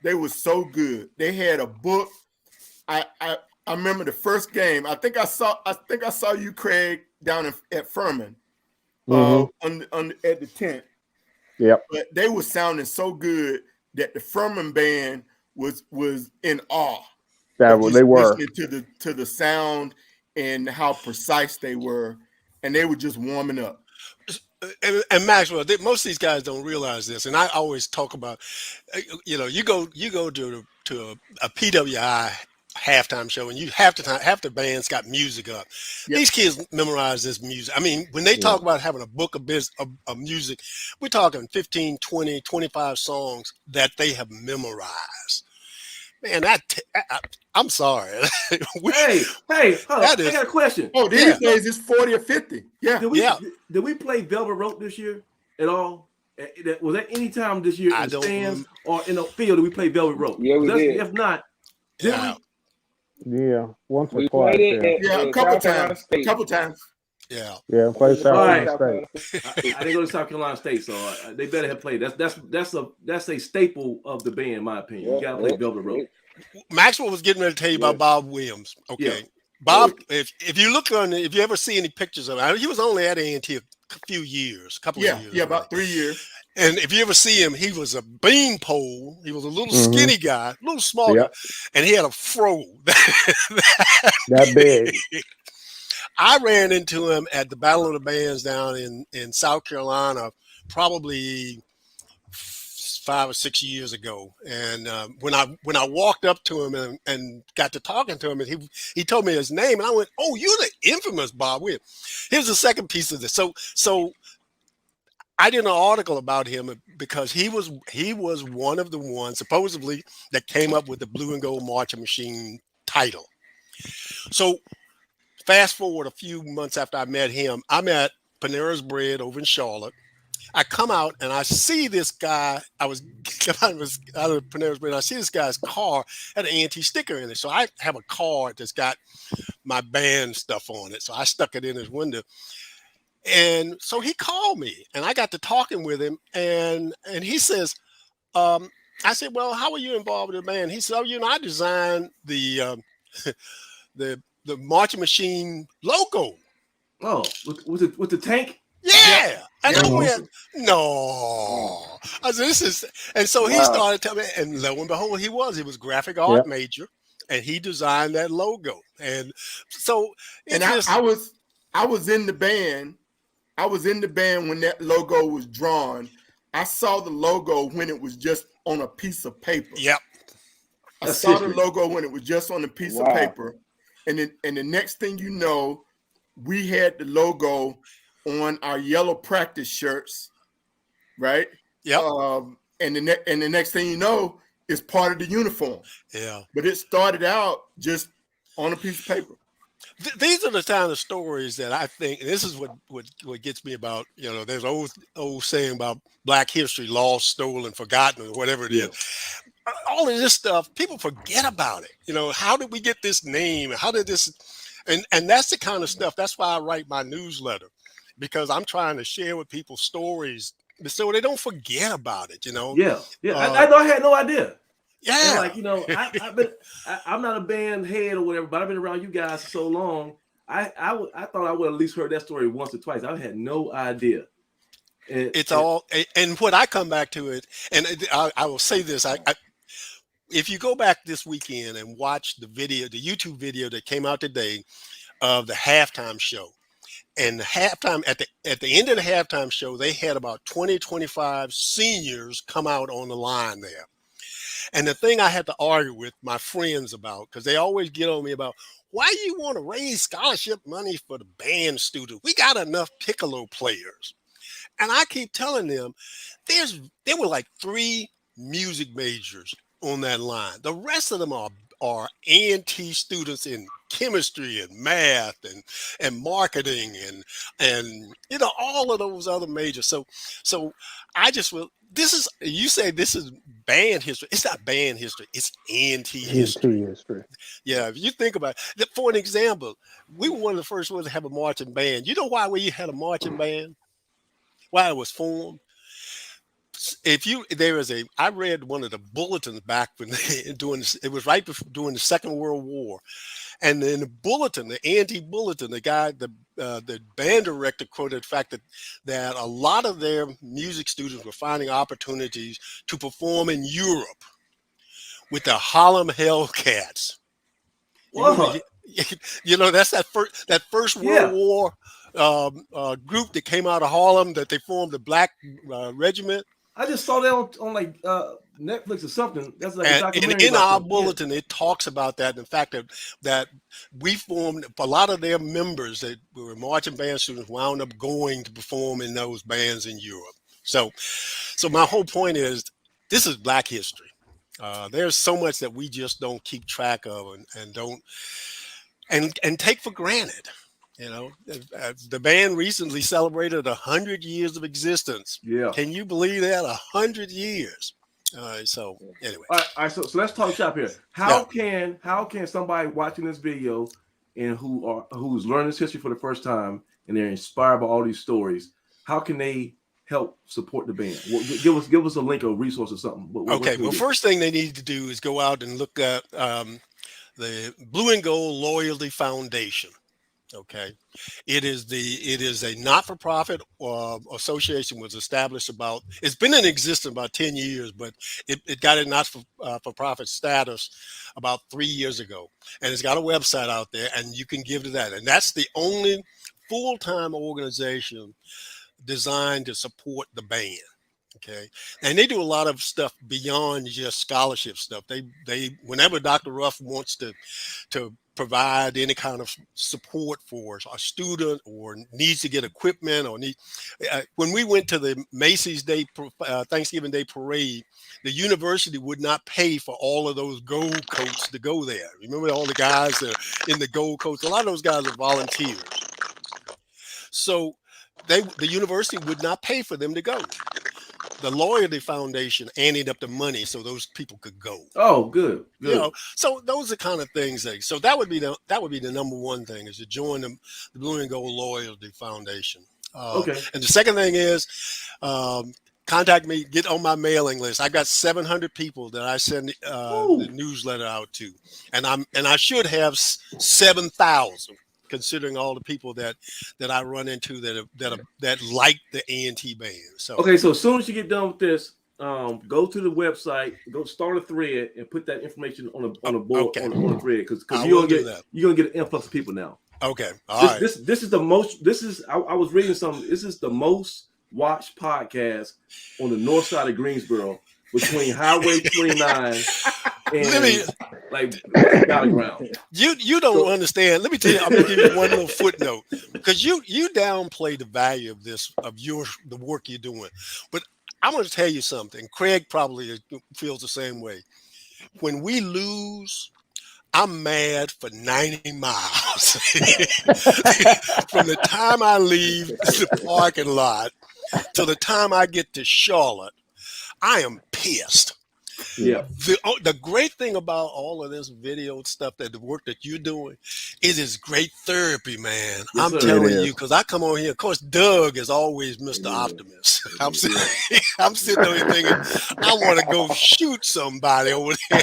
They were so good. They had a book. I remember the first game. I think I saw you, Craig, down at Furman, at the tent. Yep. But they were sounding so good that the Furman band was in awe. They were listening to the sound and how precise they were, and they were just warming up. And Maxwell, most of these guys don't realize this, and I always talk about, you go to a PWI halftime show, and half the band's got music up. Yep. These kids memorize this music. I mean, when they talk about having a book of music, we're talking 15, 20, 25 songs that they have memorized. Man, I'm sorry. Hey, hold on. I got a question. Oh, these days it's 40 or 50. Yeah. Did we play Velvet Rope this year at all? Was that any time this year in the stands or in the field did we play Velvet Rope? Yeah, we did. If not, did we? Yeah, once or twice. A couple times. Yeah. Play South Carolina State. I didn't go to South Carolina State, so they better have played. That's a staple of the band, in my opinion. You gotta play Velvet Rope. Maxwell was getting ready to tell you about Bob Williams. Okay, yeah. Bob. If you look if you ever see any pictures of him, he was only at A&T a couple of years. Yeah, about 3 years. And if you ever see him, he was a beanpole. He was a little skinny guy, a little small guy, and he had a fro. That big. I ran into him at the Battle of the Bands down in South Carolina, probably 5 or 6 years ago. And when I walked up to him and got to talking to him, and he told me his name, and I went, "Oh, you're the infamous Bob Williams." Here's the second piece of this. So I did an article about him because he was one of the ones supposedly that came up with the Blue and Gold Marching Machine title. So fast forward a few months after I met him, I'm at Panera's Bread over in Charlotte. I come out and I see this guy. I was out of Panera's Bread. And I see this guy's car had an antique sticker in it. So I have a card that's got my band stuff on it. So I stuck it in his window. And so he called me and I got to talking with him. And he says, I said, "Well, how are you involved in the band?" He said, "Oh, I designed the marching machine logo." Oh, with the tank? Yeah. And I went, "No." I said, "This is," and so he started telling me, and lo and behold, he was graphic art major, and he designed that logo. And so I was in the band. I was in the band when that logo was drawn. I saw the logo when it was just on a piece of paper. Yep. I saw the logo when it was just on a piece of paper. And the next thing you know, we had the logo on our yellow practice shirts, right? Yep. And the next thing you know, it's part of the uniform. Yeah. But it started out just on a piece of paper. These are the kind of stories that I think, and this is what gets me about, there's old saying about Black history, lost, stolen, forgotten, or whatever it is. All of this stuff, people forget about it. How did we get this name? How did this, and that's the kind of stuff, that's why I write my newsletter, because I'm trying to share with people stories so they don't forget about it, Yeah. I had no idea. Yeah, and I'm not a band head or whatever, but I've been around you guys for so long. I thought I would at least heard that story once or twice. I had no idea. And what I come back to it, and I will say this: if you go back this weekend and watch the YouTube video that came out today of the halftime show, and the halftime at the end of the halftime show, they had about 25 seniors come out on the line there. And the thing I had to argue with my friends about, because they always get on me about, why you want to raise scholarship money for the band students? We got enough piccolo players. And I keep telling them, there were like 3 music majors on that line. The rest of them are A&T students in chemistry and math and marketing and all of those other majors. So I just will. You say this is band history. It's not band history. It's A&T history. Yeah, if you think about it, for an example, we were one of the first ones to have a marching band. You know why we had a marching band? Why it was formed? I read one of the bulletins back when it was right before during the Second World War, and in the bulletin, the A&T bulletin, the band director quoted the fact that a lot of their music students were finding opportunities to perform in Europe with the Harlem Hellcats. That's that first World War group that came out of Harlem, that they formed the Black Regiment. I just saw that on like Netflix or something. That's like a documentary. And in our bulletin, it talks about that. And the fact that we formed a lot of their members that were marching band students wound up going to perform in those bands in Europe. So my whole point is, this is Black history. There's so much that we just don't keep track of and don't and take for granted. The band recently celebrated 100 years of existence. Yeah. Can you believe that? 100 years. So anyway. All right. So let's talk shop here. How can somebody watching this video and who's learning this history for the first time and they're inspired by all these stories, how can they help support the band? Give us a link or a resource or something. Well, first thing they need to do is go out and look at the Blue and Gold Loyalty Foundation. Okay, it is a not-for-profit association. Was established it's been in existence about 10 years, but it got a not-for-profit status about 3 years ago, and it's got a website out there, and you can give to that, and that's the only full-time organization designed to support the band. Okay, and they do a lot of stuff beyond just scholarship stuff. They whenever Dr. Ruff wants to provide any kind of support for a student or needs to get equipment or when we went to the Macy's Thanksgiving Day parade, the university would not pay for all of those gold coats to go there. Remember all the guys that are in the gold coats? A lot of those guys are volunteers. So the university would not pay for them to go. The Loyalty Foundation anteed up the money so those people could go. Oh, good. You know, so those are kind of things. So that would be the number one thing, is to join the Blue and Gold Loyalty Foundation. Okay. And the second thing is, contact me, get on my mailing list. I got 700 people that I send the newsletter out to, and I should have 7,000. Considering all the people that I run into that like the A&T band. So okay, so as soon as you get done with this, go to the website, go start a thread, and put that information on the board on the thread, because you're gonna get an influx of people now. Okay, This is the most. This is I was reading something. This is the most watched podcast on the north side of Greensboro, between Highway 29 and Battleground. You don't understand. Let me tell you. I'm gonna give you one little footnote, because you downplay the value of the work you're doing. But I'm gonna tell you something. Craig probably feels the same way. When we lose, I'm mad for 90 miles. From the time I leave the parking lot to the time I get to Charlotte, I am pissed. Yeah. The great thing about all of this video stuff, the work that you're doing, it is great therapy, man. Yes, I'm telling you, because I come on here. Of course, Doug is always Mr. Optimist. I'm sitting on here thinking, I want to go shoot somebody over there.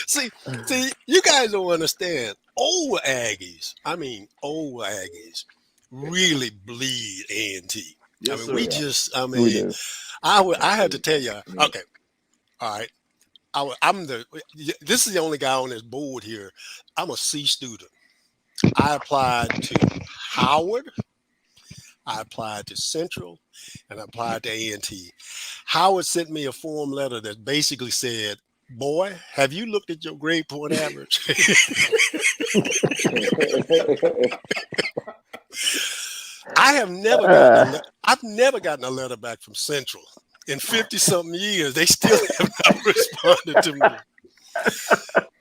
See, you guys don't understand. Old Aggies, really bleed A&T. Yes, we I had to tell you. Okay, all right. This is the only guy on this board here. I'm a C student. I applied to Howard. I applied to Central, and I applied to A&T. Howard sent me a form letter that basically said, "Boy, have you looked at your grade point average?" I've never gotten a letter back from Central in 50-something years. They still have not responded to me.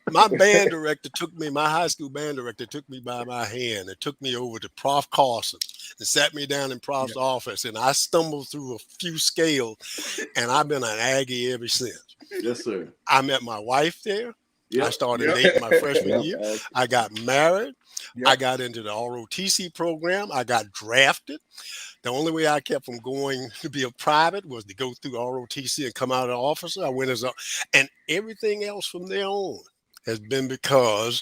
My high school band director took me by my hand and took me over to Prof. Carson and sat me down in Prof's office, and I stumbled through a few scales, and I've been an Aggie ever since. Yes, sir. I met my wife there. Yep. I started dating my freshman year. I got married. Yep. I got into the ROTC program. I got drafted. The only way I kept from going to be a private was to go through ROTC and come out an officer. I went and everything else from there on has been because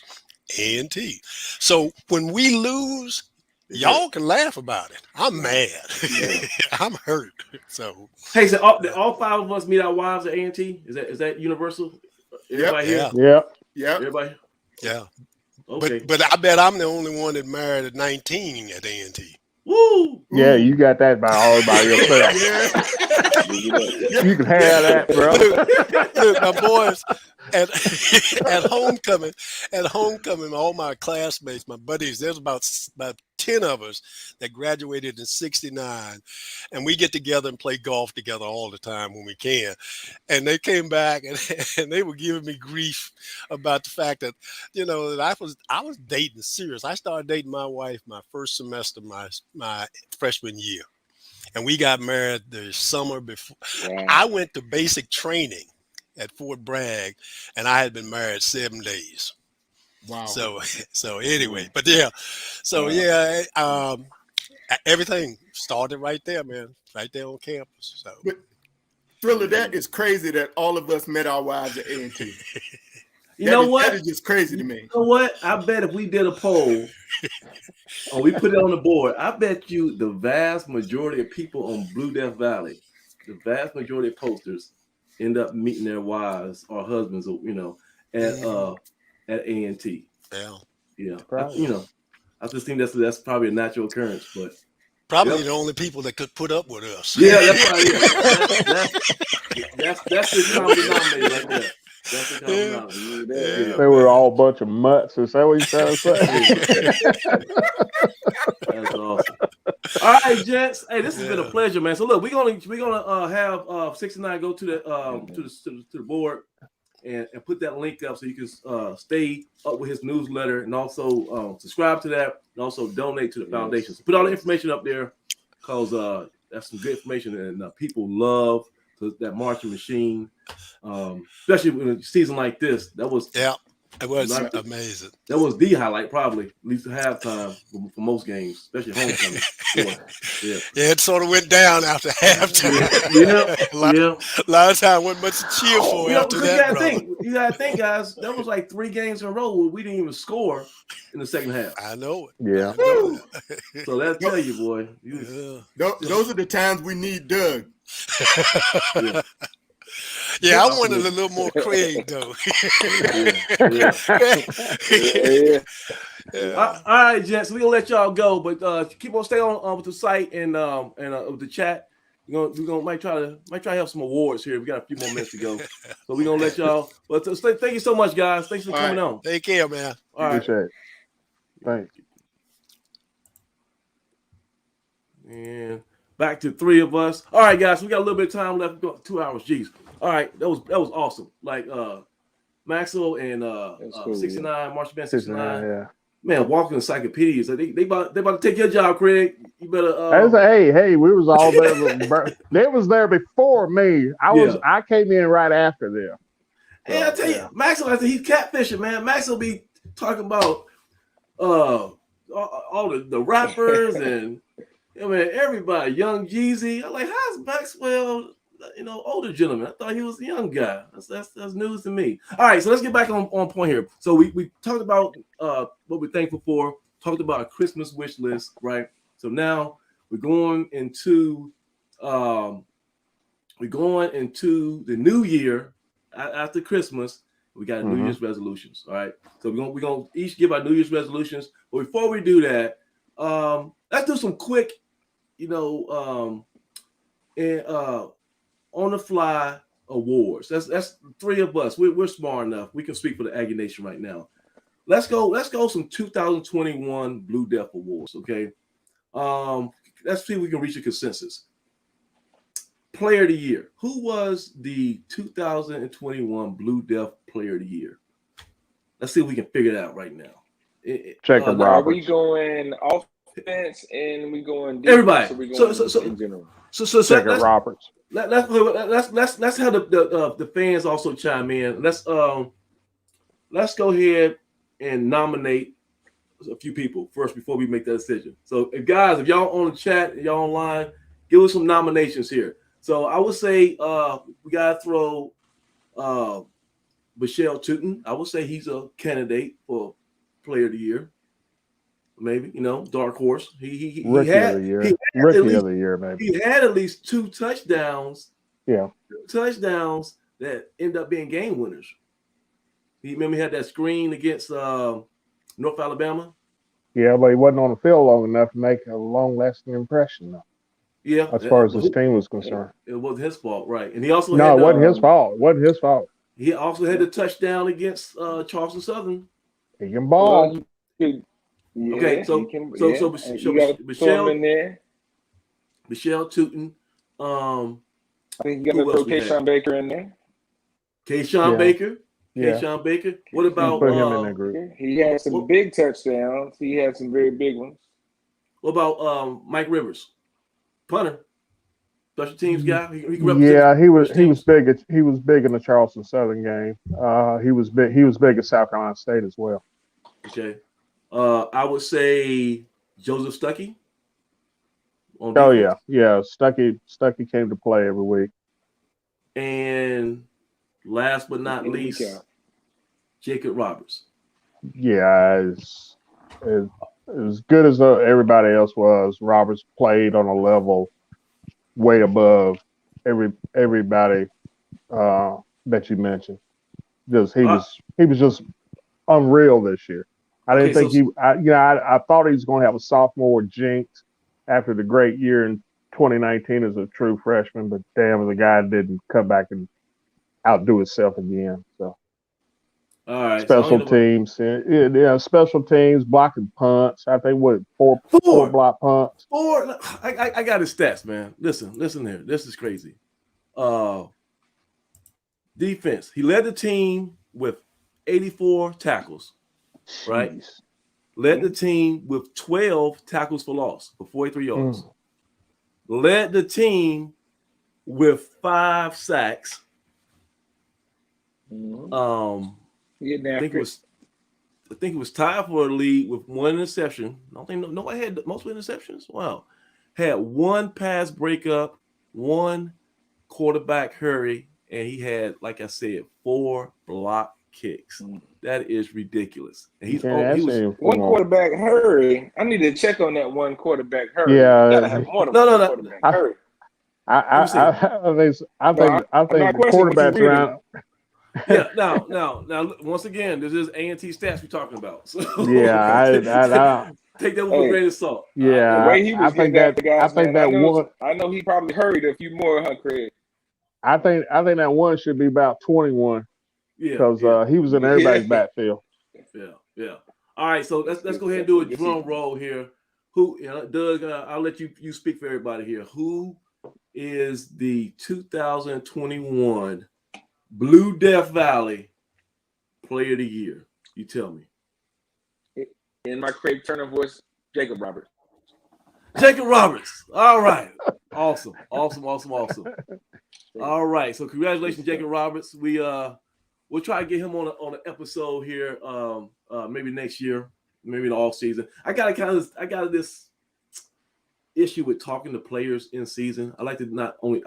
A&T. So when we lose, y'all can laugh about it. I'm mad. Yeah. I'm hurt. So hey, so all five of us meet our wives at A&T? Is that universal? Everybody here? Yeah. Everybody? Yeah. Okay. But I bet I'm the only one that married at 19 at A&T. Woo! Yeah, you got that all by yourself. You can have that, bro. Look, my boys at homecoming, all my classmates, my buddies, there's about 10 of us that graduated in '69, and we get together and play golf together all the time when we can. And they came back and they were giving me grief about the fact that, that I was dating serious. I started dating my wife my first semester, my freshman year, and we got married the summer before. Wow. I went to basic training at Fort Bragg, and I had been married 7 days. Wow. So anyway, but everything started right there, man, right there on campus. So, but Thriller, that is crazy that all of us met our wives at A&T. You know what? That is just crazy to me. You know what? I bet if we did a poll and we put it on the board, I bet you the vast majority of people on Blue Death Valley, the vast majority of posters end up meeting their wives or husbands, you know, at A&T. Yeah. Yeah. I just think that's probably a natural occurrence, but probably the only people that could put up with us. Yeah, that's right. That's the common denominator right there. That's the common denominator. Yeah, they were all a bunch of mutts. Is that what you're trying to say? That's awesome. All right, gents. Hey, this has been a pleasure, man. So look, we're gonna have 69 go to the board and put that link up so you can stay up with his newsletter and also subscribe to that and also donate to the foundation. So put all the information up there because that's some good information and people love that marching machine, especially in a season like this. That was it was amazing. That was the highlight, probably at least at halftime for most games, especially homecoming. It sort of went down after halftime. A lot of time wasn't much to cheer for after that. You gotta think, guys. That was like 3 games in a row where we didn't even score in the second half. I know it. Yeah. So that'll tell you, boy. Those are the times we need Doug. I wanted a little more Craig though. All right, gents. We're gonna let y'all go, but keep on staying on with the site and with the chat. We're gonna might try to have some awards here. We got a few more minutes to go, so we're gonna let y'all. But thank you so much, guys. Thanks for coming on. Take care, man. All right. Appreciate it. Thanks. And back to 3 of us. All right, guys. We got a little bit of time left. 2 hours. Jeez. All right, that was awesome. Like Maxwell and cool, 69, Marshall Band 69. Yeah. Man, walking encyclopedias. They about to take your job, Craig. You better. Hey, we was all there. They was there before me. I came in right after them. Hey, I tell you, Maxwell, he's catfishing, man. Maxwell be talking about all the rappers and everybody, Young Jeezy. I'm like, how's Maxwell? Older gentleman. I thought he was a young guy. That's news to me. All right, so let's get back on point here. So we talked about what we're thankful for. Talked about a Christmas wish list, right? So now we're going into the new year after Christmas. We got New Year's resolutions. All right, so we're gonna each give our New Year's resolutions. But before we do that, let's do some quick, on the fly awards. That's 3 of us. We're smart enough. We can speak for the Aggie Nation right now. Let's go some 2021 Blue Death Awards. Okay. Let's see if we can reach a consensus. Player of the Year. Who was the 2021 Blue Death Player of the Year? Let's see if we can figure it out right now. Check Roberts. Are we going offense and we going defense? Everybody. We going in general? So check Roberts. Let's have the fans also chime in. Let's go ahead and nominate a few people first before we make that decision. So if y'all on the chat, y'all online, give us some nominations here. So I would say we gotta throw Michelle Tootin. I would say he's a candidate for Player of the Year. Maybe, dark horse. He Rookie of the year, maybe. He had at least 2 touchdowns. Yeah. Touchdowns that end up being game winners. He had that screen against North Alabama. Yeah, but he wasn't on the field long enough to make a long-lasting impression, though. Yeah. As far as his team was concerned. It wasn't his fault, right? And he also it wasn't his fault. It wasn't his fault. He also had the touchdown against Charleston Southern. He can ball. Okay, so Michelle in there. Michelle Tootin. I think you got to throw Kayshawn Baker in there. Kayshawn Baker. Kayshawn Baker. What about put him in that group? He had some big touchdowns. He had some very big ones. What about Mike Rivers? Punter. Special teams guy. He was big. He was big in the Charleston Southern game. He was big at South Carolina State as well. Okay. I would say Joseph Stuckey. Stuckey came to play every week. And last but not least, Jacob Roberts. Yeah, as good as everybody else was, Roberts played on a level way above everybody that you mentioned. Just he was just unreal this year. I didn't think I thought he was going to have a sophomore jinx after the great year in 2019 as a true freshman, but damn, the guy didn't come back and outdo himself again. So, all right, special teams, special teams, blocking punts. I think four block punts. Four. I got his stats, man. Listen here. This is crazy. Defense. He led the team with 84 tackles. Right? Jeez. Led the team with 12 tackles for loss for 43 yards. Led the team with 5 sacks. I think it was tied for the lead with 1 interception. I don't think nobody had most interceptions. Wow. Had 1 pass breakup, 1 quarterback hurry, and he had, like I said, 4 block kicks. That is ridiculous. And he was 1 quarterback hurry. I need to check on that 1 quarterback hurry. Yeah, you gotta have more than one quarterback hurry. I think quarterbacks around. Yeah. Now. Once again, this is A&T stats we're talking about. So Yeah, take that with a grain of salt. Yeah, the way he was getting after guys, I know he probably hurried a few more, huh, Craig? I think that 1 should be about 21. Yeah, because he was in everybody's backfield. Yeah. All right, so let's go ahead and do a drum roll here. Who, Doug? I'll let you speak for everybody here. Who is the 2021 Blue Death Valley Player of the Year? You tell me. In my Craig Turner voice, Jacob Roberts. Jacob Roberts. All right. Awesome. All right. So congratulations, Jacob Roberts. We'll try to get him on an episode here, maybe next year, maybe in the off season. I got this issue with talking to players in season. I like to not only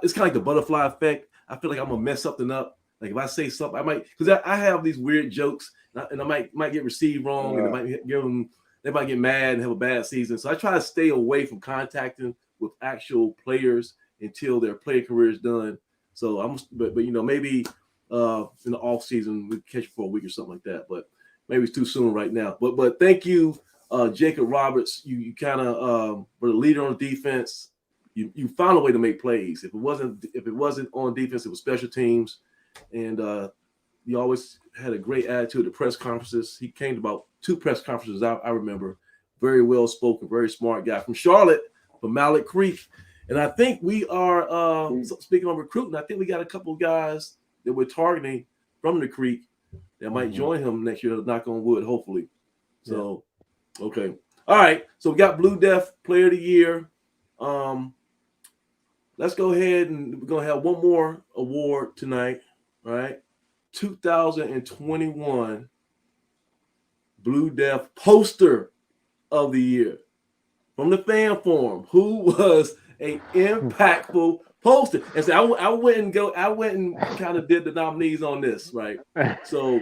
it's kind of like the butterfly effect. I feel like I'm gonna mess something up. Like if I say something, I might, because I have these weird jokes and I might get received wrong, and they might get mad and have a bad season. So I try to stay away from contacting with actual players until their player career is done. So but maybe. In the off season, we catch you for a week or something like that, but maybe it's too soon right now. But thank you, Jacob Roberts. You kind of were the leader on defense. You found a way to make plays. If it wasn't on defense, it was special teams, and you always had a great attitude at press conferences. He came to about 2 press conferences I remember. Very well spoken, very smart guy from Charlotte, from Mallet Creek, and I think we are speaking of recruiting. I think we got a couple of guys that we're targeting from the Creek that might join him next year, knock on wood, hopefully. So, okay. All right. So we got Blue Death Player of the Year. Let's go ahead and we're going to have one more award tonight. All right. 2021 Blue Death Poster of the Year from the fan forum. Who was an impactful poster? And so I went and kind of did the nominees on this, right? So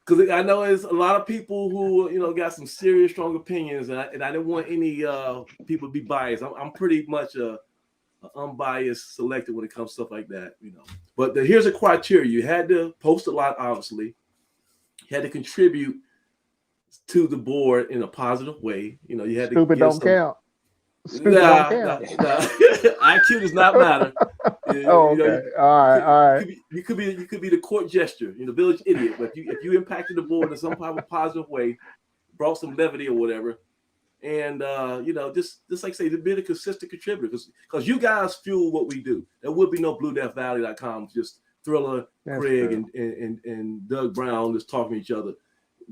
because I know there's a lot of people who got some serious strong opinions, and I didn't want any people to be biased. I'm pretty much a unbiased selector when it comes to stuff like that, But here's a criteria: you had to post a lot, obviously. You had to contribute to the board in a positive way. You had to stupid don't count. Nah. IQ does not matter. Okay. All right. You could be the court jester, village idiot. But if you impacted the board in some type of positive way, brought some levity or whatever, and just like I say, to be a consistent contributor, because you guys fuel what we do. There would be no BlueDeathValley.com, just Thriller, Craig, and Doug Brown just talking to each other.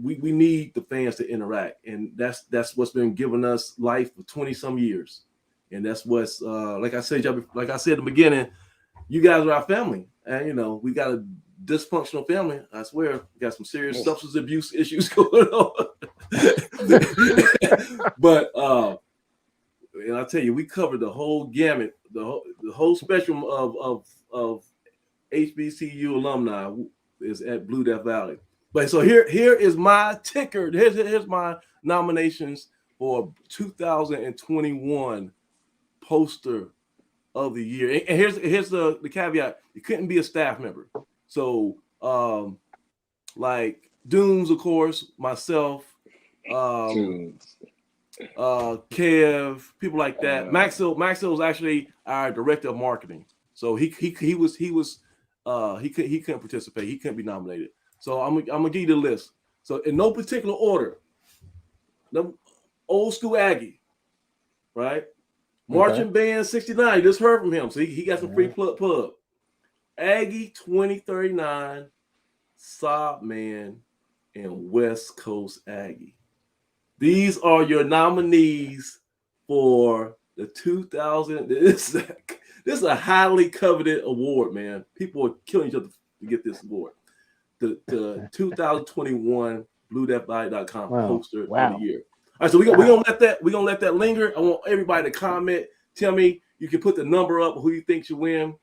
We need the fans to interact, and that's what's been giving us life for 20 some years, and that's what's like I said in the beginning, you guys are our family, and we got a dysfunctional family. I swear, we got some serious substance abuse issues going on, but and I tell you, we covered the whole gamut, the whole spectrum of HBCU alumni. is at Blue Death Valley. But so here is my ticker. Here's my nominations for 2021 poster of the year. And here's the caveat: you couldn't be a staff member. So like Dooms, of course, myself, Kev, people like that. Maxwell was actually our director of marketing, so he couldn't participate. He couldn't be nominated. So I'm gonna give you the list. So in no particular order, the old school Aggie, right? Marching Band 69. You just heard from him, so he got some free plug. Aggie 2039, Sob Man, and West Coast Aggie. These are your nominees for the 2000. This is a highly coveted award, man. People are killing each other to get this award. The 2021 BlueDeathValley.com poster of the year. All right, so we're gonna let that linger. I want everybody to comment. Tell me, you can put the number up of who you think should win.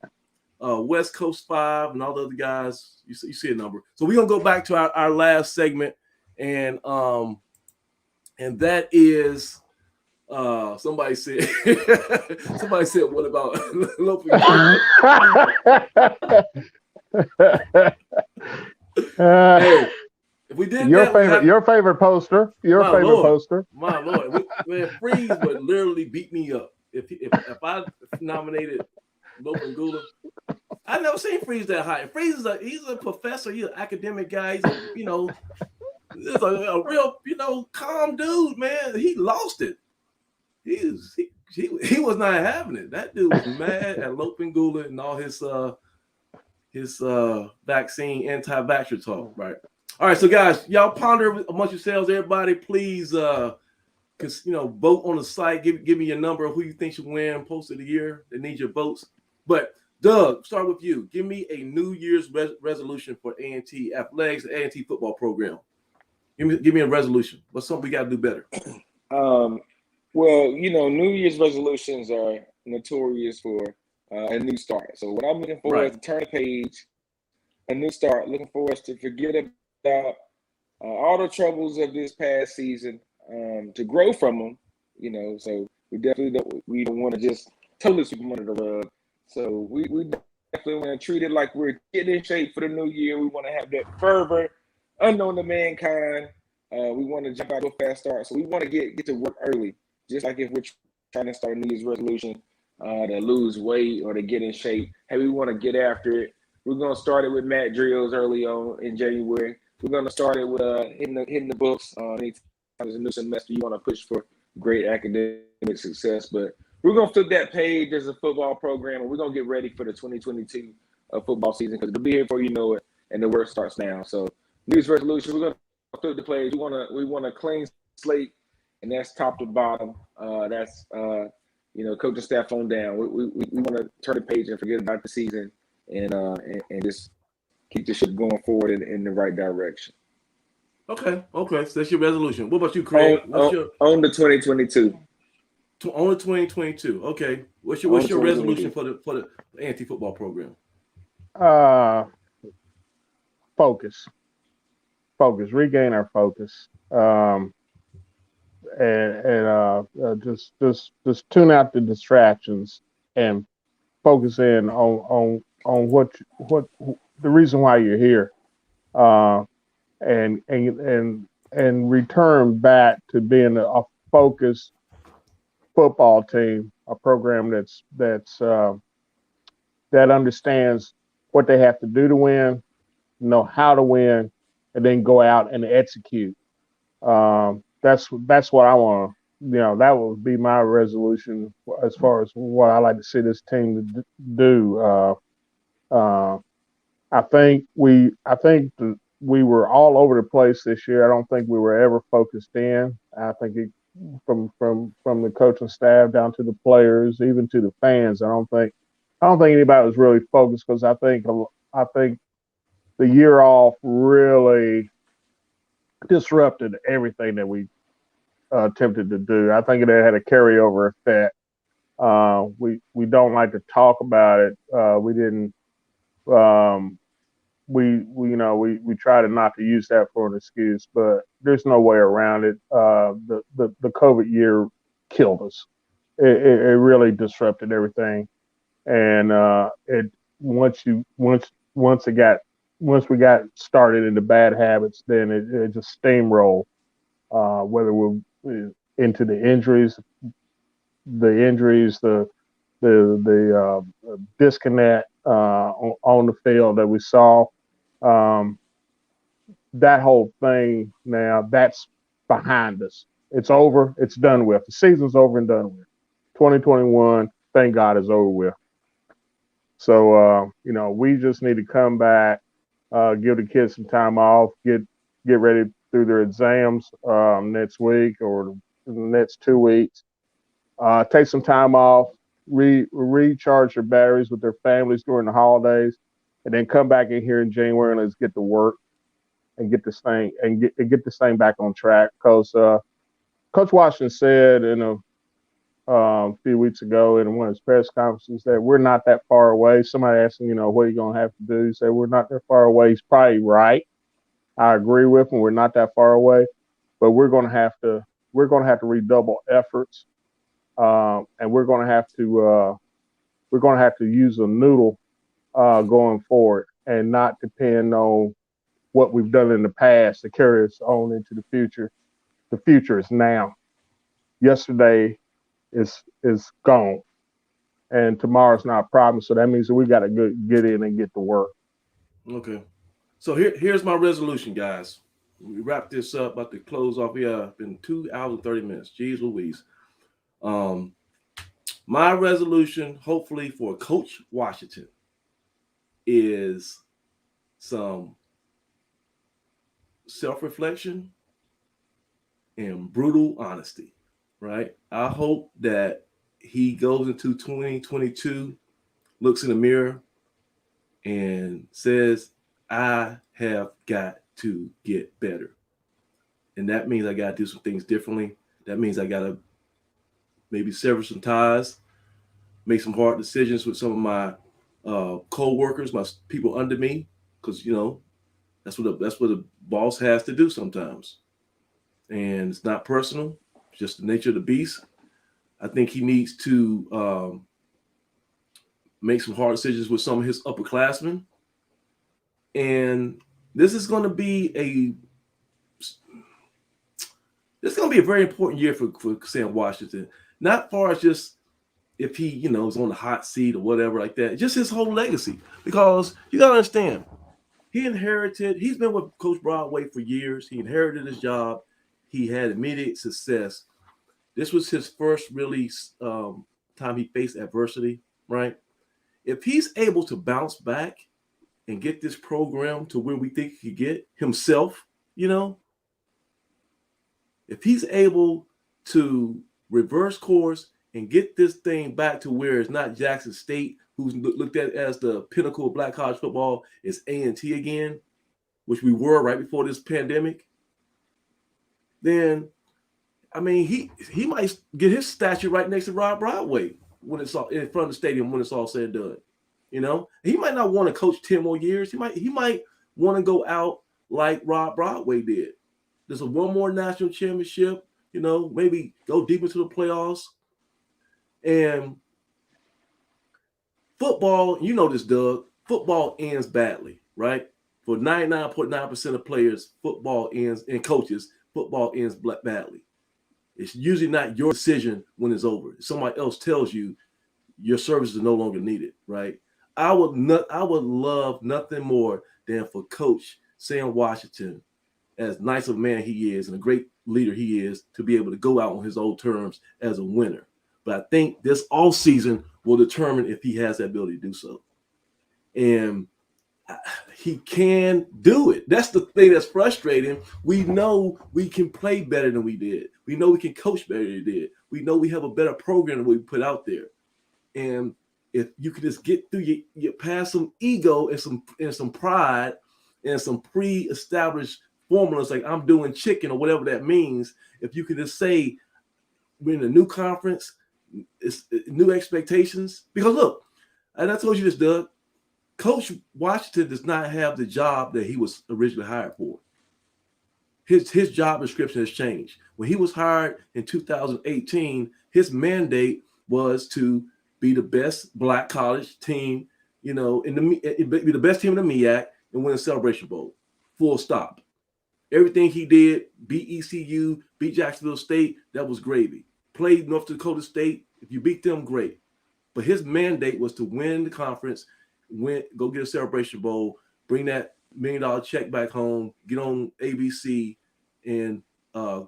West Coast 5 and all the other guys. You see a number. So we're gonna go back to our last segment, and that is somebody said what about hey, if we did your favorite poster, poster. My Lord, man, Freeze would literally beat me up if I nominated Lopan Gula. I've never seen Freeze that high. Freeze he's a professor, he's an academic guy. He's a real calm dude, man. He lost it. He was not having it. That dude was mad at Lopan Gula and all his vaccine anti-vaxxer talk, right? All right, so guys, y'all ponder amongst yourselves. Everybody, please, vote on the site. Give me your number of who you think should win Post of the Year. They need your votes. But Doug, start with you. Give me a New Year's resolution for A&T Athletics, the A&T football program. Give me a resolution. What's something we got to do better? Well, New Year's resolutions are notorious for a new start. So what I'm looking for is to turn the page, a new start. Looking for us to forget about all the troubles of this past season, to grow from them. So we don't want to just totally sweep them under the rug. So we definitely want to treat it like we're getting in shape for the new year. We want to have that fervor, unknown to mankind. We want to jump out to a fast start. So we want to get to work early, just like if we're trying to start a New Year's resolution to lose weight or to get in shape. Hey, we want to get after it. We're going to start it with mat drills early on in January. We're going to start it with hitting the books. Anytime there's a new semester, you want to push for great academic success. But we're going to flip that page as a football program, and we're going to get ready for the 2022 football season, because it'll be here before you know it, and the work starts now. So New Year's resolution, we're going to flip the page. We want a clean slate, and that's top to bottom. That's coaching staff on down. We want to turn the page and forget about the season, and just keep this shit going forward in the right direction. Okay. So that's your resolution. What about you, Craig? On the 2022. On the 2022. Okay. What's your resolution for the anti-football program? Focus. Regain our focus. Just tune out the distractions and focus in on what the reason why you're here, and return back to being a focused football team, a program that understands what they have to do to win, know how to win, and then go out and execute. That's what I want to. That would be my resolution as far as what I like to see this team do. I think we were all over the place this year. I don't think we were ever focused in. I think from the coaching staff down to the players, even to the fans, I don't think anybody was really focused, because I think the year off really disrupted everything that we attempted to do. I think it had a carryover effect. We don't like to talk about it. We we try to not to use that for an excuse, but there's no way around it. The COVID year killed us. It really disrupted everything, and it once we got started into bad habits, then it just steamrolled. Whether we're into the injuries, the disconnect on the field that we saw. Um, that whole thing now, that's behind us. It's over. It's done with. The season's over and done with. 2021, thank God, is over with. So we just need to come back, give the kids some time off, get ready through their exams next week or the next 2 weeks. Take some time off, recharge their batteries with their families during the holidays, and then come back in here in January and let's get to work and get this thing get this thing back on track. Because Coach Washington said in a few weeks ago in one of his press conferences that we're not that far away. Somebody asked him, what are you going to have to do? He said, we're not that far away. He's probably right. I agree with him. We're not that far away, but we're going to have to redouble efforts. And we're going to have to use a noodle going forward and not depend on what we've done in the past to carry us on into the future. The future is now. Yesterday is gone, and tomorrow's not a problem. So that means that we got to get in and get to work. Okay, so here's my resolution, guys. We wrap this up, about to close off. Yeah, been 2 hours and 30 minutes. Jeez Louise. My resolution, hopefully for Coach Washington, is some self-reflection and brutal honesty, right? I hope that he goes into 2022, looks in the mirror and says, I have got to get better. And that means I got to do some things differently. That means I got to maybe sever some ties, make some hard decisions with some of my co-workers, my people under me, because that's what a boss has to do sometimes. And it's not personal, it's just the nature of the beast. I think he needs to make some hard decisions with some of his upperclassmen. And this is going to be a very important year for Sam Washington. Not far as just if he, is on the hot seat or whatever like that, just his whole legacy. Because you got to understand, he's been with Coach Broadway for years. He inherited his job. He had immediate success. This was his first really time he faced adversity, right? If he's able to bounce back and get this program to where we think he could get himself, if he's able to reverse course and get this thing back to where it's not Jackson State, who's looked at as the pinnacle of black college football, is A&T again, which we were right before this pandemic, then, he might get his statue right next to Rob Broadway when it's all in front of the stadium when it's all said and done. He might not want to coach 10 more years. He might want to go out like Rob Broadway did. There's one more national championship, maybe go deep into the playoffs. And football, this, Doug, football ends badly, right? For 99.9% of players, football ends, and coaches, football ends badly. It's usually not your decision when it's over. Somebody else tells you your services are no longer needed, right? I would love nothing more than for Coach Sam Washington, as nice of a man he is and a great leader he is, to be able to go out on his own terms as a winner. But I think this offseason will determine if he has the ability to do so. And he can do it. That's the thing that's frustrating. We know we can play better than we did. We know we can coach better than we did. We know we have a better program than we put out there. And if you can just get through your past some ego and some pride and some pre-established formulas like I'm doing chicken or whatever that means, if you can just say we're in a new conference, it's new expectations. Because look, and I told you this, Doug, Coach Washington does not have the job that he was originally hired for. His job description has changed. When he was hired in 2018, his mandate was to be the best black college team, be the best team in the MEAC and win a Celebration Bowl. Full stop. Everything he did, beat ECU, beat Jacksonville State, that was gravy. Played North Dakota State. If you beat them, great. But his mandate was to win the conference, go get a Celebration Bowl, bring that $1 million check back home, get on ABC, and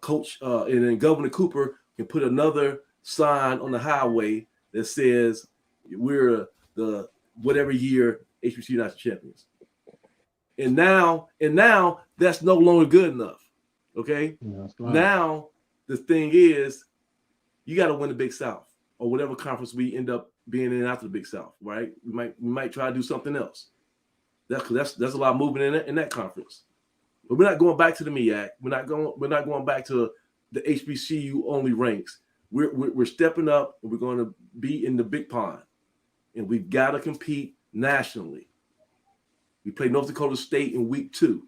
coach, and then Governor Cooper can put another sign on the highway that says we're the whatever year HBCU national champions. And now that's no longer good enough. Okay. Now the thing is, you got to win the Big South or whatever conference we end up being in after the Big South, right? We might try to do something else. That's a lot of movement in that conference. But we're not going back to the MEAC. We're not going back to the HBCU only ranks. We're stepping up and we're going to be in the big pond. And we've got to compete nationally. We play North Dakota State in week 2.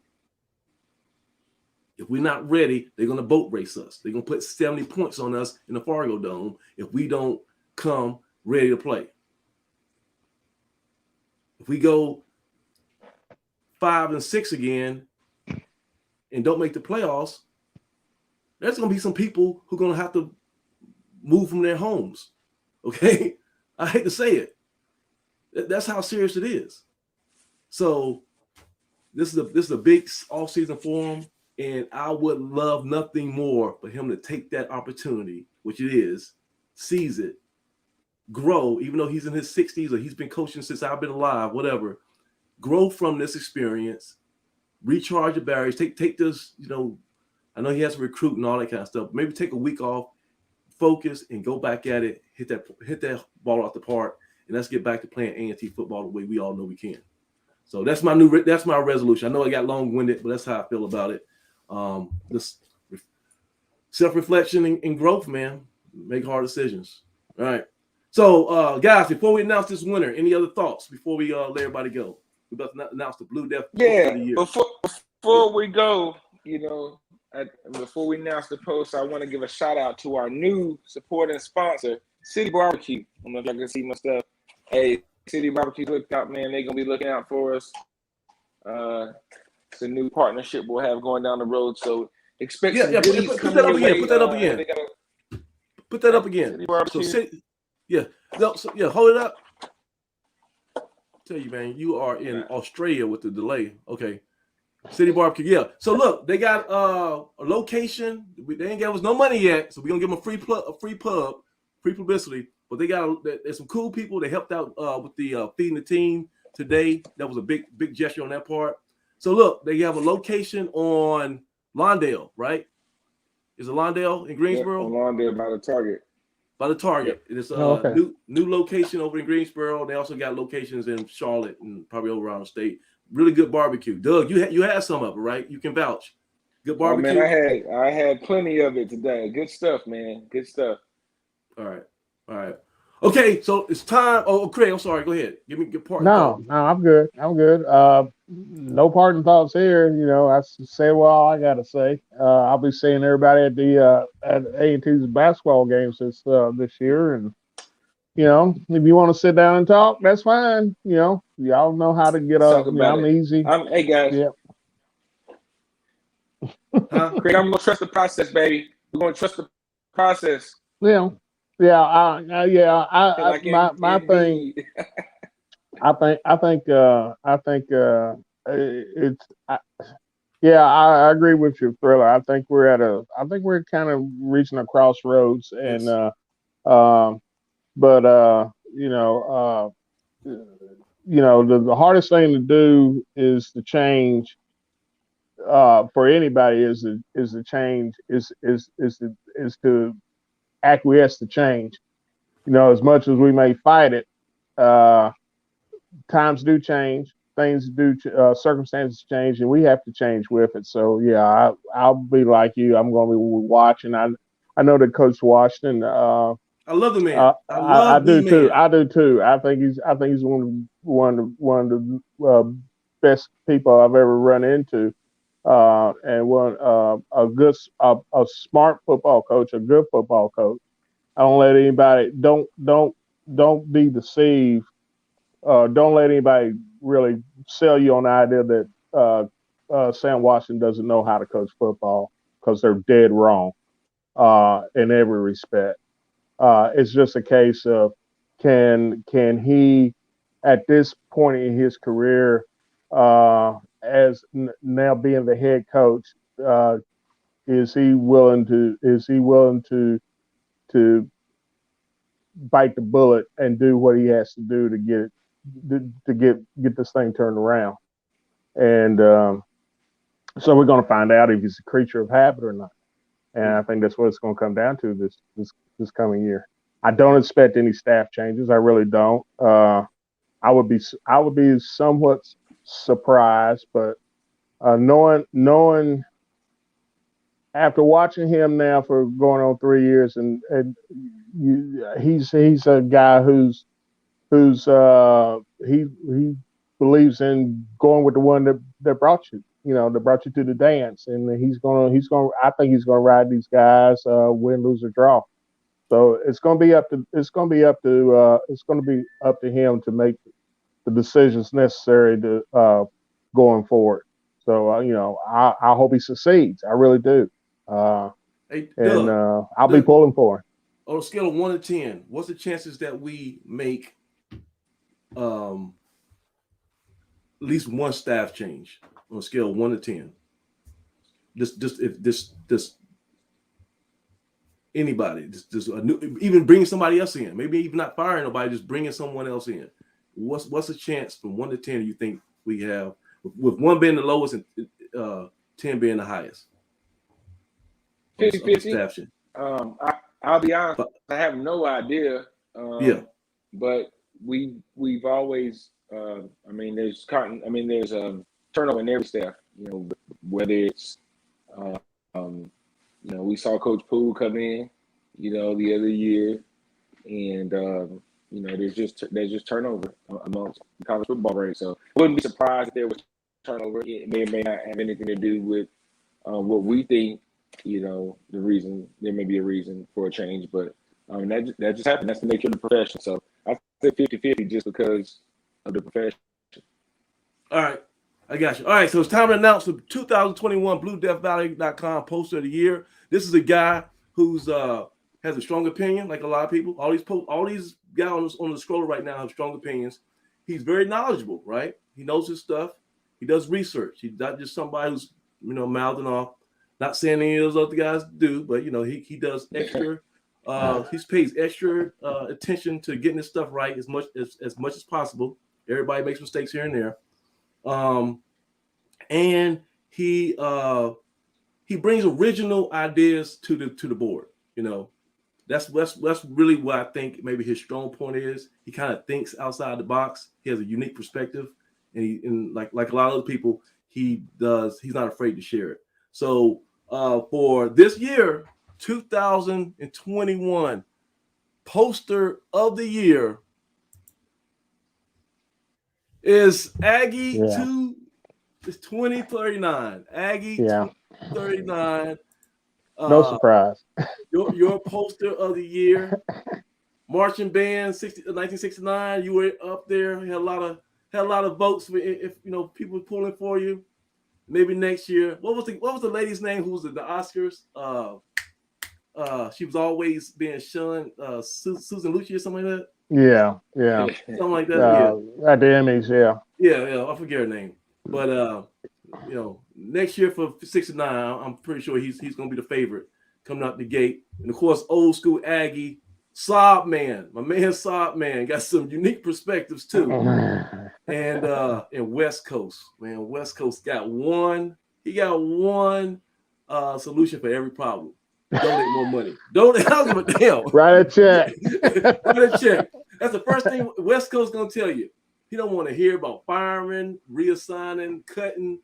If we're not ready, they're going to boat race us. They're going to put 70 points on us in the Fargo Dome if we don't come ready to play. If we go 5-6 again and don't make the playoffs, there's going to be some people who are going to have to move from their homes. Okay? I hate to say it. That's how serious it is. So this is a big off-season for him, and I would love nothing more for him to take that opportunity, which it is, seize it, grow, even though he's in his 60s or he's been coaching since I've been alive, whatever. Grow from this experience, recharge the barriers, take this, I know he has to recruit and all that kind of stuff. Maybe take a week off, focus, and go back at it, hit that ball out the park, and let's get back to playing A&T football the way we all know we can. So that's my resolution. I know I got long-winded, but that's how I feel about it. This self-reflection and growth, man. Make hard decisions. All right. So, guys, before we announce this winner, any other thoughts before we let everybody go? We're about to announce the Blue Death. Yeah. Of the year. Before we go, before we announce the post, I want to give a shout out to our new supporting sponsor, City Barbecue. I don't know if y'all can see my stuff. Hey, City Barbecue, look out, man. They're going to be looking out for us. It's a new partnership we'll have going down the road. So expect some goodies put that up again. Put that up again. Put that up again. Hold it up. Tell you, man, you are in Australia with the delay. Okay. City Barbecue, yeah. So look, they got a location. They ain't gave us no money yet, so we're gonna give them a free publicity. But there's some cool people. They helped out with the feeding the team today. That was a big gesture on that part. So look, they have a location on Lawndale, right? Is it Lawndale in Greensboro? Yeah, on Lawndale by the Target. By the Target. Yep. It's a new location over in Greensboro. They also got locations in Charlotte and probably over around the state. Really good barbecue. Doug, you had some of it, right? You can vouch. Good barbecue. Oh, man, I had plenty of it today. Good stuff, man. Good stuff. All right. Okay, so it's time. Oh, Craig, I'm sorry. Go ahead. Give me your part. No, I'm good. No parting thoughts here. I say all I gotta say. I'll be seeing everybody at the at A&T's basketball games this year, and if you want to sit down and talk, that's fine. Y'all know how to get up. I'm easy. Hey guys. Yeah. Craig, I'm gonna trust the process, baby. We're gonna trust the process. Yeah. My thing. I agree with you, Thriller. I think we're kind of reaching a crossroads, and the hardest thing to do is to change. For anybody is to change is to acquiesce to change. As much as we may fight it, times do change, things do, circumstances change, and we have to change with it. So I'll be like you. I'm going to be watching. I know that Coach Washington I love the man. I do too. I do too. I think he's one of the best people I've ever run into, and a smart football coach, a good football coach. I don't let anybody don't be deceived. Don't let anybody really sell you on the idea that Sam Washington doesn't know how to coach football, because they're dead wrong in every respect. It's just a case of can he, at this point in his career, now being the head coach, is he willing to bite the bullet and do what he has to do to get this thing turned around? And so we're going to find out if he's a creature of habit or not. And I think that's what it's going to come down to this coming year. I don't expect any staff changes. I really don't. I would be somewhat surprised, but knowing after watching him now for going on 3 years, and he's a guy who's he believes in going with the one that brought you, that brought you to the dance, and he's gonna I think he's gonna ride these guys, win, lose, or draw. So it's gonna be up to him to make the decisions necessary to going forward. So I hope he succeeds. I really do. Hey, and Doug, I'll be pulling for him. On a scale of 1 to 10, what's the chances that we make at least one staff change on a scale of 1 to 10? Just anybody, even bringing somebody else in, maybe even not firing nobody, just bringing someone else in. What's the chance from 1 to 10 you think we have, with 1 being the lowest and 10 being the highest? 50-50. I'll be honest, I have no idea. But we've always, there's turnover in every staff. Whether it's, we saw Coach Poole come in, the other year, and there's just turnover amongst the college football ranks. So I wouldn't be surprised if there was turnover. It may or may not have anything to do with what we think. The reason, there may be a reason for a change, but that just happened. That's the nature of the profession. So I say 50-50 just because of the profession. All right, I got you. All right, so it's time to announce the 2021 BlueDeathValley.com Poster of the Year. This is a guy who's has a strong opinion, like a lot of people. All these guys on the scroller right now have strong opinions. He's very knowledgeable, right? He knows his stuff. He does research. He's not just somebody who's mouthing off. Not saying any of those other guys do, but he does extra. He pays extra attention to getting his stuff right as much as possible. Everybody makes mistakes here and there, and he brings original ideas to the board. That's really what I think maybe his strong point is. He kind of thinks outside the box. He has a unique perspective, and like a lot of other people, he's not afraid to share it. So for this year, 2021 Poster of the Year is Aggie 2039. Aggie 2039. No surprise. Your Poster of the Year. Marching band 1969. You were up there. Had a lot of votes if people were pulling for you. Maybe next year. What was the lady's name who was at the Oscars? She was always being shunned. Susan Lucci or something like that. Yeah. Something like that. At the Emmys, Yeah. I forget her name. But next year for 69, I'm pretty sure he's gonna be the favorite coming out the gate. And of course, old school Aggie, Sob Man. My man Sob Man got some unique perspectives too. And West Coast, man, West Coast got one. He got one solution for every problem. Donate more money. Donate. I don't give a damn. Write a check. Write a check. That's the first thing West Coast gonna tell you. He don't want to hear about firing, reassigning, cutting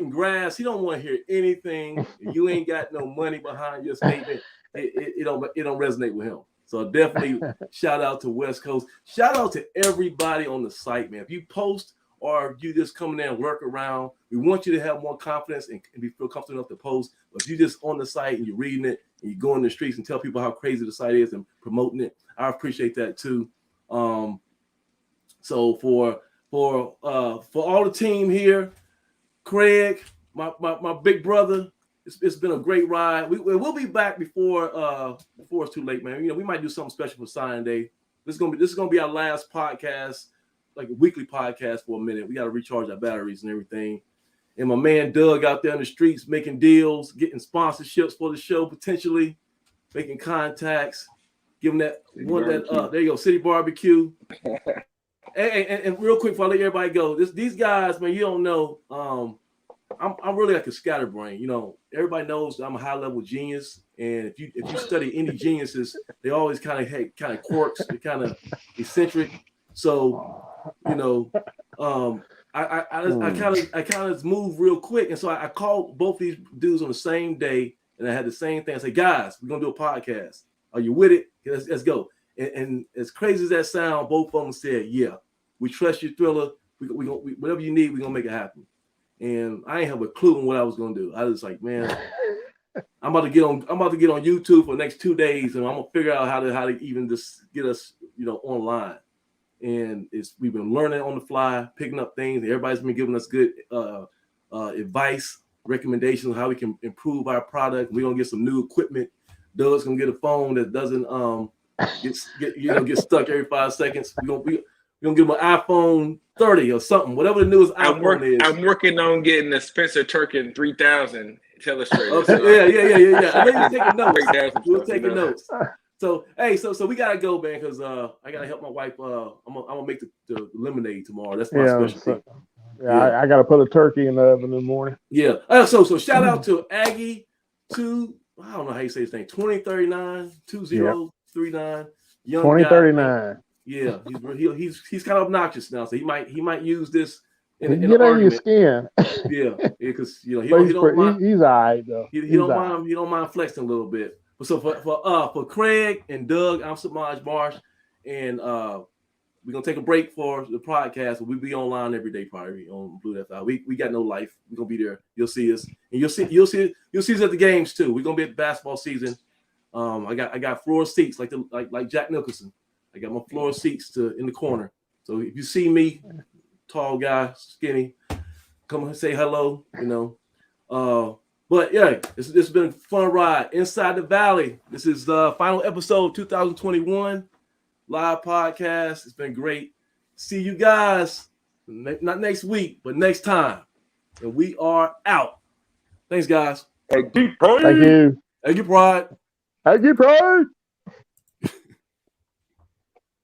grass. He don't want to hear anything. You ain't got no money behind your statement. It don't resonate with him. So definitely shout out to West Coast. Shout out to everybody on the site, man. If you post or you just come in there and lurk around, we want you to have more confidence and feel comfortable enough to post. But if you just on the site and you're reading it and you go in the streets and tell people how crazy the site is and promoting it, I appreciate that too. So for all the team here, Craig, my big brother, it's been a great ride. We'll be back before it's too late, man. You know, we might do something special for signing day. This is gonna be our last podcast, like a weekly podcast for a minute. We got to recharge our batteries and everything. And my man Doug out there in the streets making deals, getting sponsorships for the show, potentially making contacts, giving that City one barbecue. That there you go, City Barbecue. and real quick before I let everybody go, these guys, man, you don't know. I'm really like a scatterbrain. You know, everybody knows I'm a high level genius, and if you study any geniuses, they always kind of quirks, they're kind of eccentric. So, you know, I kind of move real quick, and so I called both these dudes on the same day, and I had the same thing. I said, guys, we're gonna do a podcast. Are you with it? Let's go. And as crazy as that sound, both of them said, yeah, we trust you, Thriller. We whatever you need, we're gonna make it happen. And I ain't have a clue on what I was gonna do. I was like, man, I'm about to get on YouTube for the next 2 days, and I'm gonna figure out how to even just get us, you know, online. And we've been learning on the fly, picking up things. Everybody's been giving us good advice, recommendations on how we can improve our product. We're gonna get some new equipment. Doug's gonna get a phone that doesn't get stuck every 5 seconds. We're gonna give him an iPhone 30 or something, whatever the newest iPhone is. I'm working on getting the Spencer Turkin 3000 telestrator. Okay, yeah. I know you're taking notes. You're taking notes. So hey, so we gotta go, man, because I gotta help my wife. I'm gonna make the lemonade tomorrow. That's my specialty. Yeah, I gotta put a turkey in the oven in the morning. Yeah. So shout out to Aggie 2. I don't know how you say his name. 2039 2039. Young 2039. Yeah, he's kind of obnoxious now, so he might use this in get under your skin. Yeah, because you know he don't mind. He's all right though. He don't mind flexing a little bit. But so for Craig and Doug, I'm Samaj Marsh, and we're gonna take a break for the podcast. We'll be online every day, probably on Blue FI. We got no life. We're gonna be there. You'll see us, and you'll see us at the games too. We're gonna be at the basketball season. I got floor seats like Jack Nicholson. I got my floor seats in the corner. So if you see me, tall guy, skinny, come and say hello. You know. But yeah, it's been a fun ride inside the Valley. This is the final episode 2021 live podcast. It's been great. See you guys not next week, but next time. And we are out. Thanks, guys. Thank you. Thank you. Thank you, Pride. Thank you, Pride.